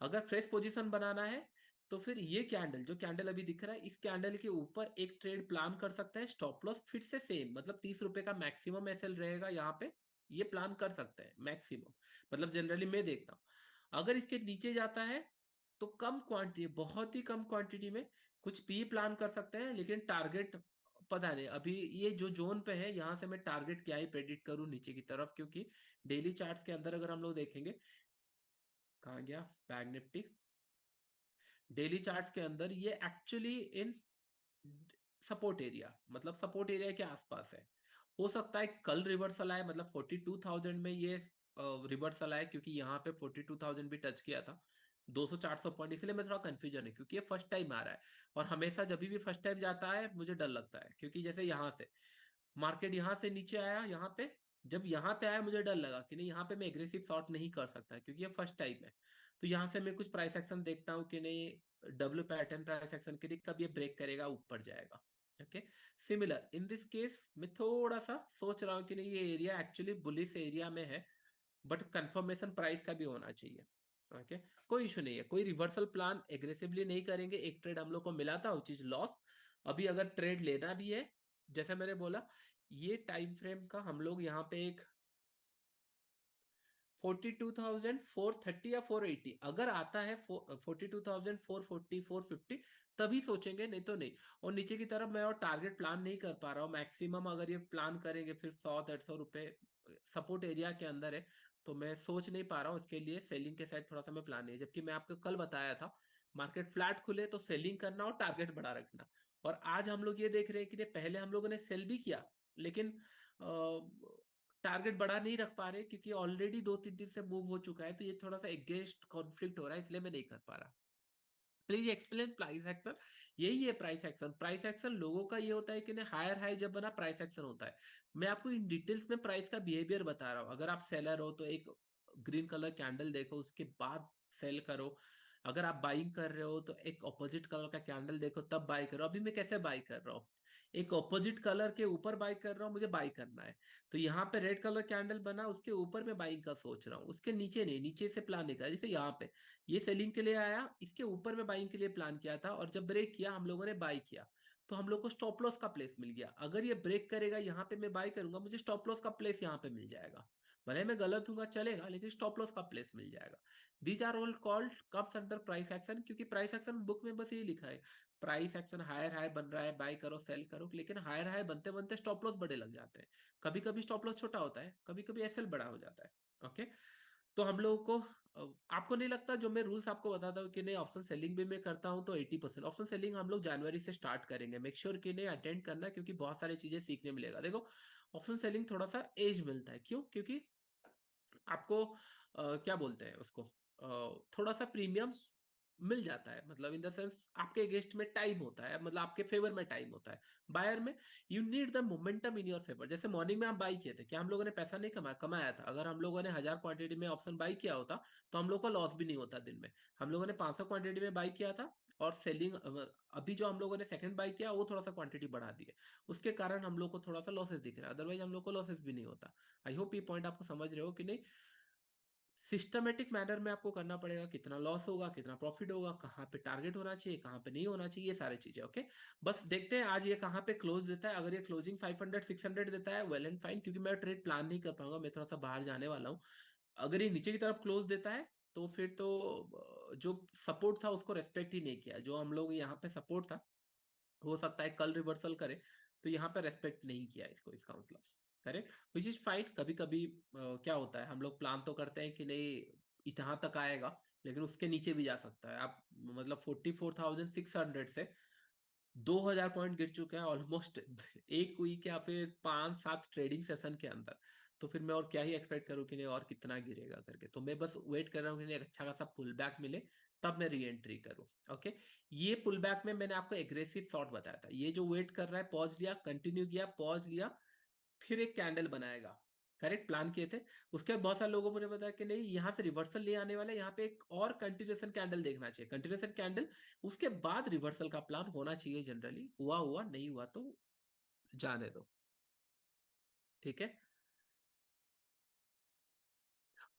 अगर फ्रेश पोजीशन बनाना है तो फिर ये कैंडल, जो कैंडल अभी दिख रहा है, इस कैंडल के ऊपर एक ट्रेड प्लान कर सकते हैं। स्टॉप लॉस फिर से सेम, मतलब 30 रुपए का मैक्सिमम एसएल रहेगा यहाँ पे। ये प्लान कर सकते हैं मैक्सिमम, मतलब जनरली मैं देखता हूँ। अगर इसके नीचे जाता है तो कम क्वांटिटी, बहुत ही कम क्वांटिटी में कुछ पी प्लान कर सकते हैं, लेकिन टारगेट पता नहीं। अभी ये जो जोन पे है, यहाँ से मैं टारगेट क्या ही प्रेडिक्ट करूँ नीचे की तरफ, क्योंकि डेली चार्ट्स के अंदर अगर हम लोग देखेंगे, कहाँ गया बैंक निफ्टी, डेली चार्ट के अंदर ये एक्चुअली इन सपोर्ट एरिया, मतलब सपोर्ट एरिया के आसपास है। हो सकता है कल रिवर्सल आए, मतलब 42,000 में ये रिवर्सल आए, क्योंकि यहाँ पे 42,000 भी टच किया था। 200 400 पॉइंट, इसलिए मैं थोड़ा कंफ्यूजन है, क्योंकि ये फर्स्ट टाइम आ रहा है। और हमेशा जब भी फर्स्ट टाइम जाता है मुझे डर लगता है, क्योंकि जैसे यहाँ से मार्केट यहाँ से नीचे आया, यहाँ पे जब यहाँ पे आया मुझे डर लगा कि नहीं, यहाँ पे मैं एग्रेसिव शॉर्ट नहीं कर सकता, क्योंकि ये फर्स्ट टाइम है। तो यहाँ से मैं कुछ प्राइस एक्शन देखता हूँ कि नहीं, डब्ल्यू पैटर्न प्राइस एक्शन के लिए कब ये ब्रेक करेगा, ऊपर जाएगा। Okay, similar in this case मैं थोड़ा सा सोच रहा हूँ कि नहीं, ये एरिया एक्चुअली बुलिश एरिया में है, बट कंफर्मेशन प्राइस का भी होना चाहिए। ओके, कोई इशू नहीं है, कोई रिवर्सल प्लान एग्रेसिवली नहीं करेंगे। एक ट्रेड हम लोग को मिला था, वो चीज लॉस। अभी अगर ट्रेड लेना भी है, जैसे मैंने बोला, ये टाइम फ्रेम का हम लोग यहाँ पे एक 42,430 या 480 अगर आता है, 42,440 450, तभी सोचेंगे, नहीं तो नहीं। और नीचे की तरफ मैं और टारगेट प्लान नहीं कर पा रहा हूँ मैक्सिमम। अगर ये प्लान करेंगे फिर 100 150 रुपए सपोर्ट एरिया के अंदर है, तो मैं सोच नहीं पा रहा हूँ। इसके लिए सेलिंग के साइड थोड़ा सा मैं प्लान नहीं है, जबकि मैं आपको कल बताया था मार्केट फ्लैट खुले तो सेलिंग करना और टारगेट बढ़ा रखना। और आज हम लोग ये देख रहे हैं कि पहले हम लोगों ने सेल भी किया, लेकिन टारगेट बढ़ा नहीं रख पा रहे, क्योंकि ऑलरेडी 2 3 दिन से मूव हो चुका है। तो ये थोड़ा सा एगेंस्ट कॉन्फ्लिक्ट हो रहा है, इसलिए मैं नहीं कर पा रहा। Please explain price action. यही है प्राइस एक्शन। प्राइस एक्शन लोगों का ये होता है कि हायर हाई जब बना प्राइस एक्शन होता है। मैं आपको इन डिटेल्स में प्राइस का बिहेवियर बता रहा हूँ। अगर आप सेलर हो तो एक ग्रीन कलर कैंडल देखो, उसके बाद सेल करो। अगर आप बाइंग कर रहे हो तो एक ऑपोजिट कलर का कैंडल देखो, तब बाई करो। अभी मैं कैसे बाई कर रहा हूँ, एक ऑपोजिट कलर के ऊपर बाई कर रहा हूँ, मुझे बाई करना है। तो यहाँ पे रेड कलर कैंडल बना, उसके ऊपर मैं बाइंग का सोच रहा हूँ, उसके नीचे नहीं, नीचे से प्लान नहीं करा। जैसे यहाँ पे ये सेलिंग के लिए आया, इसके ऊपर में बाइंग के लिए प्लान किया था, और जब ब्रेक किया हम लोगों ने बाई किया, तो हम लोग को स्टॉप लॉस का प्लेस मिल गया। अगर ये ब्रेक करेगा, यहाँ पे मैं बाई करूंगा, मुझे स्टॉप लॉस का प्लेस यहाँ पे मिल जाएगा। भले मैं गलत हूँ चलेगा, लेकिन स्टॉप लॉस का प्लेस मिल जाएगा। These are all called comes under price action, क्योंकि प्राइस एक्शन बुक में बस ये लिखा है, प्राइस एक्शन हायर हाई बन रहा है, बाय करो सेल करो। लेकिन हायर हाई बनते बनते स्टॉप लॉस बड़े लग जाते हैं। कभी कभी स्टॉप लॉस छोटा होता है, कभी कभी एसएल बड़ा हो जाता है। ओके, तो हम लोगों को आपको नहीं लगता जो मैं रूल्स आपको बताता हूँ कि नहीं, ऑप्शन सेलिंग भी मैं करता हूँ तो 80% ऑप्शन सेलिंग हम लोग जनवरी से स्टार्ट करेंगे। मेक श्योर कि नहीं अटेंड करना, क्योंकि बहुत सारी चीजें सीखने मिलेगा। देखो, ऑप्शन सेलिंग थोड़ा सा एज मिलता है, क्यों? क्योंकि आपको क्या बोलते हैं उसको, थोड़ा सा प्रीमियम मिल जाता है, मतलब इन द सेंस आपके अगेंस्ट में टाइम होता है, मतलब आपके फेवर में टाइम होता है। बायर में you need the momentum in your favour. जैसे मॉर्निंग में आप बाई किए थे, क्या हम लोगों ने पैसा नहीं कमाया था? अगर हम लोगों ने 1000 क्वांटिटी में ऑप्शन बाई किया होता तो हम लोग का लॉस भी नहीं होता दिन में। हम लोगों ने 500 क्वांटिटी में बाई किया था, और सेलिंग अभी जो हम लोगों ने सेकंड बाई किया वो थोड़ा सा क्वांटिटी बढ़ा दी है, उसके कारण हम लोग को थोड़ा सा लॉसेस दिख रहा है। अदरवाइज हम लोग को लॉसेस भी नहीं होता। आई होप ये पॉइंट आपको समझ रहे हो कि नहीं। सिस्टमेटिक मैनर में आपको करना पड़ेगा, कितना लॉस होगा, कितना प्रॉफिट होगा, कहाँ पे टारगेट होना चाहिए, कहाँ पे नहीं होना चाहिए, ये सारी चीजें। ओके, बस देखते हैं आज ये कहाँ पे क्लोज देता है। अगर ये क्लोजिंग 500 600 देता है, वेल एंड फाइन, क्योंकि मैं ट्रेड प्लान नहीं कर पाऊंगा, मैं थोड़ा सा बाहर जाने वाला हूँ। अगर ये नीचे की तरफ क्लोज देता है तो फिर तो जो सपोर्ट था उसको रेस्पेक्ट ही नहीं किया। जो हम लोग यहाँ पे सपोर्ट था, हो सकता है कल रिवर्सल करे, तो यहाँ पे रेस्पेक्ट नहीं किया इसको, इसका मतलब। Correct, which is fine. कभी कभी क्या होता है, हम लोग प्लान तो करते हैं कि नहीं इतना तक आएगा, लेकिन उसके नीचे भी जा सकता है। आप मतलब 44,600 से 2000 पॉइंट गिर चुके हैं ऑलमोस्ट एक वीक या फिर 5-7 ट्रेडिंग सेशन के अंदर। तो फिर मैं और क्या ही एक्सपेक्ट करूं कि नहीं और कितना गिरेगा करके। तो मैं बस वेट कर रहा हूँ कि नहीं एक अच्छा खासा पुल बैक मिले, तब मैं री एंट्री करूँ। ओके, ये पुल बैक में मैंने आपको एग्रेसिव शॉट बताया था। ये जो वेट कर रहा है, पॉज लिया, कंटिन्यू किया, पॉज लिया, फिर एक कैंडल बनाएगा। करेक्ट, प्लान किए थे। उसके बाद बहुत सारे लोगों ने बताया कि नहीं यहाँ से रिवर्सल ले आने वाला है, यहाँ पे एक और कंटिन्यूएशन कैंडल देखना चाहिए, कंटिन्यूएशन कैंडल, उसके बाद रिवर्सल का प्लान होना चाहिए। जनरली हुआ हुआ, नहीं हुआ तो जाने दो। ठीक है,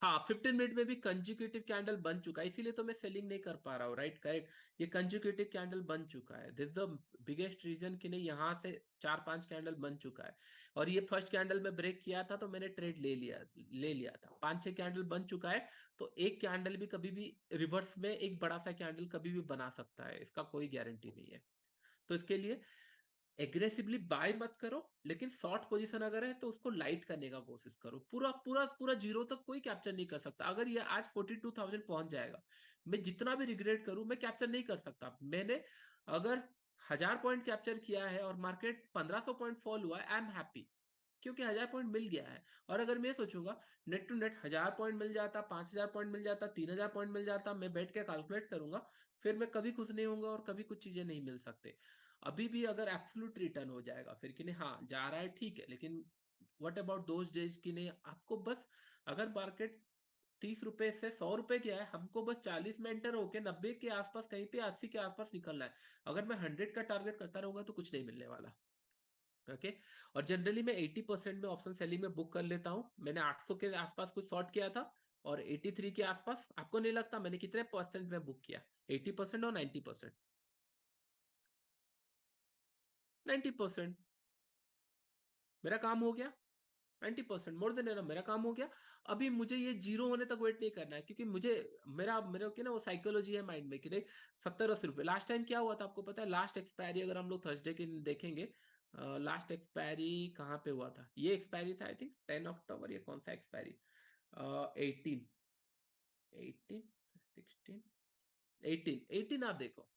हाँ 15 मिनट में भी कंजिक्यूटिव कैंडल बन चुका है, इसीलिए तो मैं सेलिंग नहीं कर पा रहा हूँ। राइट, करेक्ट, ये कंजिक्यूटिव कैंडल बन चुका है। दिस द बिगेस्ट रीजन कि नहीं यहाँ से 4-5 कैंडल बन चुका है। और ये फर्स्ट कैंडल में ब्रेक किया था तो मैंने ट्रेड ले लिया था। 5-6 कैंडल बन चुका है, तो एक कैंडल भी कभी भी रिवर्स में एक बड़ा सा कैंडल कभी भी बना सकता है, इसका कोई गारंटी नहीं है। तो इसके लिए एग्रेसिवली बाय मत करो, लेकिन शॉर्ट पोजीशन अगर है तो उसको लाइट करने का कोशिश करो। पूरा पूरा पूरा जीरो तक कोई कैप्चर नहीं कर सकता। अगर ये आज 42,000 पहुंच जाएगा, मैं जितना भी रिग्रेट करूं मैं कैप्चर नहीं कर सकता। मैंने अगर 1000 पॉइंट कैप्चर किया है और मार्केट 1500 पॉइंट फॉल हुआ है, आई एम हैप्पी, क्योंकि 1000 पॉइंट मिल गया है। और अगर मैं सोचूंगा नेट टू नेट 1000 पॉइंट मिल जाता, 5000 पॉइंट मिल जाता, 3000 पॉइंट मिल जाता, मैं बैठ के कैलकुलेट करूंगा, फिर मैं कभी खुश नहीं होऊंगा और कभी कुछ चीजें नहीं मिल सकते। अभी भी अगर एब्सोल्यूट रिटर्न हो जाएगा फिर कि नहीं हाँ जा रहा है ठीक है, लेकिन व्हाट अबाउट दोज डेज की नहीं, आपको बस अगर मार्केट 30 रुपए से 100 रुपए गया है, हमको बस 40 में एंटर होके 90 के आसपास, कहीं पे 80 के आसपास निकलना है। अगर मैं 100 का टारगेट करता रहूंगा तो कुछ नहीं मिलने वाला। ओके, और जनरली मैं 80% में ऑप्शन सेलिंग में बुक कर लेता हूँ। मैंने 800 के आसपास कुछ शॉर्ट किया था और 83 के आसपास। आपको नहीं लगता मैंने कितने परसेंट में बुक किया? 80% और 90%। 90% मेरा काम हो गया। 90% मोर देन एनफ मेरा काम हो गया। अभी मुझे ये जीरो होने तक वेट नहीं करना है, क्योंकि मुझे मेरा मेरे की ना वो साइकोलॉजी है माइंड में कि नहीं 70-80 रुपए। लास्ट टाइम क्या हुआ था आपको पता है? लास्ट एक्सपायरी अगर हम लोग थर्सडे के दिन देखेंगे, लास्ट एक्सपायरी कहाँ पे हुआ था? ये एक्सपायरी था आई थिंक 10 अक्टूबर। ये कौन सा एक्सपायरी? 18, 18, 16, 18, 18 आप देखो।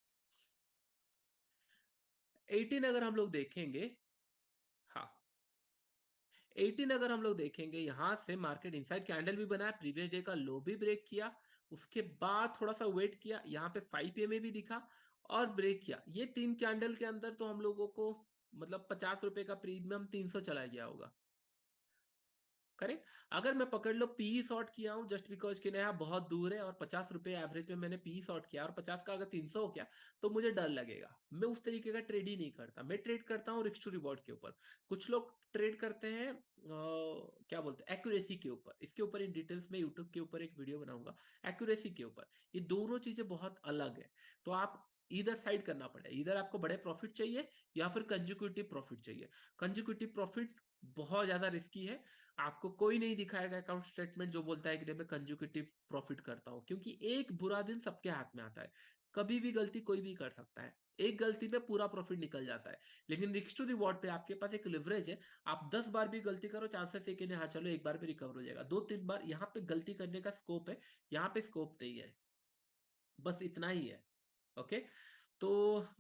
18 अगर हम लोग देखेंगे, हाँ 18 अगर हम लोग देखेंगे, यहां से मार्केट इनसाइड कैंडल भी बनाया, प्रीवियस डे का लो भी ब्रेक किया, उसके बाद थोड़ा सा वेट किया, यहाँ पे 5 PM में भी दिखा और ब्रेक किया। ये 3 कैंडल के अंदर तो हम लोगों को मतलब 50 रुपए का प्रीमियम 300 चला गया होगा। करेक्ट, अगर मैं पकड़ लो पीई शॉर्ट किया हूं जस्ट बिकॉज कि नया बहुत दूर है और 50 रुपए एवरेज में मैंने पीई शॉर्ट किया और 50 का अगर 300 हो गया तो मुझे डर लगेगा। मैं उस तरीके का ट्रेड ही नहीं करता, मैं ट्रेड करता हूँ रिस्क टू रिवॉर्ड के ऊपर। कुछ लोग ट्रेड करते हैं क्या बोलते हैं, एक्यूरेसी के ऊपर। इसके ऊपर इन डिटेल्स में यूट्यूब के ऊपर एक वीडियो बनाऊंगा एक्यूरेसी के ऊपर। ये दोनों चीजें बहुत अलग है। तो आप इधर साइड करना पड़ेगा, इधर आपको बड़े प्रॉफिट चाहिए या फिर कंजिक्यूटिव प्रॉफिट चाहिए। कंजिक्यूटिव प्रॉफिट बहुत ज्यादा रिस्की है। आपको कोई नहीं दिखाएगा अकाउंट स्टेटमेंट जो बोलता है कि मैं कंज्यूकेटिव प्रॉफिट करता हूं, क्योंकि एक बुरा दिन सबके हाथ में आता है। कभी भी गलती कोई भी कर सकता है, एक गलती पे पूरा प्रॉफिट निकल जाता है। लेकिन रिस्क टू रिवॉर्ड पे आपके पास एक लिवरेज है। आप 10 बार भी गलती करो, चांसेस है कि नहीं हाँ चलो एक बार पे रिकवर हो जाएगा। 2-3 बार यहाँ पे गलती करने का स्कोप है, यहाँ पे स्कोप नहीं है। बस इतना ही है। ओके, तो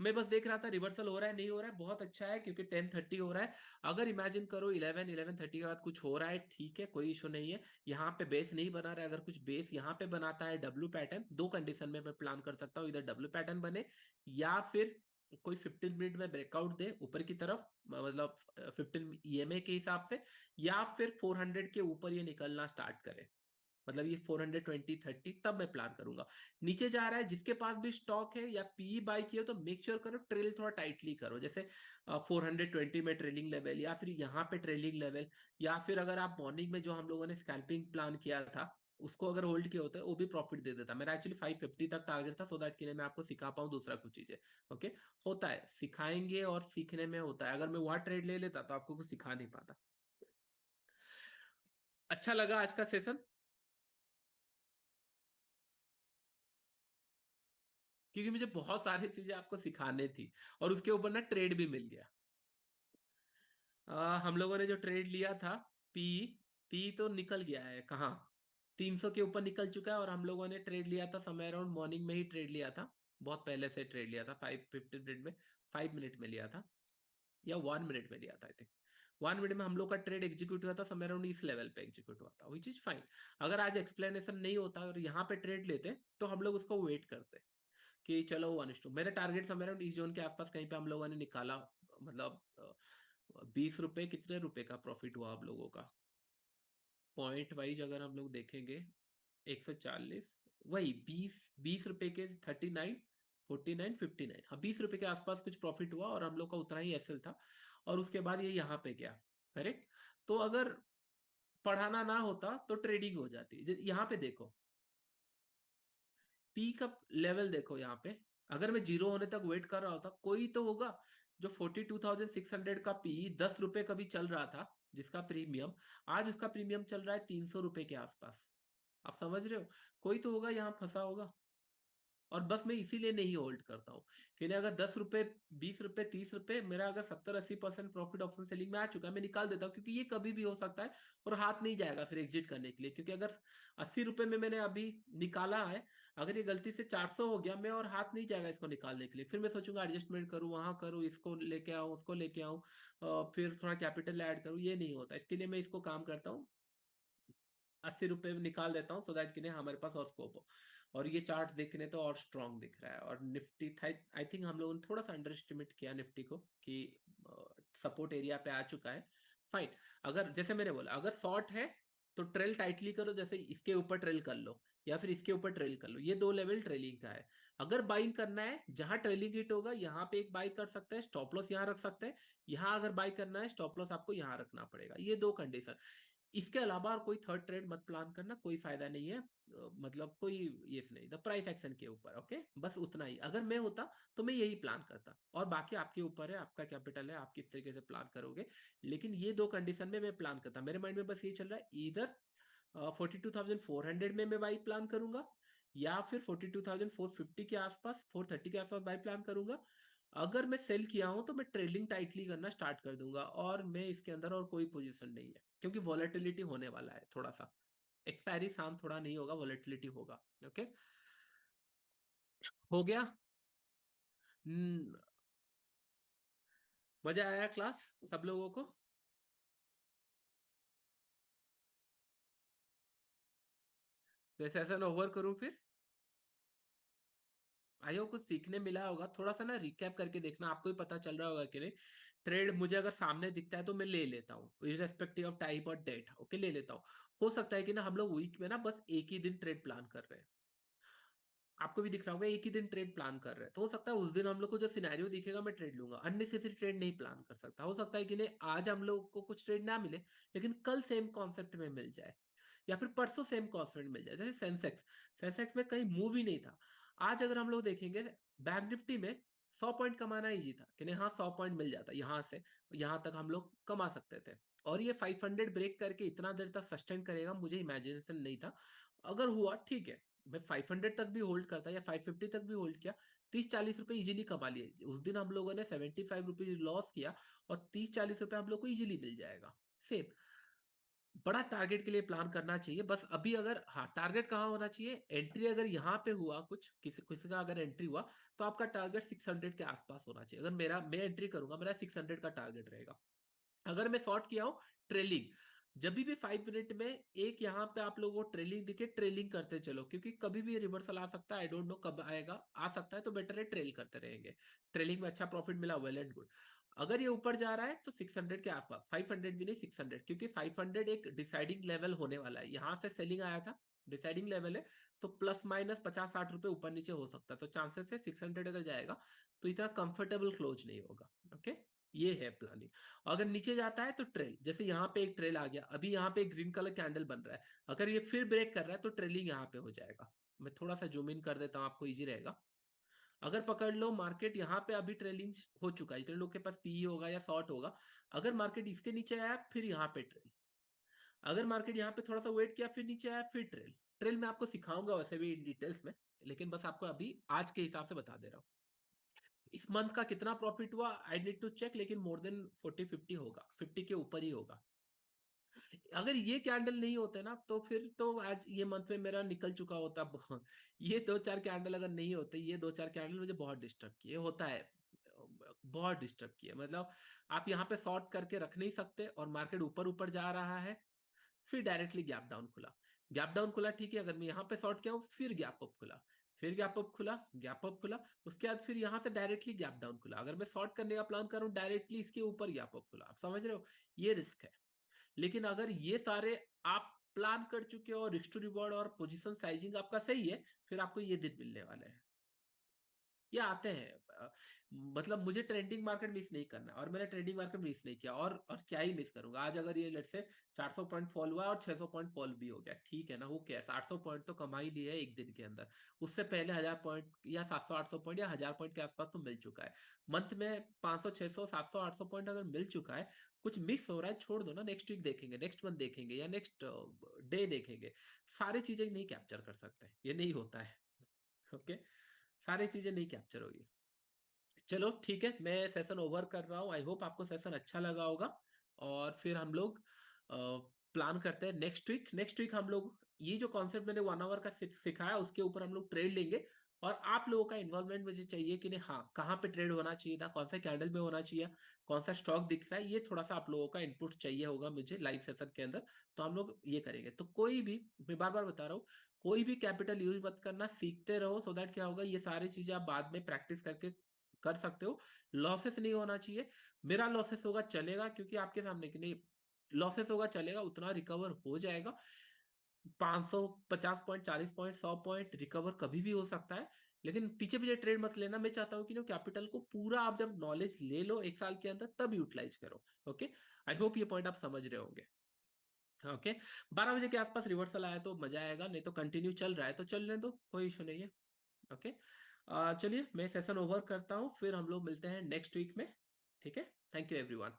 मैं बस देख रहा था रिवर्सल हो रहा है नहीं हो रहा है। बहुत अच्छा है क्योंकि 10:30 हो रहा है। अगर इमेजिन करो 11-11:30 के बाद कुछ हो रहा है, ठीक है, कोई इशू नहीं है। यहाँ पे बेस नहीं बना रहा है, अगर कुछ बेस यहाँ पे बनाता है डब्ल्यू पैटर्न, दो कंडीशन में मैं प्लान कर सकता हूँ, इधर डब्ल्यू पैटर्न बने या फिर कोई 15 मिनट में ब्रेकआउट दे ऊपर की तरफ, मतलब 15 ईएमए के हिसाब से, या फिर 400 के ऊपर ये निकलना स्टार्ट करे, मतलब ये 420-30, तब मैं प्लान करूंगा। नीचे जा रहा है, जिसके पास भी स्टॉक है या पी बाई किया तो मेक श्योर करो ट्रेल थोड़ा टाइटली करो, जैसे 420 में ट्रेलिंग लेवल या फिर यहाँ पे ट्रेलिंग लेवल, या फिर अगर आप मॉर्निंग में जो हम लोगों ने स्कैल्पिंग प्लान किया था उसको अगर होल्ड किया होता है वो भी प्रॉफिट दे देता। मेरा एक्चुअली 550 तक टारगेट था, सो दैट कि मैं आपको सिखा पाऊँ दूसरा कुछ चीजें। ओके, होता है, सिखाएंगे और सीखने में होता है। अगर मैं वहां ट्रेड ले लेता तो आपको कुछ सिखा नहीं पाता। अच्छा लगा आज का सेशन, क्योंकि मुझे बहुत सारी चीजें आपको सिखाने थी और उसके ऊपर ना ट्रेड भी मिल गया। हम लोगों ने जो ट्रेड लिया था, पी पी तो निकल गया है कहाँ, 300 के ऊपर निकल चुका है। और हम लोगों ने ट्रेड लिया था समय अराउंड मॉर्निंग में ही ट्रेड लिया था, बहुत पहले से ट्रेड लिया था, 5:50 में, 5 मिनट में लिया था या 1 मिनट में लिया था, आई थिंक 1 मिनट में हम लोग का ट्रेड एग्जीक्यूट हुआ था, समय अराउंड इस लेवल पे एग्जीक्यूट हुआ था, विच इज फाइन। अगर आज एक्सप्लेनेशन नहीं होता और यहाँ पे ट्रेड लेते तो हम लोग उसको वेट करते कि चलो 1:2, मेरे टारगेट समय अराउंड इस जोन के आसपास कहीं पे हम लोगों ने निकाला, मतलब 20 रुपए, कितने रुपए का प्रॉफिट हुआ आप लोगों का पॉइंट वाइज अगर हम लोग देखेंगे, 140, वही 20 रुपए के 39, 49, 59, हाँ 20 रुपए के आसपास कुछ प्रॉफिट हुआ और हम लोग का उतना ही एसएल था। और उसके बाद ये यहाँ पे गया, करेक्ट। तो अगर पढ़ाना ना होता तो ट्रेडिंग हो जाती। यहाँ पे देखो, पी का लेवल देखो यहाँ पे, अगर मैं जीरो होने तक वेट कर रहा होता, कोई तो होगा जो 42,600 का पी 10 रुपए कभी चल रहा था, जिसका प्रीमियम, आज उसका प्रीमियम चल रहा है 300 रुपए के आसपास। आप समझ रहे हो, कोई तो होगा यहाँ फंसा होगा। और बस मैं इसीलिए नहीं होल्ड करता हूँ कि नहीं, अगर 10 रुपए, 20 रुपए, 30 रुपए, मेरा अगर 70-80% प्रॉफिट ऑप्शन सेलिंग में आ चुका है, मैं निकाल देता हूँ, क्योंकि ये कभी भी हो सकता है और हाथ नहीं जाएगा फिर एग्जिट करने के लिए। क्योंकि अगर 80 रुपए में मैंने अभी निकाला है, अगर ये गलती से 400 हो गया, मैं और हाथ नहीं जाएगा इसको निकालने के लिए, फिर मैं सोचूंगा एडजस्टमेंट करूँ, वहां करूँ, इसको लेके आऊँ, उसको लेके आऊँ, फिर थोड़ा कैपिटल ऐड करूँ, ये नहीं होता। इसके लिए मैं इसको काम करता हूँ, 80 रुपए में निकाल देता हूँ, सो दैट कि नहीं हमारे पास और स्कोप हो। और ये चार्ट देखने तो और स्ट्रांग दिख रहा है। और निफ्टी था, आई थिंक हम लोगों ने थोड़ा सा अंडर एस्टिमेट किया निफ्टी को कि सपोर्ट एरिया पे आ चुका है, फाइन। अगर जैसे मैंने बोला, अगर शॉर्ट है तो ट्रेल टाइटली करो, जैसे इसके ऊपर ट्रेल कर लो या फिर इसके ऊपर ट्रेल कर लो, ये दो लेवल ट्रेलिंग का है। अगर बाइंग करना है, जहां ट्रेलिंग हिट होगा यहाँ पे एक बाई कर सकते हैं, स्टॉप लॉस यहाँ रख सकते हैं। यहाँ अगर बाई करना है, स्टॉप लॉस आपको यहाँ रखना पड़ेगा, ये दो कंडीशन। इसके अलावा और कोई थर्ड ट्रेड मत प्लान करना, कोई फायदा नहीं है, मतलब कोई ये नहीं, द प्राइस एक्शन के ऊपर, ओके, बस उतना ही। अगर मैं होता तो मैं यही प्लान करता, और बाकी आपके ऊपर है, आपका कैपिटल है, आप किस तरीके से प्लान करोगे। लेकिन ये दो कंडीशन में मैं प्लान करता, मेरे माइंड में बस ये चल रहा है, इधर 42,400 में मैं बाई प्लान करूंगा, या फिर 42,450 के आसपास, 430 के आसपास बाई प्लान करूंगा। अगर मैं सेल किया हूं तो मैं ट्रेडिंग टाइटली करना स्टार्ट कर दूंगा, और मैं इसके अंदर और कोई पोजीशन नहीं है, क्योंकि वॉलेटिलिटी होने वाला है थोड़ा सा, एक्सपायरी शाम थोड़ा नहीं होगा, वॉलेटिलिटी होगा, ओके। हो गया। हम्म, मजा आया क्लास सब लोगों को? तो सेशन ओवर करूं फिर? आई होप कुछ सीखने मिला होगा, थोड़ा सा ना रिकैप करके देखना, आपको ही पता चल रहा होगा कि नहीं। ट्रेड मुझे अगर सामने दिखता है तो मैं ले लेता हूँ, इररेस्पेक्टिव ऑफ टाइम और डेट, ओके, ले लेता हूँ। हो सकता है कि ना हम लोग वीक में ना बस एक ही दिन ट्रेड प्लान कर रहे हैं, आपको भी दिख रहा होगा एक ही दिन ट्रेड प्लान कर रहे हैं, तो हो सकता है उस दिन हम लोग को जो सिनेरियो दिखेगा मैं ट्रेड लूंगा, अननेसेसरी ट्रेड नहीं प्लान कर सकता। हो सकता है कि नहीं आज हम लोग को कुछ ट्रेड ना मिले, लेकिन कल सेम कॉन्सेप्ट में मिल जाए, या फिर परसों सेम कॉन्सेप्ट मिल जाए। जैसे सेंसेक्स, सेंसेक्स में कहीं मूव ही नहीं था, आज अगर हम लोग देखेंगे बैंक निफ्टी में 100 पॉइंट कमाना ईजी था कि नहीं, हाँ 100 पॉइंट मिल जाता यहाँ से, यहाँ तक हम लोग कमा सकते थे। और ये 500 ब्रेक करके इतना देर तक सस्टेन करेगा, मुझे इमेजिनेशन नहीं था। अगर हुआ ठीक है, मैं 500 तक भी होल्ड करता या 550 तक भी होल्ड किया, 30-40 रुपए इजीली कमा लिए। उस दिन हम लोगों ने 75 रुपीज लॉस किया, और 30-40 रुपए हम लोग को इजीली मिल जाएगा। सेम बड़ा टारगेट के लिए प्लान करना चाहिए। बस अभी अगर, हाँ, टारगेट कहाँ होना चाहिए, एंट्री अगर यहाँ पे हुआ कुछ, किसी किसी का अगर एंट्री हुआ, तो आपका टारगेट 600 के आसपास होना चाहिए। अगर मैं एंट्री करूंगा, मेरा 600 का टारगेट रहेगा। अगर मैं शॉर्ट किया हूँ, ट्रेलिंग, जब भी 5 मिनट में एक यहाँ पे आप लोगों को ट्रेलिंग दिखे, ट्रेलिंग करते चलो, क्योंकि कभी भी रिवर्सल आ सकता है, आई डोंट नो कब आएगा, आ सकता है, तो बेटर है ट्रेल करते रहेंगे। ट्रेलिंग में अच्छा प्रॉफिट मिला, वेल एंड गुड। अगर ये ऊपर जा रहा है तो 600 के आसपास, 500 भी नहीं, 600, क्योंकि 500 एक डिसाइडिंग लेवल होने वाला है, यहाँ से सेलिंग आया था, डिसाइडिंग लेवल है, तो प्लस माइनस 50-60 रुपए ऊपर नीचे हो सकता है, तो चांसेस है 600 अगर जाएगा तो इतना कंफर्टेबल क्लोज नहीं होगा, ओके। ये है प्लानिंग। अगर नीचे जाता है तो ट्रेल, जैसे यहाँ पे एक ट्रेल आ गया, अभी यहाँ पे एक ग्रीन कलर कैंडल बन रहा है, अगर ये फिर ब्रेक कर रहा है तो ट्रेलिंग यहाँ पे हो जाएगा। मैं थोड़ा सा जूम इन कर देता हूँ, आपको इजी रहेगा। अगर पकड़ लो मार्केट यहाँ पे अभी ट्रेलिंग हो चुका है, इतने लोग के पास पी होगा या शॉर्ट होगा, अगर मार्केट इसके नीचे आया फिर यहाँ पे ट्रेल, अगर मार्केट यहाँ पे थोड़ा सा वेट किया फिर नीचे आया फिर ट्रेल। ट्रेल मैं आपको सिखाऊंगा वैसे भी इन डिटेल्स में, लेकिन बस आपको अभी आज के हिसाब से बता दे रहा हूँ। इस मंथ का कितना प्रॉफिट हुआ आई नीड टू चेक, लेकिन मोर देन 40-50 होगा, 50 के ऊपर ही होगा। अगर ये कैंडल नहीं होते ना तो फिर तो आज ये मंथ में मेरा निकल चुका होता। ये दो चार कैंडल अगर नहीं होते, ये दो चार कैंडल मुझे बहुत डिस्टर्ब किए, होता है बहुत डिस्टर्ब किए। मतलब आप यहाँ पे शॉर्ट करके रख नहीं सकते और मार्केट ऊपर ऊपर जा रहा है, फिर डायरेक्टली गैप डाउन खुला, गैप डाउन खुला, ठीक है। अगर मैं यहाँ पे शॉर्ट किया हूँ, फिर गैप अप खुला, फिर गैप अप खुला, गैप अप खुला, उसके बाद फिर यहाँ से डायरेक्टली गैप डाउन खुला। अगर मैं शॉर्ट करने का प्लान करूँ, डायरेक्टली इसके ऊपर गैप अप खुला। आप समझ रहे हो, ये रिस्क है। लेकिन अगर ये सारे आप प्लान कर चुके हो और रिस्क टू रिवॉर्ड और पोजीशन साइजिंग आपका सही है, फिर आपको ये दिन मिलने वाले हैं, ये आते हैं। मतलब मुझे ट्रेंडिंग मार्केट मिस नहीं करना और मैंने ट्रेंडिंग मार्केट मिस नहीं किया, और क्या ही मिस करूंगा। आज अगर ये लेट से 400 पॉइंट फॉल हुआ और 600 पॉइंट फॉल भी हो गया, ठीक है ना, वो क्या 800 पॉइंट तो कमा ही लिए है एक दिन के अंदर। उससे पहले 1000 पॉइंट या 700-800 पॉइंट या 1000 पॉइंट के आसपास तो मिल चुका है। मंथ में 500 600 700 800 पॉइंट अगर मिल चुका है, कुछ मिस हो रहा है छोड़ दो ना, नेक्स्ट वीक देखेंगे, नेक्स्ट मंथ देखेंगे, या नेक्स्ट डे देखेंगे। सारी चीजें नहीं कैप्चर कर सकते, ये नहीं होता है। ओके, सारी चीजें नहीं कैप्चर होगी। चलो ठीक है, मैं सेशन ओवर कर रहा हूँ। आई होप आपको सेशन अच्छा लगा होगा। और फिर हम लोग प्लान करते हैं नेक्स्ट वीक। नेक्स्ट वीक हम लोग ये जो कॉन्सेप्ट मैंने 1 आवर का सिखाया, उसके ऊपर हम लोग ट्रेड लेंगे। और आप लोगों का इन्वॉल्वमेंट मुझे चाहिए कि नहीं, हाँ कहाँ पे ट्रेड होना चाहिए था, कौन सा कैंडल में होना चाहिए, कौन सा स्टॉक दिख रहा है, ये थोड़ा सा आप लोगों का इनपुट चाहिए होगा मुझे लाइव सेशन के अंदर। तो हम लोग ये करेंगे। तो कोई भी, मैं बार बार बता रहा हूँ, कोई भी कैपिटल यूज मत करना, सीखते रहो। सो दैट क्या होगा, ये सारी चीजें आप बाद में प्रैक्टिस करके कर सकते हो। लॉसेस नहीं होना चाहिए। मेरा लॉसेस होगा चलेगा, क्योंकि आपके सामने कि नहीं, लॉसेस होगा चलेगा, उतना रिकवर हो जाएगा। 500 50 पॉइंट 40 पॉइंट 100 पॉइंट रिकवर कभी भी हो सकता है। लेकिन पीछे पीछे ट्रेड मत लेना। मैं चाहता हूँ कि कैपिटल को पूरा आप जब नॉलेज ले लो एक साल के अंदर, तब यूटिलाइज करो। ओके, आई होप ये पॉइंट आप समझ रहे होंगे। ओके, 12 बजे के आसपास रिवर्सल आया तो मजा आएगा, नहीं तो कंटिन्यू चल रहा है तो चलने दो, कोई इशू नहीं है। ओके, चलिए मैं सेशन ओवर करता हूँ, फिर हम लोग मिलते हैं नेक्स्ट वीक में। ठीक है, थैंक यू एवरीवन।